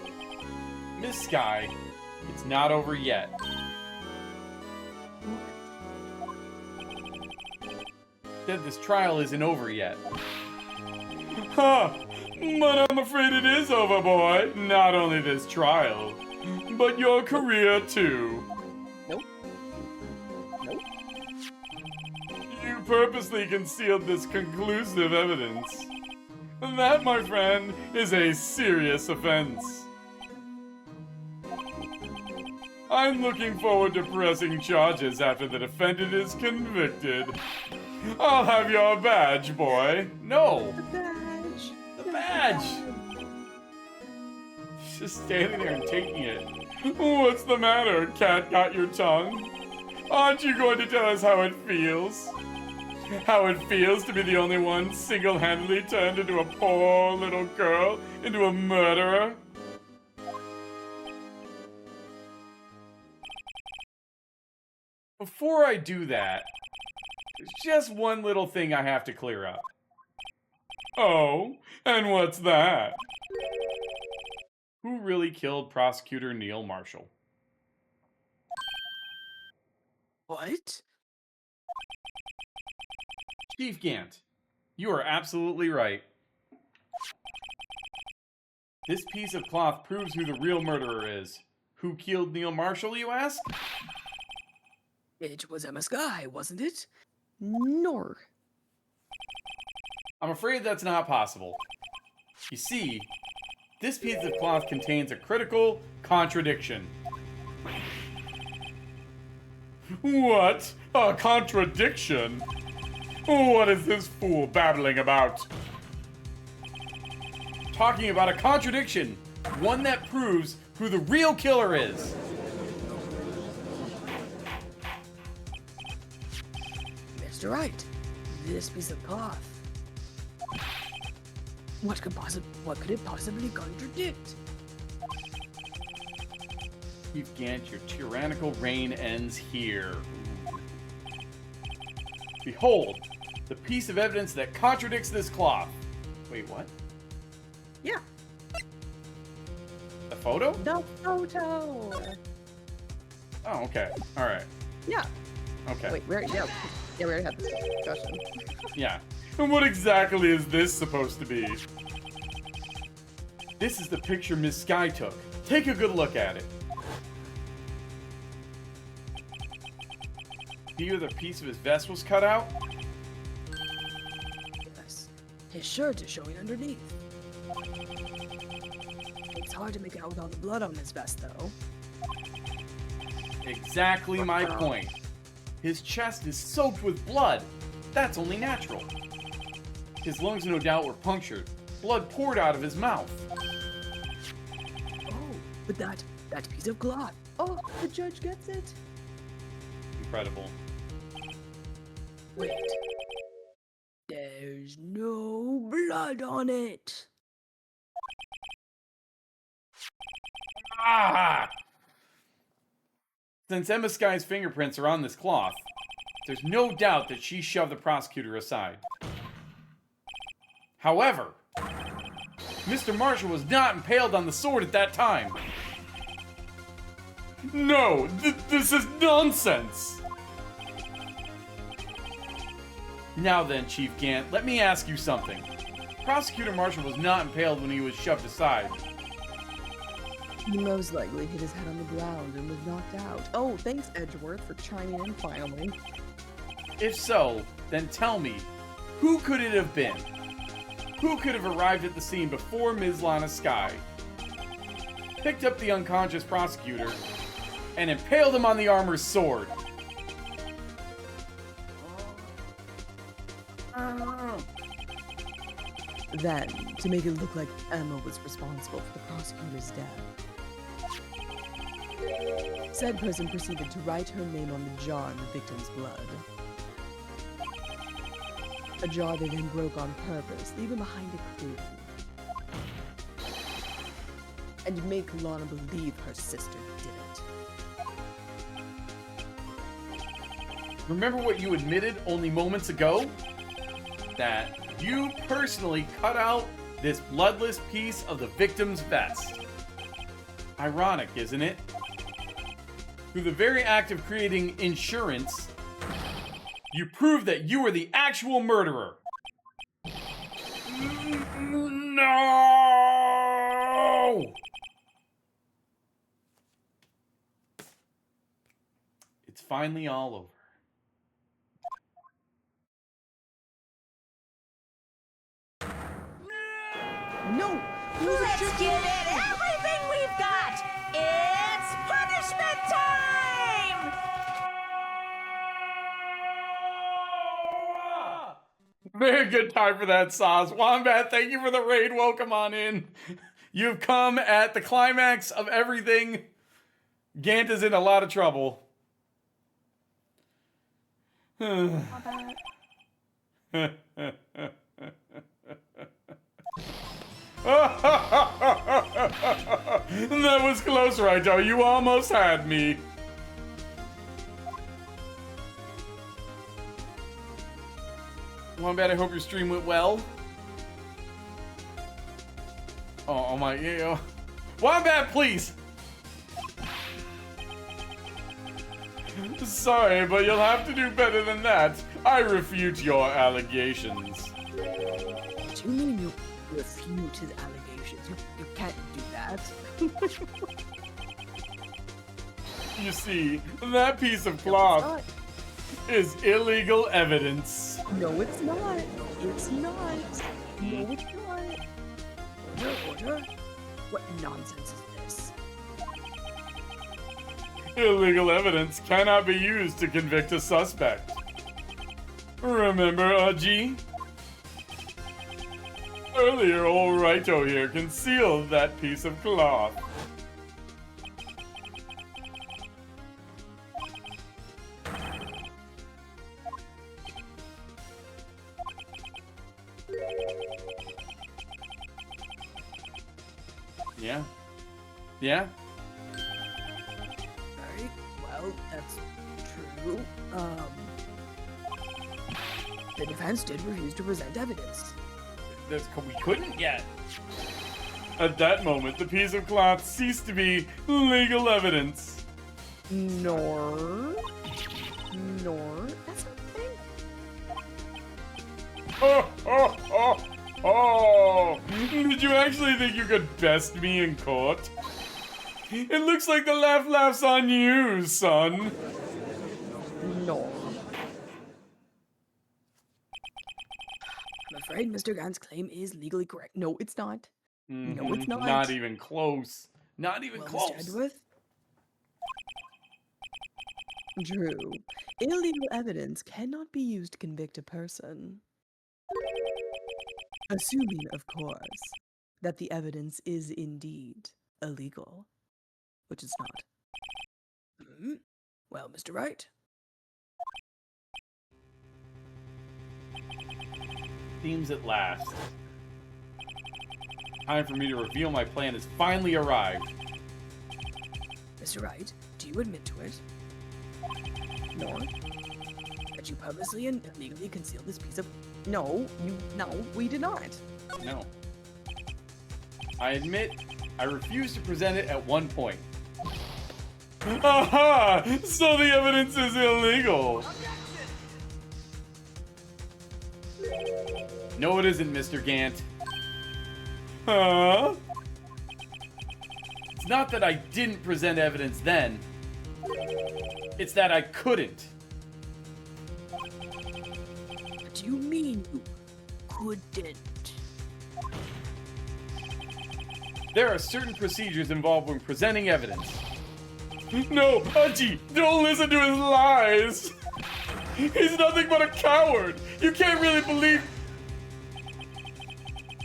Miss Skye, it's not over yet. Said this trial isn't over yet. Huh, but I'm afraid it is over, boy. Not only this trial, but your career too. Nope. Nope. You purposely concealed this conclusive evidence. That, my friend, is a serious offense. I'm looking forward to pressing charges after the defendant is convicted. I'll have your badge, boy. No, The badge. the badge. She's just standing there and taking it. What's the matter? Cat got your tongue? Aren't you going to tell us how it feels? How it feels to be the only one single-handedly turned into a poor little girl, into a murderer? Before I do that, there's just one little thing I have to clear up. Oh, and what's that? Who really killed Prosecutor Neil Marshall? What? Chief Gant, you are absolutely right. This piece of cloth proves who the real murderer is. Who killed Neil Marshall, you ask? It was Emma Skye, wasn't it? Nor. I'm afraid that's not possible. You see, this piece of cloth contains a critical contradiction. What? A contradiction? What is this fool babbling about? Talking about a contradiction. One that proves who the real killer is. Mr. Wright, this piece of cloth. What could it possibly contradict? Chief Gant, your tyrannical reign ends here. Behold, the piece of evidence that contradicts this cloth. Wait, what? Yeah. The photo? The photo. Oh, okay. All right. Yeah. Okay. Wait, yeah, we already had this discussion. Yeah. And what exactly is this supposed to be? This is the picture Miss Skye took. Take a good look at it. See where the piece of his vest was cut out? Yes. His shirt is showing underneath. It's hard to make out with all the blood on his vest, though. Exactly my point. His chest is soaked with blood. That's only natural. His lungs no doubt were punctured. Blood poured out of his mouth. Oh, but that piece of cloth. Oh, the judge gets it. Incredible. Wait. There's no blood on it. Ah! Since Emma Skye's fingerprints are on this cloth, there's no doubt that she shoved the prosecutor aside. However, Mr. Marshall was not impaled on the sword at that time. No, this is nonsense! Now then, Chief Gant, let me ask you something. Prosecutor Marshall was not impaled when he was shoved aside. He most likely hit his head on the ground and was knocked out. Oh, thanks, Edgeworth, for chiming in finally. If so, then tell me, who could it have been? Who could have arrived at the scene before Ms. Lana Skye, picked up the unconscious prosecutor, and impaled him on the armor's sword? Then, to make it look like Emma was responsible for the prosecutor's death, Said person proceeded to write her name on the jar in the victim's blood. A jar they then broke on purpose, leaving behind a clue. And make Lana believe her sister did it. Remember what you admitted only moments ago? That you personally cut out this bloodless piece of the victim's vest. Ironic, isn't it? Through the very act of creating insurance, you prove that you are the actual murderer. No! It's finally all over. No! Let's give it everything we've got! It's punishment time! Very good time for that sauce. Wombat, thank you for the raid. Welcome on in. You've come at the climax of everything. Gant is in a lot of trouble. That was close, Raito. You almost had me. Wombat, I hope your stream went well. Oh my, yeah. Wombat, please. Sorry, but you'll have to do better than that. I refute your allegations. What do you mean you refute his allegations? You can't do that. You see, that piece of cloth is illegal evidence. No, it's not. It's not. No, it's not. Order. What nonsense is this? Illegal evidence cannot be used to convict a suspect. Remember, Aji? Earlier, old Raito here concealed that piece of cloth. Yeah? Yeah? Right? Well, that's true. The defense did refuse to present evidence. We couldn't yet. At that moment, the piece of cloth ceased to be legal evidence. Nor. That's not a thing. Oh! Did you actually think you could best me in court? It looks like the laugh's on you, son. No. I'm afraid Mr. Gant's claim is legally correct. No, it's not. No, it's not. Not even close. Not even Well, close. Mr. Edgeworth? True. Illegal evidence cannot be used to convict a person. Assuming, of course, that the evidence is indeed illegal, which it's not. Well, Mr. Wright? Themes at last. Time for me to reveal my plan has finally arrived. Mr. Wright, do you admit to it? No. That you purposely and illegally concealed this piece of... No, we did not. No. I admit, I refused to present it at one point. Aha! So the evidence is illegal! No, it isn't, Mr. Gant. Huh? It's not that I didn't present evidence then. It's that I couldn't. What do you mean you couldn't? There are certain procedures involved when presenting evidence. No, Hachi, don't listen to his lies. He's nothing but a coward. You can't really believe...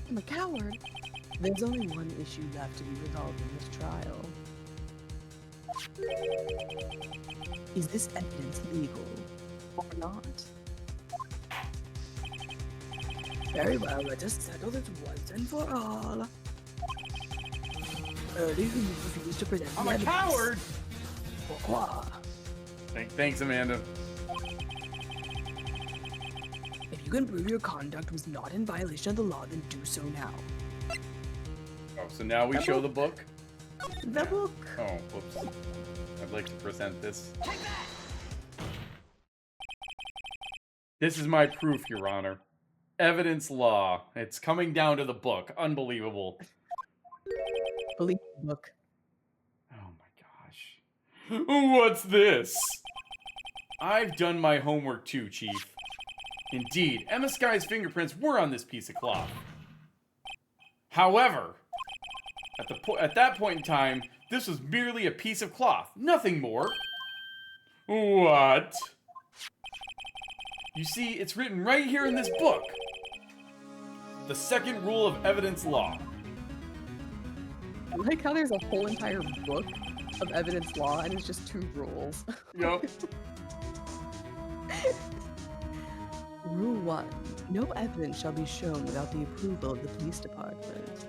I'm a coward. There's only one issue left to be resolved in this trial. Is this evidence legal or not? Very well, let us settle this once and for all. Early who refused to present I'm the a evidence. coward! Pourquoi? Thanks, Amanda. If you can prove your conduct was not in violation of the law, then do so now. Oh, so now we show the book? The book. Oh, whoops. I'd like to present this. This is my proof, Your Honor. Evidence law. It's coming down to the book. Unbelievable. Believe the book. Oh my gosh. What's this? I've done my homework too, Chief. Indeed, Emma Skye's fingerprints were on this piece of cloth. However, at that point in time, this was merely a piece of cloth, nothing more. What? You see, it's written right here in this book. The second rule of evidence law. I like how there's a whole entire book of evidence law and it's just 2 rules. Yup. Rule 1. No evidence shall be shown without the approval of the police department.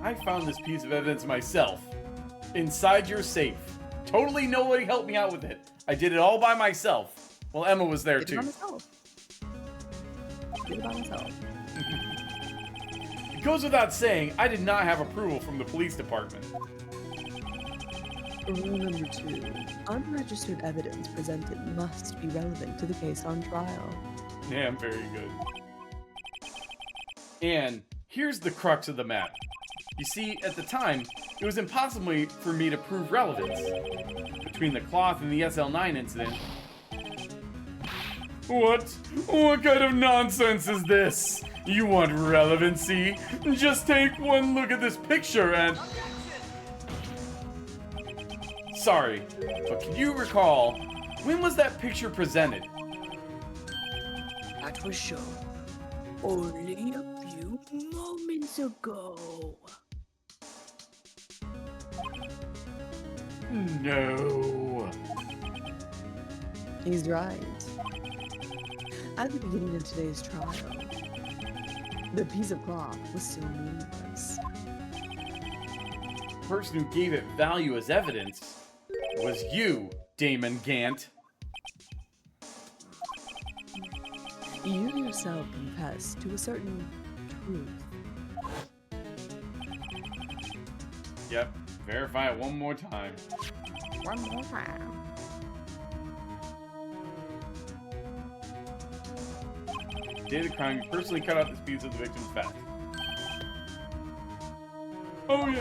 I found this piece of evidence myself. Inside your safe. Totally nobody helped me out with it. I did it all by myself. Well, Emma was there Did it too. by myself. Did it by myself. It goes without saying, I did not have approval from the police department. Rule number 2. Unregistered evidence presented must be relevant to the case on trial. Yeah, very good. And here's the crux of the matter. You see, at the time, it was impossible for me to prove relevance. Between the cloth and the SL9 incident. What? What kind of nonsense is this? You want relevancy? Just take one look at this picture and... Sorry, but can you recall, when was that picture presented? That was shown only a few moments ago. No. He's right. At the beginning of today's trial, the piece of cloth was so meaningless. The person who gave it value as evidence was you, Damon Gant. You yourself confessed to a certain truth. Yep, verify it one more time. One more time. Day of the crime, you personally cut out this piece of the victim's fat. Oh yeah.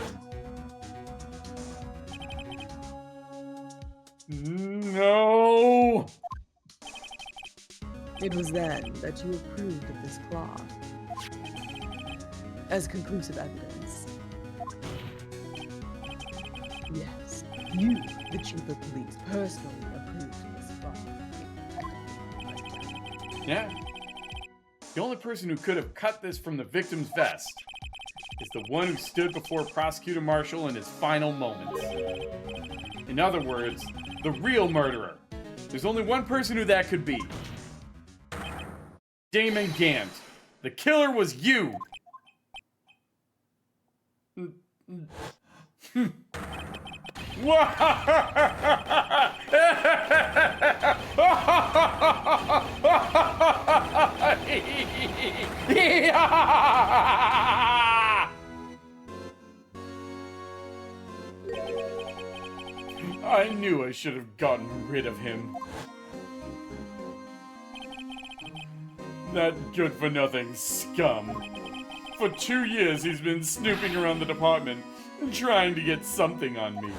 No. It was then that you approved of this cloth as conclusive evidence. Yes, you, the chief of police, personally approved of this cloth. Yeah. The only person who could have cut this from the victim's vest is the one who stood before Prosecutor Marshall in his final moments. In other words, the real murderer. There's only one person who that could be. Damon Gant. The killer was you. I knew I should have gotten rid of him. That good-for-nothing scum. For 2 years he's been snooping around the department, trying to get something on me.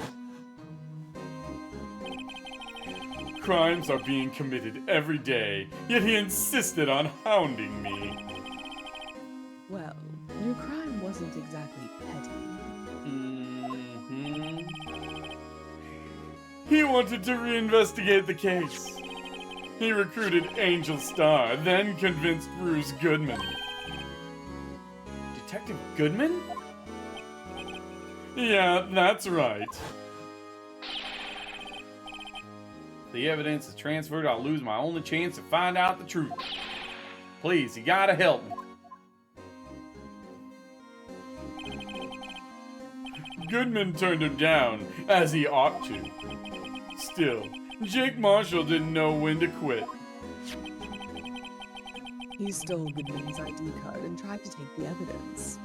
Crimes are being committed every day, yet he insisted on hounding me. Well, your crime wasn't exactly petty. He wanted to reinvestigate the case. He recruited Angel Starr, then convinced Bruce Goodman. Detective Goodman? Yeah, that's right. The evidence is transferred, I'll lose my only chance to find out the truth. Please, you gotta help me. Goodman turned him down, as he ought to. Still, Jake Marshall didn't know when to quit. He stole Goodman's ID card and tried to take the evidence.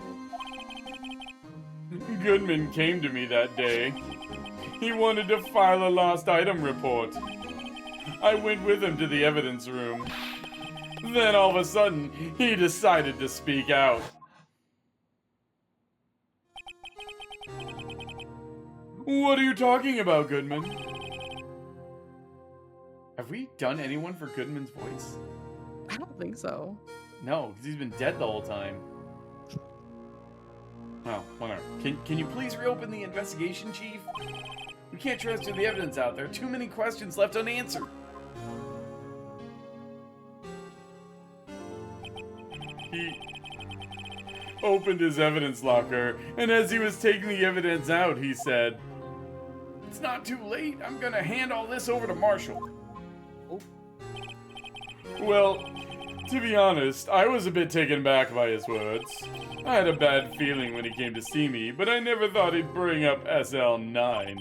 Goodman came to me that day. He wanted to file a lost item report. I went with him to the evidence room. Then all of a sudden, he decided to speak out. What are you talking about, Goodman? Have we done anyone for Goodman's voice? I don't think so. No, because he's been dead the whole time. Well, whatever. Can you please reopen the investigation, Chief? We can't transfer the evidence out. There are too many questions left unanswered. He opened his evidence locker, and as he was taking the evidence out, he said, "It's not too late. I'm gonna hand all this over to Marshall." Oh. Well, to be honest, I was a bit taken back by his words. I had a bad feeling when he came to see me, but I never thought he'd bring up SL9.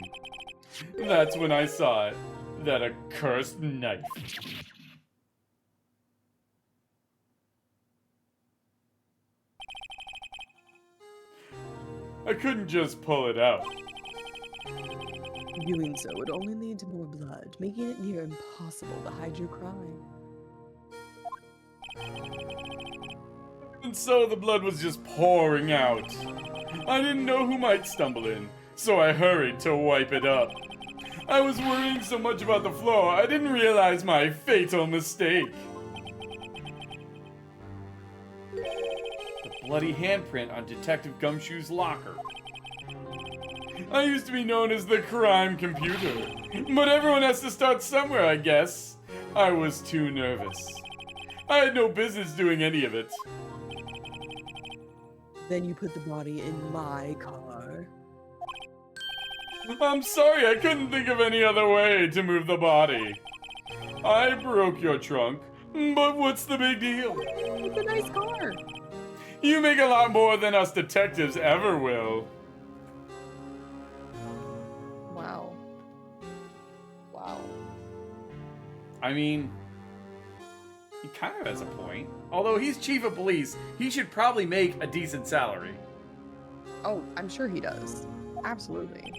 That's when I saw it. That accursed knife. I couldn't just pull it out. Doing so would only lead to more blood, making it near impossible to hide your crime. And so the blood was just pouring out. I didn't know who might stumble in, so I hurried to wipe it up. I was worrying so much about the floor, I didn't realize my fatal mistake. The bloody handprint on Detective Gumshoe's locker. I used to be known as the crime computer, but everyone has to start somewhere, I guess. I was too nervous. I had no business doing any of it. Then you put the body in my car. I'm sorry, I couldn't think of any other way to move the body. I broke your trunk, but what's the big deal? It's a nice car. You make a lot more than us detectives ever will. Wow. Wow. I mean, he kind of has a point. Although he's chief of police, he should probably make a decent salary. Oh, I'm sure he does. Absolutely.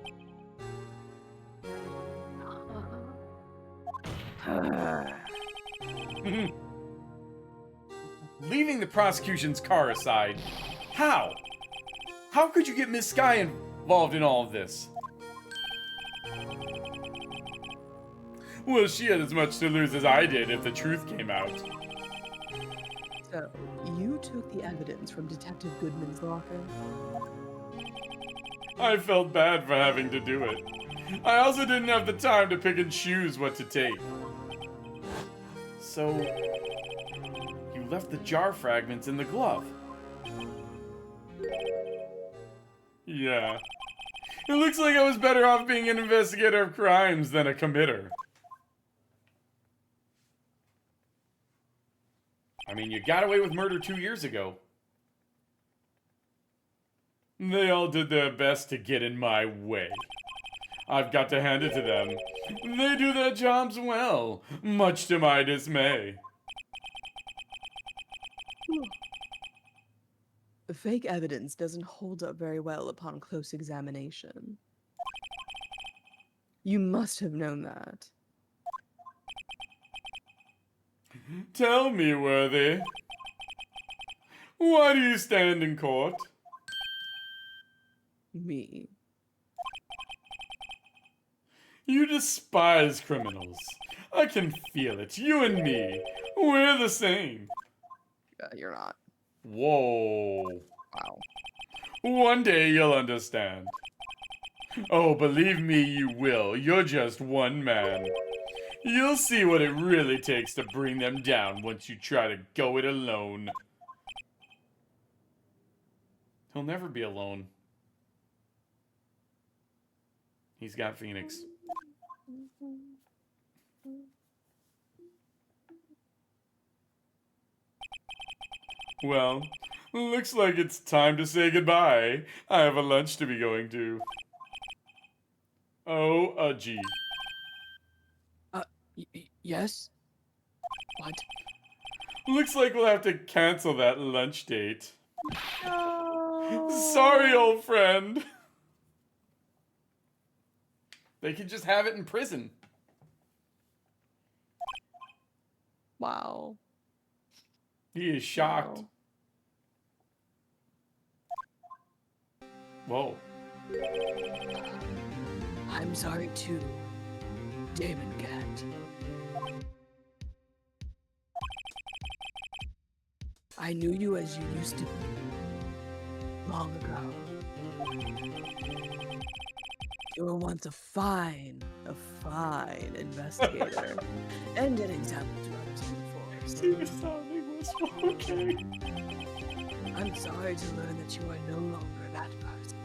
Leaving the prosecution's car aside, how? How could you get Miss Skye involved in all of this? Well, she had as much to lose as I did if the truth came out. So, you took the evidence from Detective Goodman's locker? I felt bad for having to do it. I also didn't have the time to pick and choose what to take. So, you left the jar fragments in the glove. Yeah. It looks like I was better off being an investigator of crimes than a committer. I mean, you got away with murder 2 years ago. They all did their best to get in my way. I've got to hand it to them. They do their jobs well, much to my dismay. The fake evidence doesn't hold up very well upon close examination. You must have known that. Tell me, Worthy. Why do you stand in court? Me. You despise criminals. I can feel it. You and me. We're the same. You're not. Whoa. Wow. One day you'll understand. Oh, believe me, you will. You're just one man. You'll see what it really takes to bring them down once you try to go it alone. He'll never be alone. He's got Phoenix. Well, looks like it's time to say goodbye. I have a lunch to be going to. Oh, gee. Yes? What? Looks like we'll have to cancel that lunch date. No. Sorry, old friend. They could just have it in prison. Wow. He is shocked. Wow. Whoa. I'm sorry too, Damon Cat. I knew you as you used to be long ago. You were once a fine investigator and an example to others in the forest. You're sounding wistful, okay? I'm sorry to learn that you are no longer that person.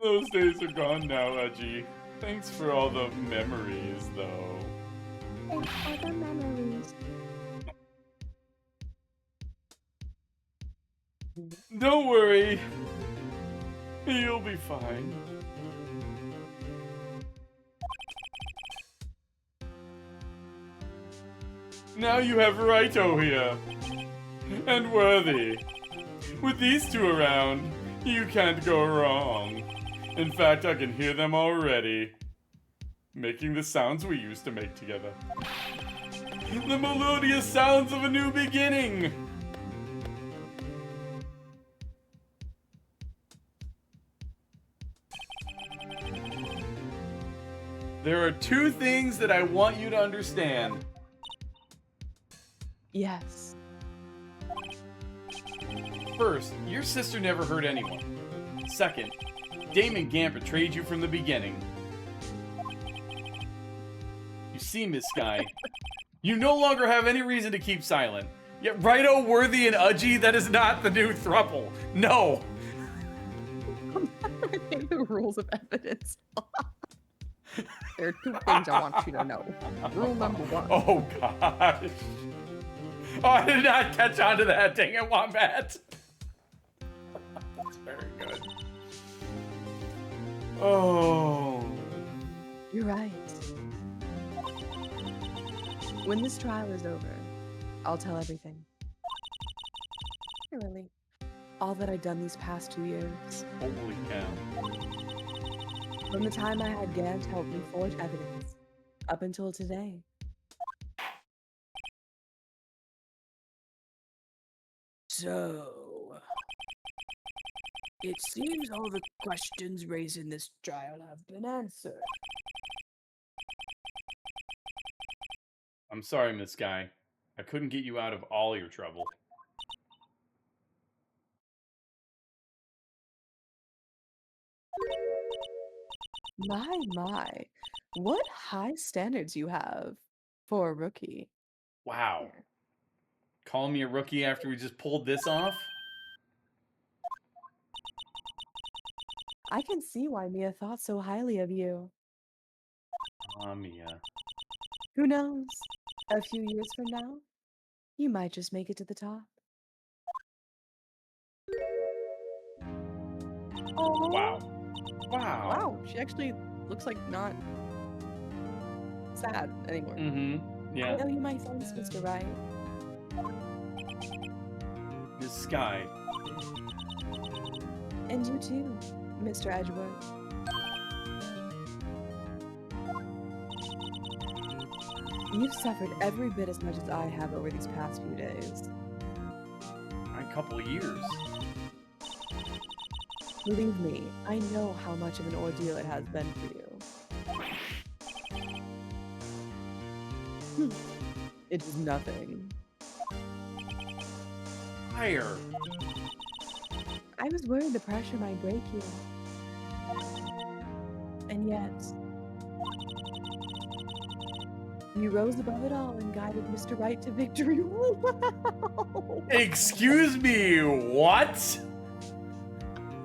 Those days are gone now, Udgy. Thanks for all the memories, though. Thanks for the memories. Don't worry. You'll be fine. Now you have Raito here. And Worthy. With these two around, you can't go wrong. In fact, I can hear them already. Making the sounds we used to make together. The melodious sounds of a new beginning. There are two things that I want you to understand. Yes. First, your sister never hurt anyone. Second, Damon Gant betrayed you from the beginning. You see, Miss Skye, you no longer have any reason to keep silent. Yet Raito, Worthy, and Udgy, that is not the new throuple. No! Take the rules of evidence. There are two things I want you to know. Rule number one. Oh, gosh. Oh, I did not catch on to that. Dang it, Wombat. That's very good. Oh. You're right. When this trial is over, I'll tell everything. Really. All that I've done these past 2 years. Holy cow. From the time I had Gant help me forge evidence, up until today. So, it seems all the questions raised in this trial have been answered. I'm sorry, Miss Skye. I couldn't get you out of all your trouble. My. What high standards you have for a rookie. Wow. Call me a rookie after we just pulled this off? I can see why Mia thought so highly of you. Mia. Who knows? A few years from now, you might just make it to the top. Oh, Wow. Wow. wow. She actually looks like not sad anymore. Mm-hmm. I Yeah. know you might thanks, Mr. Wright. Miss Skye. And you too, Mr. Edgeworth. You've suffered every bit as much as I have over these past few days. A couple years. Believe me, I know how much of an ordeal it has been for you. It is nothing. Higher. I was worried the pressure might break you. And yet, you rose above it all and guided Mr. Wright to victory. Wow. Excuse me, what?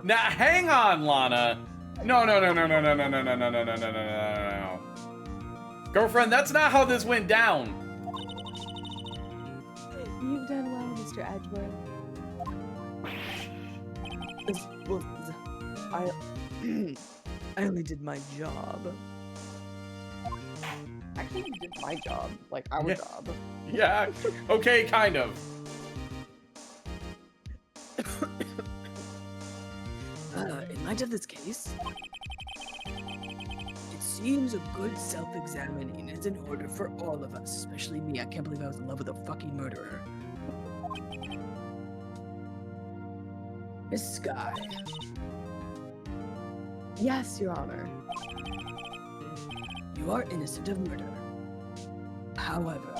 Now, hang on, Lana. No, no, no, no, no, no, no, no, no, no, no, no, no, no, no. Girlfriend, that's not how this went down. You've done well, Mr. Edgeworth. Well, I I only did my job. Actually, you did my job, like our Yeah. job. Yeah, okay, kind of. In light of this case, it seems a good self-examining is in order for all of us, especially me. I can't believe I was in love with a fucking murderer. Miss Skye, Yes, Your Honor. you are innocent of murder. However,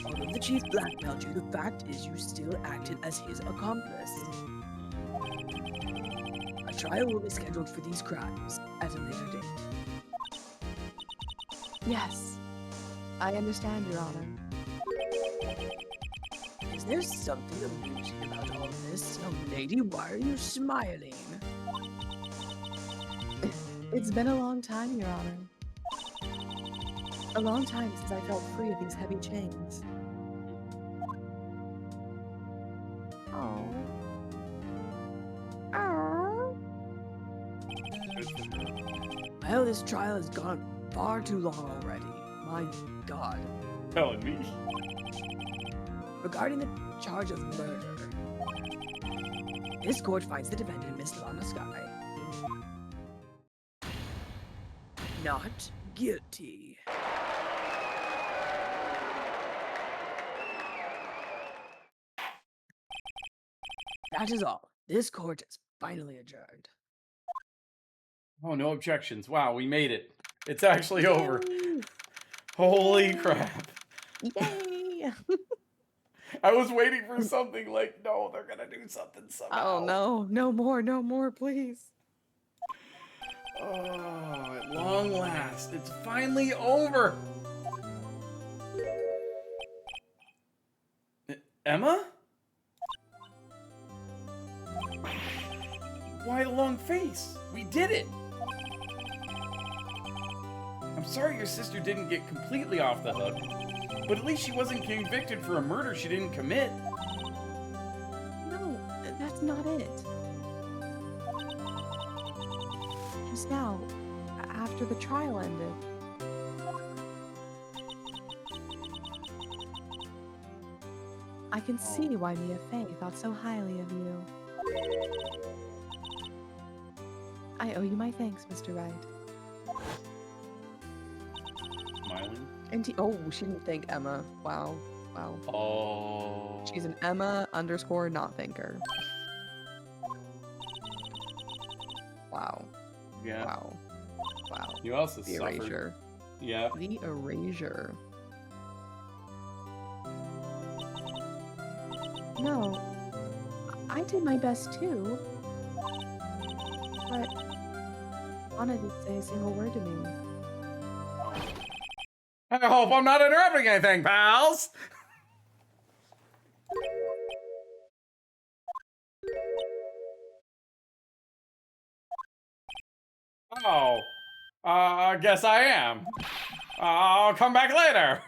although the chief blackmailed you, the fact is you still acted as his accomplice. A trial will be scheduled for these crimes at a later date. Yes. I understand, Your Honor. Is there something amusing about all this? Young lady, why are you smiling? It's been a long time, Your Honor. A long time since I felt free of these heavy chains. Oh. Oh. Well, this trial has gone far too long already. My god. Telling me. Regarding the charge of murder, this court finds the defendant, Miss Lana Skye, not guilty. That is all. This court is finally adjourned. Oh, no objections. Wow, we made it. It's actually over. Holy crap. Yay! I was waiting for something like, no, they're gonna do something somehow. Oh no, no more, please. Oh, at long last, it's finally over. Emma? Why the long face? We did it. I'm sorry your sister didn't get completely off the hook, but at least she wasn't convicted for a murder she didn't commit. No, that's not it. Just now, after the trial ended. I can see why Mia Fey thought so highly of you. I owe you my thanks, Mr. Wright. Smiling. And she didn't thank Emma. Wow. Oh. She's an Emma _ not thinker. Wow. Yeah. Wow. You also The suffered. erasure. Yeah. The erasure. No, I did my best too. But Anna didn't say a single word to me. I hope I'm not interrupting anything, pals. Oh, I guess I am. I'll come back later.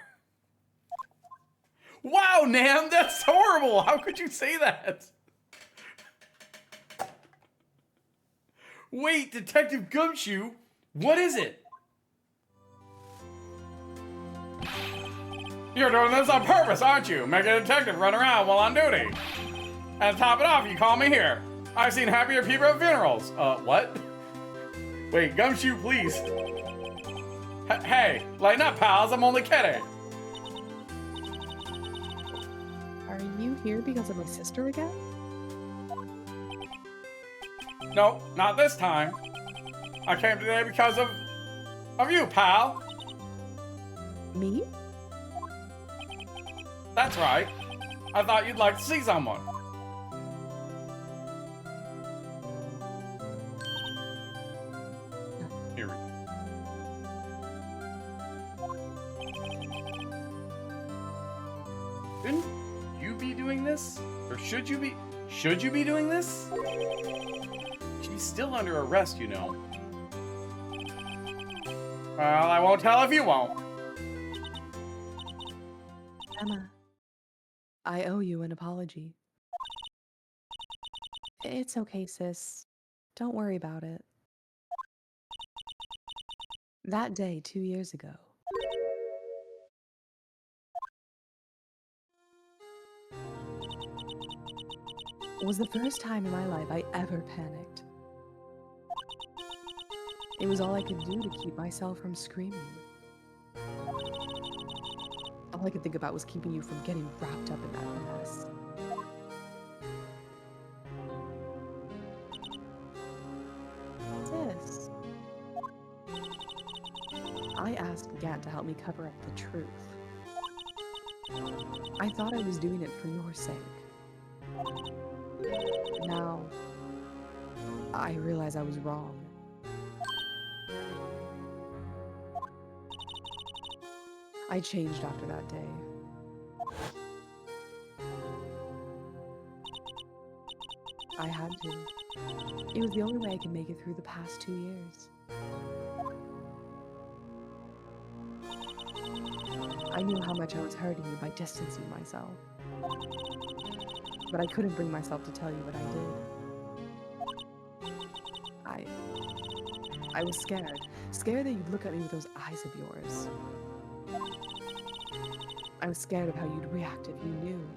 Wow, Nam, that's horrible. How could you say that? Wait, Detective Gumshoe, what is it? You're doing this on purpose, aren't you? Make a detective run around while on duty. And to top it off, you call me here. I've seen happier people at funerals. What? Wait, Gumshoe, please. Hey, lighten up, pals. I'm only kidding. Are you here because of my sister again? No, not this time. I came today because of you, pal. Me? That's right. I thought you'd like to see someone. Here we go. Shouldn't you be doing this? Or should you be doing this? She's still under arrest, you know. Well, I won't tell if you won't. Emma, I owe you an apology. It's okay, sis. Don't worry about it. That day 2 years ago, was the first time in my life I ever panicked. It was all I could do to keep myself from screaming. All I could think about was keeping you from getting wrapped up in that mess. Sis, I asked Gant to help me cover up the truth. I thought I was doing it for your sake. Now, I realize I was wrong. I changed after that day. I had to. It was the only way I could make it through the past 2 years. I knew how much I was hurting you by distancing myself. But I couldn't bring myself to tell you what I did. I was scared. Scared that you'd look at me with those eyes of yours. I was scared of how you'd react if you knew.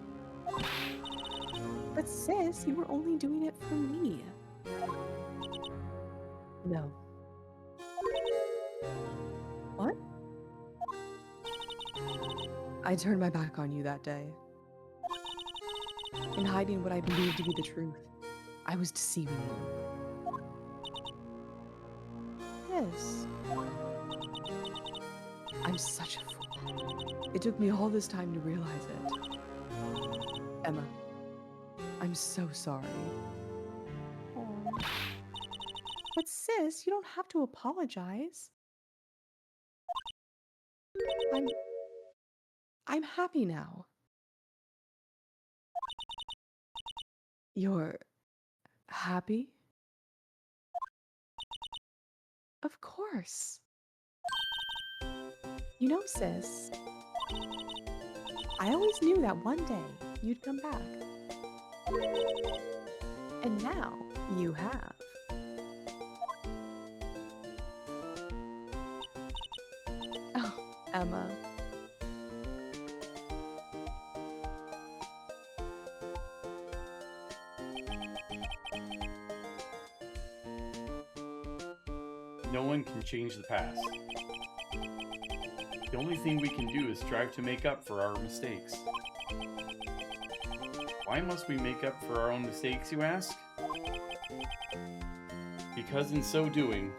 But sis, you were only doing it for me. No. What? I turned my back on you that day. In hiding what I believed to be the truth, I was deceiving you. Yes. I'm such a fool. It took me all this time to realize it. Emma, I'm so sorry. Aw. But sis, you don't have to apologize. I'm happy now. You're happy? Of course. You know, sis, I always knew that one day you'd come back. And now you have. Oh, Emma. No one can change the past. The only thing we can do is strive to make up for our mistakes. Why must we make up for our own mistakes, you ask? Because in so doing,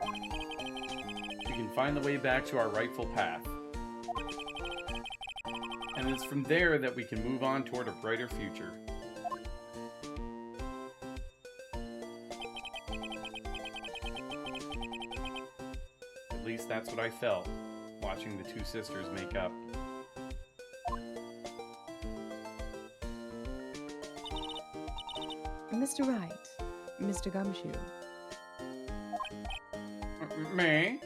we can find the way back to our rightful path. And it's from there that we can move on toward a brighter future. At least that's what I felt, watching the two sisters make up. Mr. Wright, Mr. Gumshoe. Me?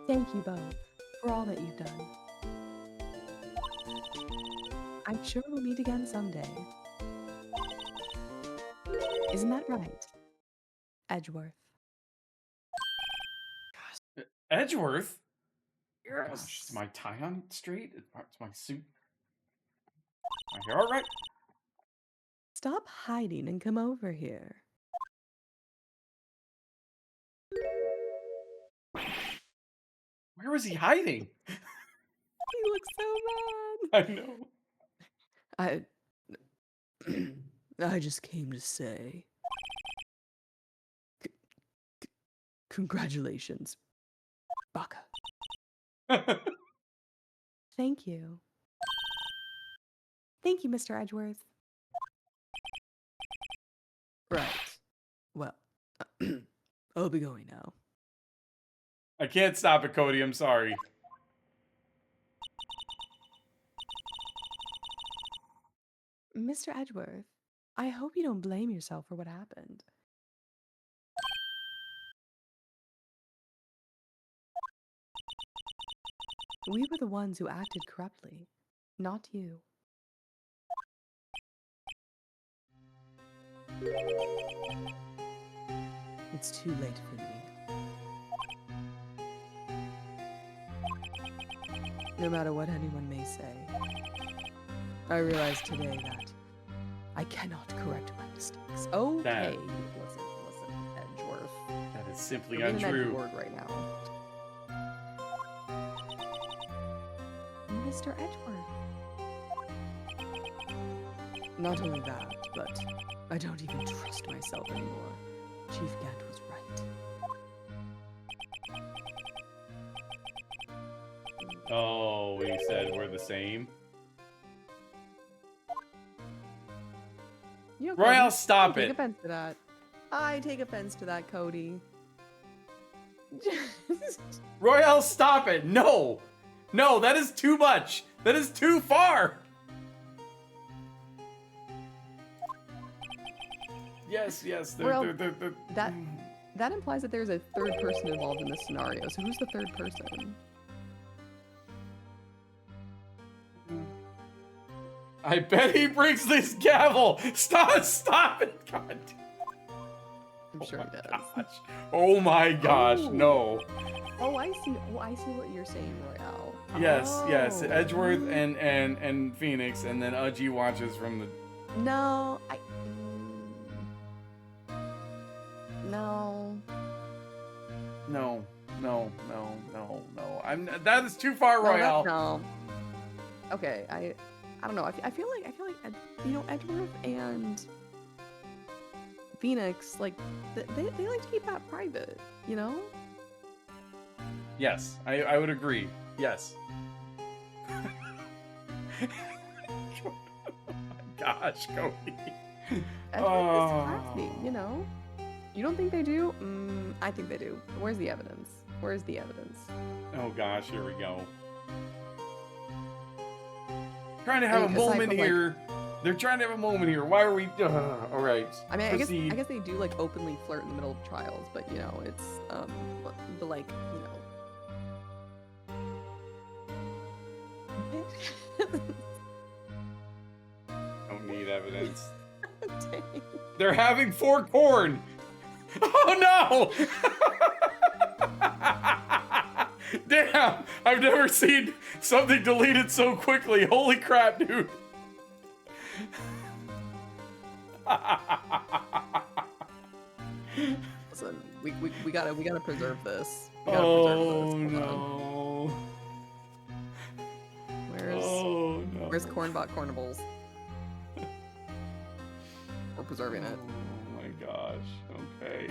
Thank you both for all that you've done. I'm sure we'll meet again someday. Isn't that right, Edgeworth? Edgeworth? Gosh, is my tie on straight? Is my suit? My hair all right? Stop hiding and come over here. Where was he hiding? You look so mad. I know. I just came to say, congratulations, Baka. Thank you. Thank you, Mr. Edgeworth. Right. Well, I'll be going now. I can't stop it, Cody. I'm sorry. Mr. Edgeworth, I hope you don't blame yourself for what happened. We were the ones who acted corruptly, not you. It's too late for me. No matter what anyone may say, I realize today that I cannot correct my mistakes. Okay, listen, Edgeworth. That is simply You're being an untrue. Edgeworth right now. Mr. Edgeworth. Not only that, but I don't even trust myself anymore. Chief Gant was right. Oh, we said we're the same. You know, Royale, Cody, stop I take it. offense to that. I take offense to that, Cody. Royale, stop it. No. No, that is too much. That is too far. Yes. Well, that implies that there's a third person involved in this scenario. So who's the third person? I bet he brings this gavel. Stop it. God. I'm sure he does. Gosh. Oh my gosh. Oh. No. Oh, I see. Oh, I see what you're saying, Royale. Yes. Oh. Edgeworth and Phoenix, and then Udgy watches from the. No, No. No. That is too far, Royale. No. Okay, I don't know. I feel like you know, Edgeworth and Phoenix, like they like to keep that private, you know? Yes, I would agree. Yes. Oh my gosh, Cody. Edgeworth is classy, you know? You don't think they do? I think they do. Where's the evidence? Where's the evidence? Oh gosh, here we go. Trying to have a Aside moment from, like- here. They're trying to have a moment here. Why are we? All right. I mean, Proceed. I guess they do like openly flirt in the middle of trials, but you know, it's but like, you know. Don't need evidence. Dang. They're having fork corn. Oh no! Damn! I've never seen something deleted so quickly. Holy crap, dude! Listen, we gotta preserve this. We gotta preserve this. Oh Hold on. no! Where's Oh no! where's Cornbot Cornables? We're preserving it. Oh my gosh. Okay.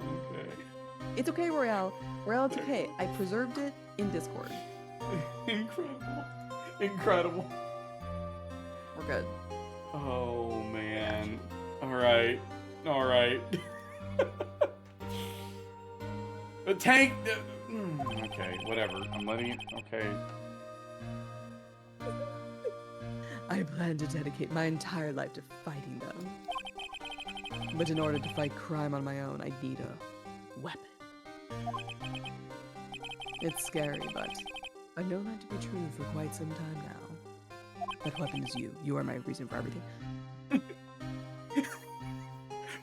Okay. It's okay, Royale. Royale, it's okay. I preserved it in Discord. Incredible. Incredible. We're good. Oh man. Alright. Alright. The tank. Okay, whatever. I'm letting it. Okay. I plan to dedicate my entire life to fighting them. But in order to fight crime on my own, I need a weapon. It's scary, but I've known that to be true for quite some time now. That weapon is you. You are my reason for everything.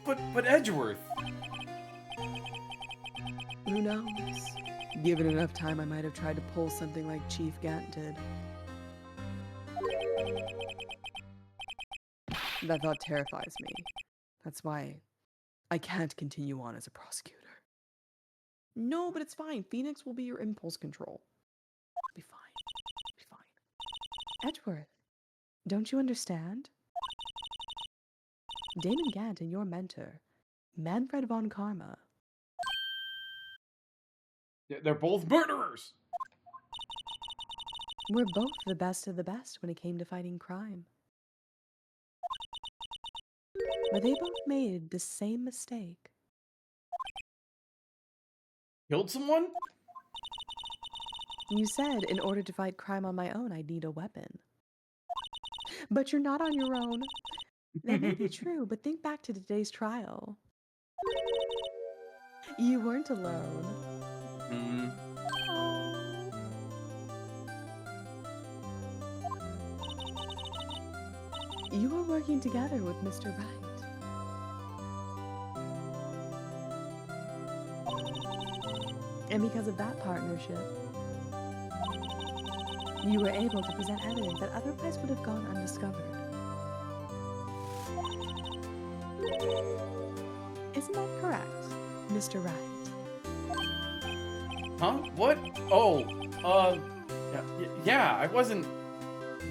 But Edgeworth. Who knows? Given enough time, I might have tried to pull something like Chief Gant did. That thought terrifies me. That's why I can't continue on as a prosecutor. No, but it's fine. Phoenix will be your impulse control. Be fine. Be fine. Edgeworth, don't you understand? Damon Gant and your mentor, Manfred von Karma, They're both murderers. were both the best of the best when it came to fighting crime. But they both made the same mistake. Killed someone? You said in order to fight crime on my own, I'd need a weapon. But you're not on your own. That may be true, but think back to today's trial. You weren't alone. Hmm. You were working together with Mr. Wright. And because of that partnership, you were able to present evidence that otherwise would have gone undiscovered. Isn't that correct, Mr. Wright? Huh? What? Oh, yeah, I wasn't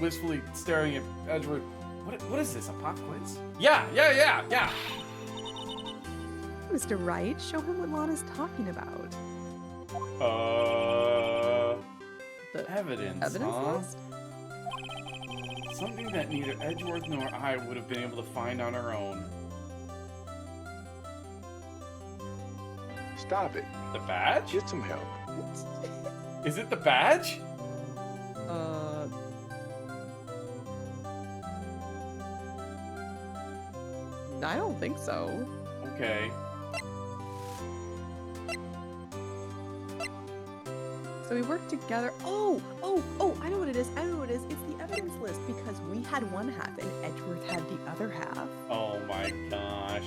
wistfully staring at Edgeworth. What is this, a pop quiz? Yeah. Mr. Wright, show him what Lana's talking about. The Evidence, evidence huh? list? Something that neither Edgeworth nor I would have been able to find on our own. Stop it. The badge? Get some help. Is it the badge? I don't think so. Okay. So we worked together. Oh, I know what it is. It's the evidence list because we had one half and Edgeworth had the other half. Oh my gosh.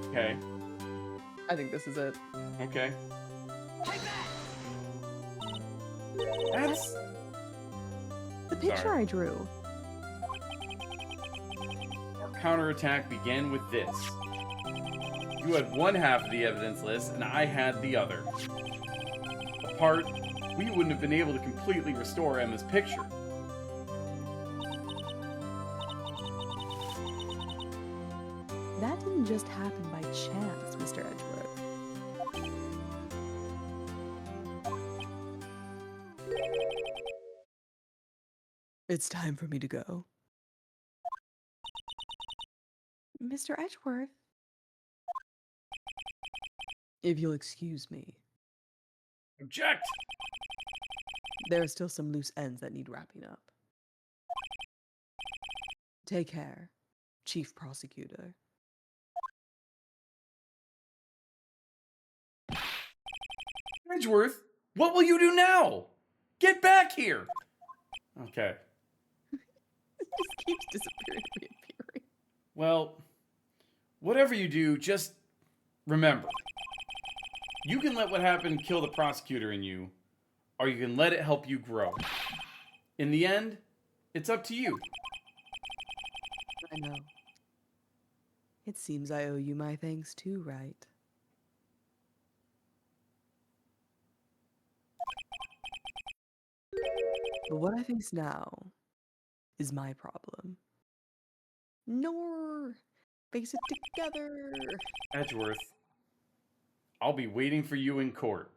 Okay. I think this is it. Okay. That's The picture Sorry. I drew. Our counterattack began with this. You had one half of the evidence list, and I had the other. Apart, we wouldn't have been able to completely restore Emma's picture. That didn't just happen by chance, Mr. Edgeworth. It's time for me to go. Mr. Edgeworth? If you'll excuse me, Object! there are still some loose ends that need wrapping up. Take care, Chief Prosecutor. Edgeworth, what will you do now? Get back here! Okay. It just keeps disappearing and reappearing. Well, whatever you do, just remember. You can let what happened kill the prosecutor in you, or you can let it help you grow. In the end, it's up to you. I know. It seems I owe you my thanks too, right? But what I face now is my problem. Nor face it together. Edgeworth, I'll be waiting for you in court.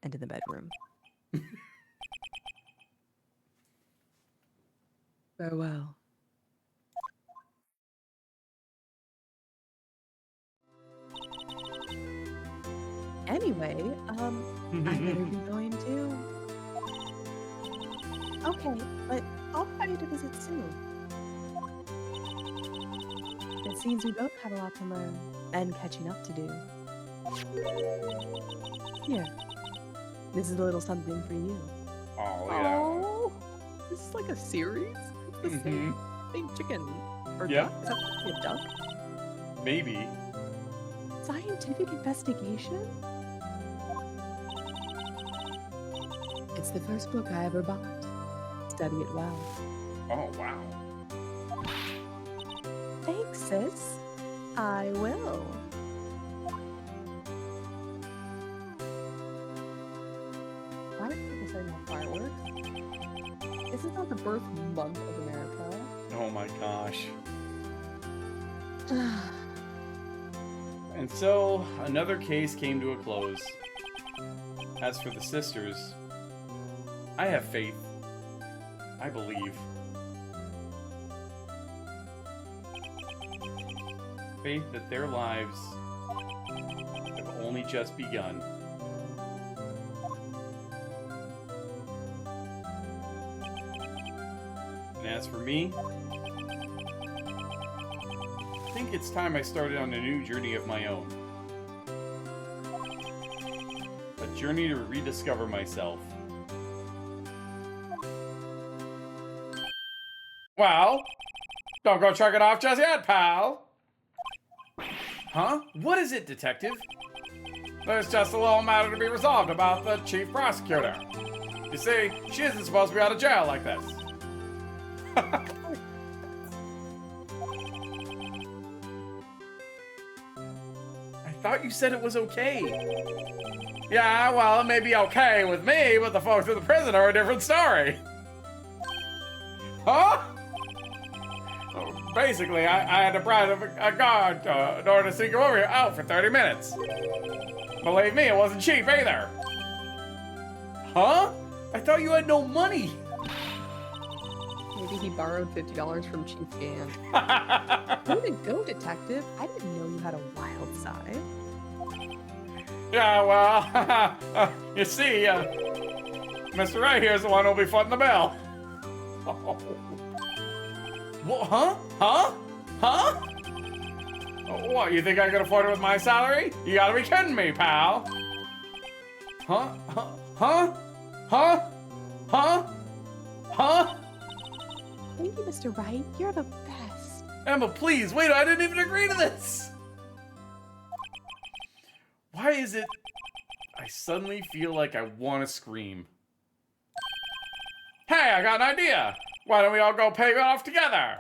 And in the bedroom. Farewell. Anyway, I better be going too. Okay, but I'll try to visit soon. It seems we both have a lot to learn and catching up to do. Here, this is a little something for you. Oh, yeah. Oh, this is like a series. It's the same chicken or Yeah. duck. Is that a duck? Maybe. Scientific investigation? It's the first book I ever bought. Study it well. Oh, wow. Thanks, sis. I will. Why are people saying about fireworks? This is not the birth month of America. Oh my gosh. And so, another case came to a close. As for the sisters, I have faith. I believe. Faith that their lives have only just begun. And as for me, I think it's time I started on a new journey of my own. A journey to rediscover myself. Well, don't go check it off just yet, pal. Huh? What is it, detective? There's just a little matter to be resolved about the chief prosecutor. You see, she isn't supposed to be out of jail like this. I thought you said it was okay. Yeah, well, it may be okay with me, but the folks in the prison are a different story. Huh? Basically, I had to bribe a guard in order to sneak him over here out for 30 minutes. Believe me, it wasn't cheap either. Huh? I thought you had no money. Maybe he borrowed $50 from Chief Gan. Way to go, detective. I didn't know you had a wild side. Yeah, well, you see, Mr. Wright here's the one who'll be footing the bill. What? Huh? Huh? Huh? What, you think I could afford it with my salary? You gotta be kidding me, pal. Huh? Huh? Huh? Huh? Huh? Huh? Thank you, Mr. Wright. You're the best. Emma, please, wait, I didn't even agree to this. Why is it I suddenly feel like I want to scream? Hey, I got an idea. Why don't we all go pay it off together?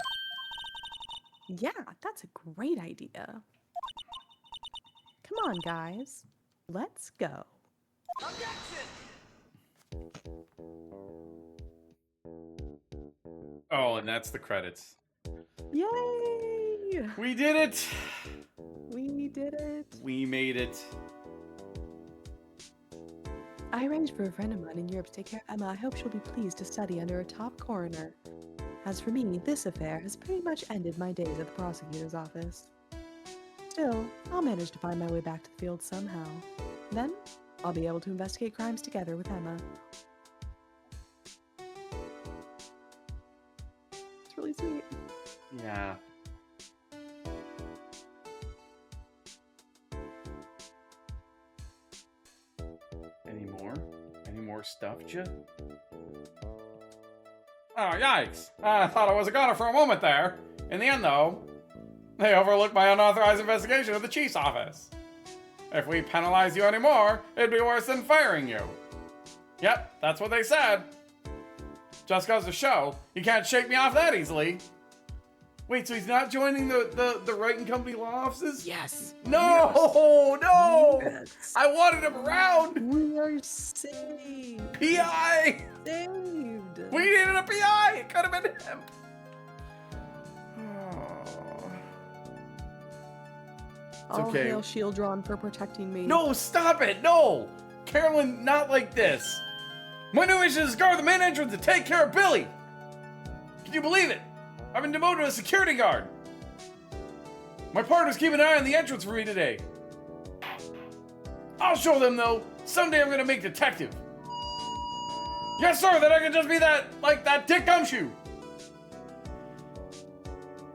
Yeah, that's a great idea. Come on, guys. Let's go. Oh, and that's the credits. Yay! We did it. We did it. We made it. I arranged for a friend of mine in Europe to take care of Emma. I hope she'll be pleased to study under a top coroner. As for me, this affair has pretty much ended my days at the prosecutor's office. Still, I'll manage to find my way back to the field somehow. Then, I'll be able to investigate crimes together with Emma. It's really sweet. Yeah. Any more? Any more stuff, J? Oh, yikes. I thought I was a goner for a moment there. In the end, though, they overlooked my unauthorized investigation of the chief's office. If we penalize you anymore, it'd be worse than firing you. Yep, that's what they said. Just goes to show, you can't shake me off that easily. Wait, so he's not joining the Wright and Company law offices? Yes. No, no! Yes. I wanted him around! We are saved. PI! Saved. We needed a PI! It could have been him! Oh. All okay. hail Shieldron for protecting me. No, stop it! No! Carolyn, not like this! My new mission is to guard the main entrance and take care of Billy! Can you believe it? I've been demoted to a security guard! My partner's keeping an eye on the entrance for me today. I'll show them, though. Someday I'm gonna make detective. Yes, sir, then I can just be that Dick Gumshoe.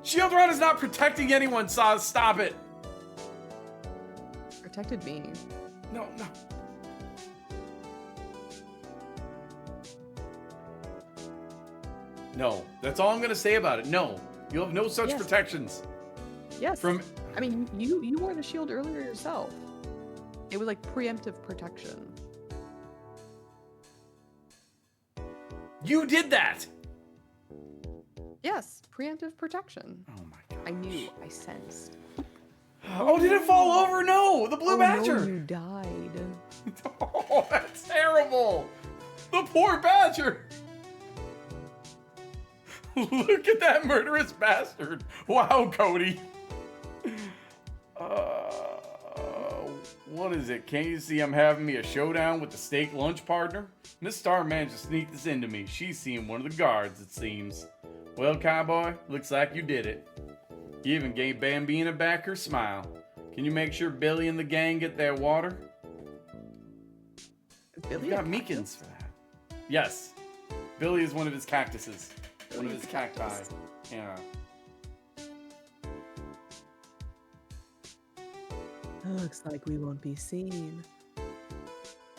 Shieldron is not protecting anyone, Saz. Stop it. Protected me. No. No, that's all I'm gonna say about it. No, you have no such Yes. protections. Yes. From I mean, you wore the shield earlier yourself. It was like preemptive protection. you did that. Yes, preemptive protection. Oh my god. I knew. I sensed. Oh, did it fall over? No, the blue Oh, badger. no, you died. Oh, that's terrible. The poor badger. Look at that murderous bastard. Wow, Cody. What is it? Can't you see I'm having me a showdown with the steak lunch partner? Miss Star managed to sneak this into me. She's seeing one of the guards, it seems. Well, cowboy, looks like you did it. You even gave Bambina back her smile. Can you make sure Billy and the gang get their water? Billy You got a Meekins cactus? for that. Yes. Billy is one of his cactuses. One of Billy's his a cacti. cactus. Yeah. Looks like we won't be seeing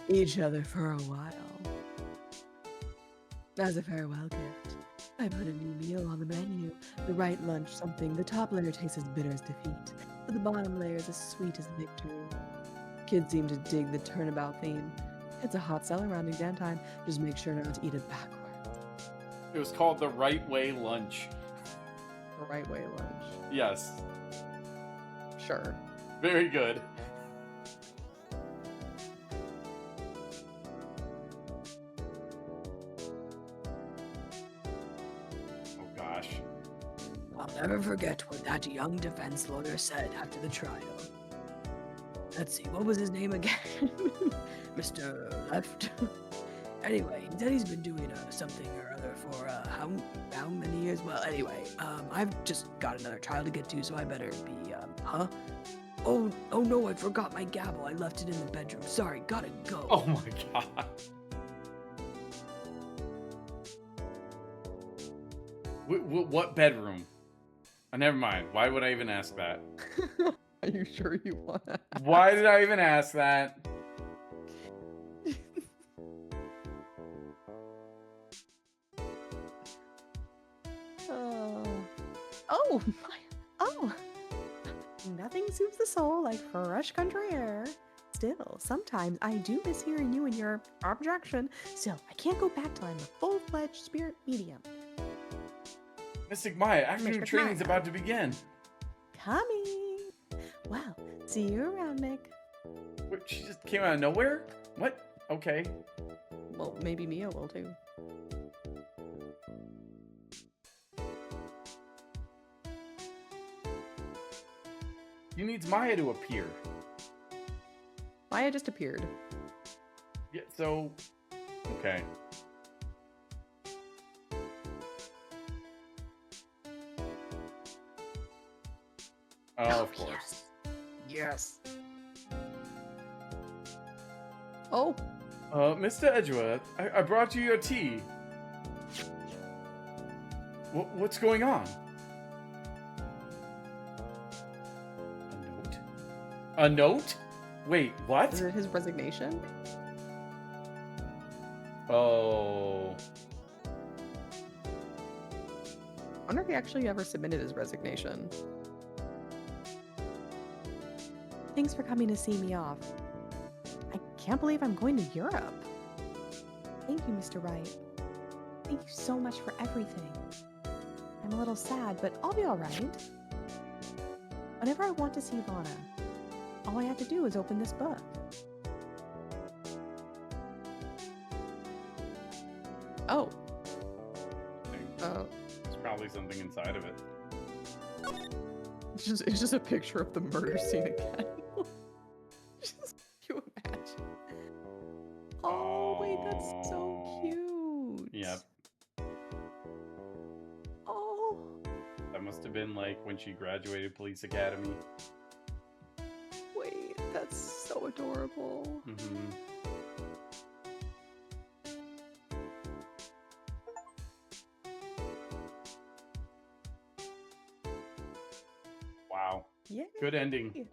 each other for a while. As a farewell gift, I put a new meal on the menu. The right lunch something. The top layer tastes as bitter as defeat, but the bottom layer is as sweet as victory. Kids seem to dig the turnabout theme. It's a hot seller around exam time. Just make sure not to eat it backwards. It was called the Right Way Lunch. The right way lunch. Yes. Sure. Very good. Oh gosh. I'll never forget what that young defense lawyer said after the trial. Let's see, what was his name again? Mr. Left? Anyway, he said he's been doing something or other for how many years? Well, anyway, I've just got another trial to get to, so I better be, huh? Oh no, I forgot my gavel. I left it in the bedroom. Sorry, gotta go. Oh my god. What bedroom? Never mind. Why would I even ask that? Are you sure you want to? Why did I even ask that? Oh, oh. Nothing soothes the soul like fresh country air. Still, sometimes I do miss hearing you and your objection. Still, I can't go back till I'm a full-fledged spirit medium. Mystic Maya, afternoon Mystic training's Maya. about to begin. Coming. Well, see you around, Nick. Wait, she just came out of nowhere? What? Okay. Well, maybe Mia will too. You needs Maya to appear. Maya just appeared. Yeah, so... Okay. Oh, of course. Yes. Oh, Mr. Edgeworth, I brought you your tea. What's going on? A note? A note? Wait, what? is it his resignation? Oh. I wonder if he actually ever submitted his resignation. Thanks for coming to see me off. I can't believe I'm going to Europe. Thank you, Mr. Wright. Thank you so much for everything. I'm a little sad, but I'll be alright. Whenever I want to see Lana, all I have to do is open this book. Oh, There's probably something inside of it. it's just a picture of the murder scene again. Just you imagine. Oh wait, that's so cute. Yep. Oh, That must have been like when she graduated Police Academy. wait, that's so adorable. Mm-hmm. Wow. Yeah. Good ending.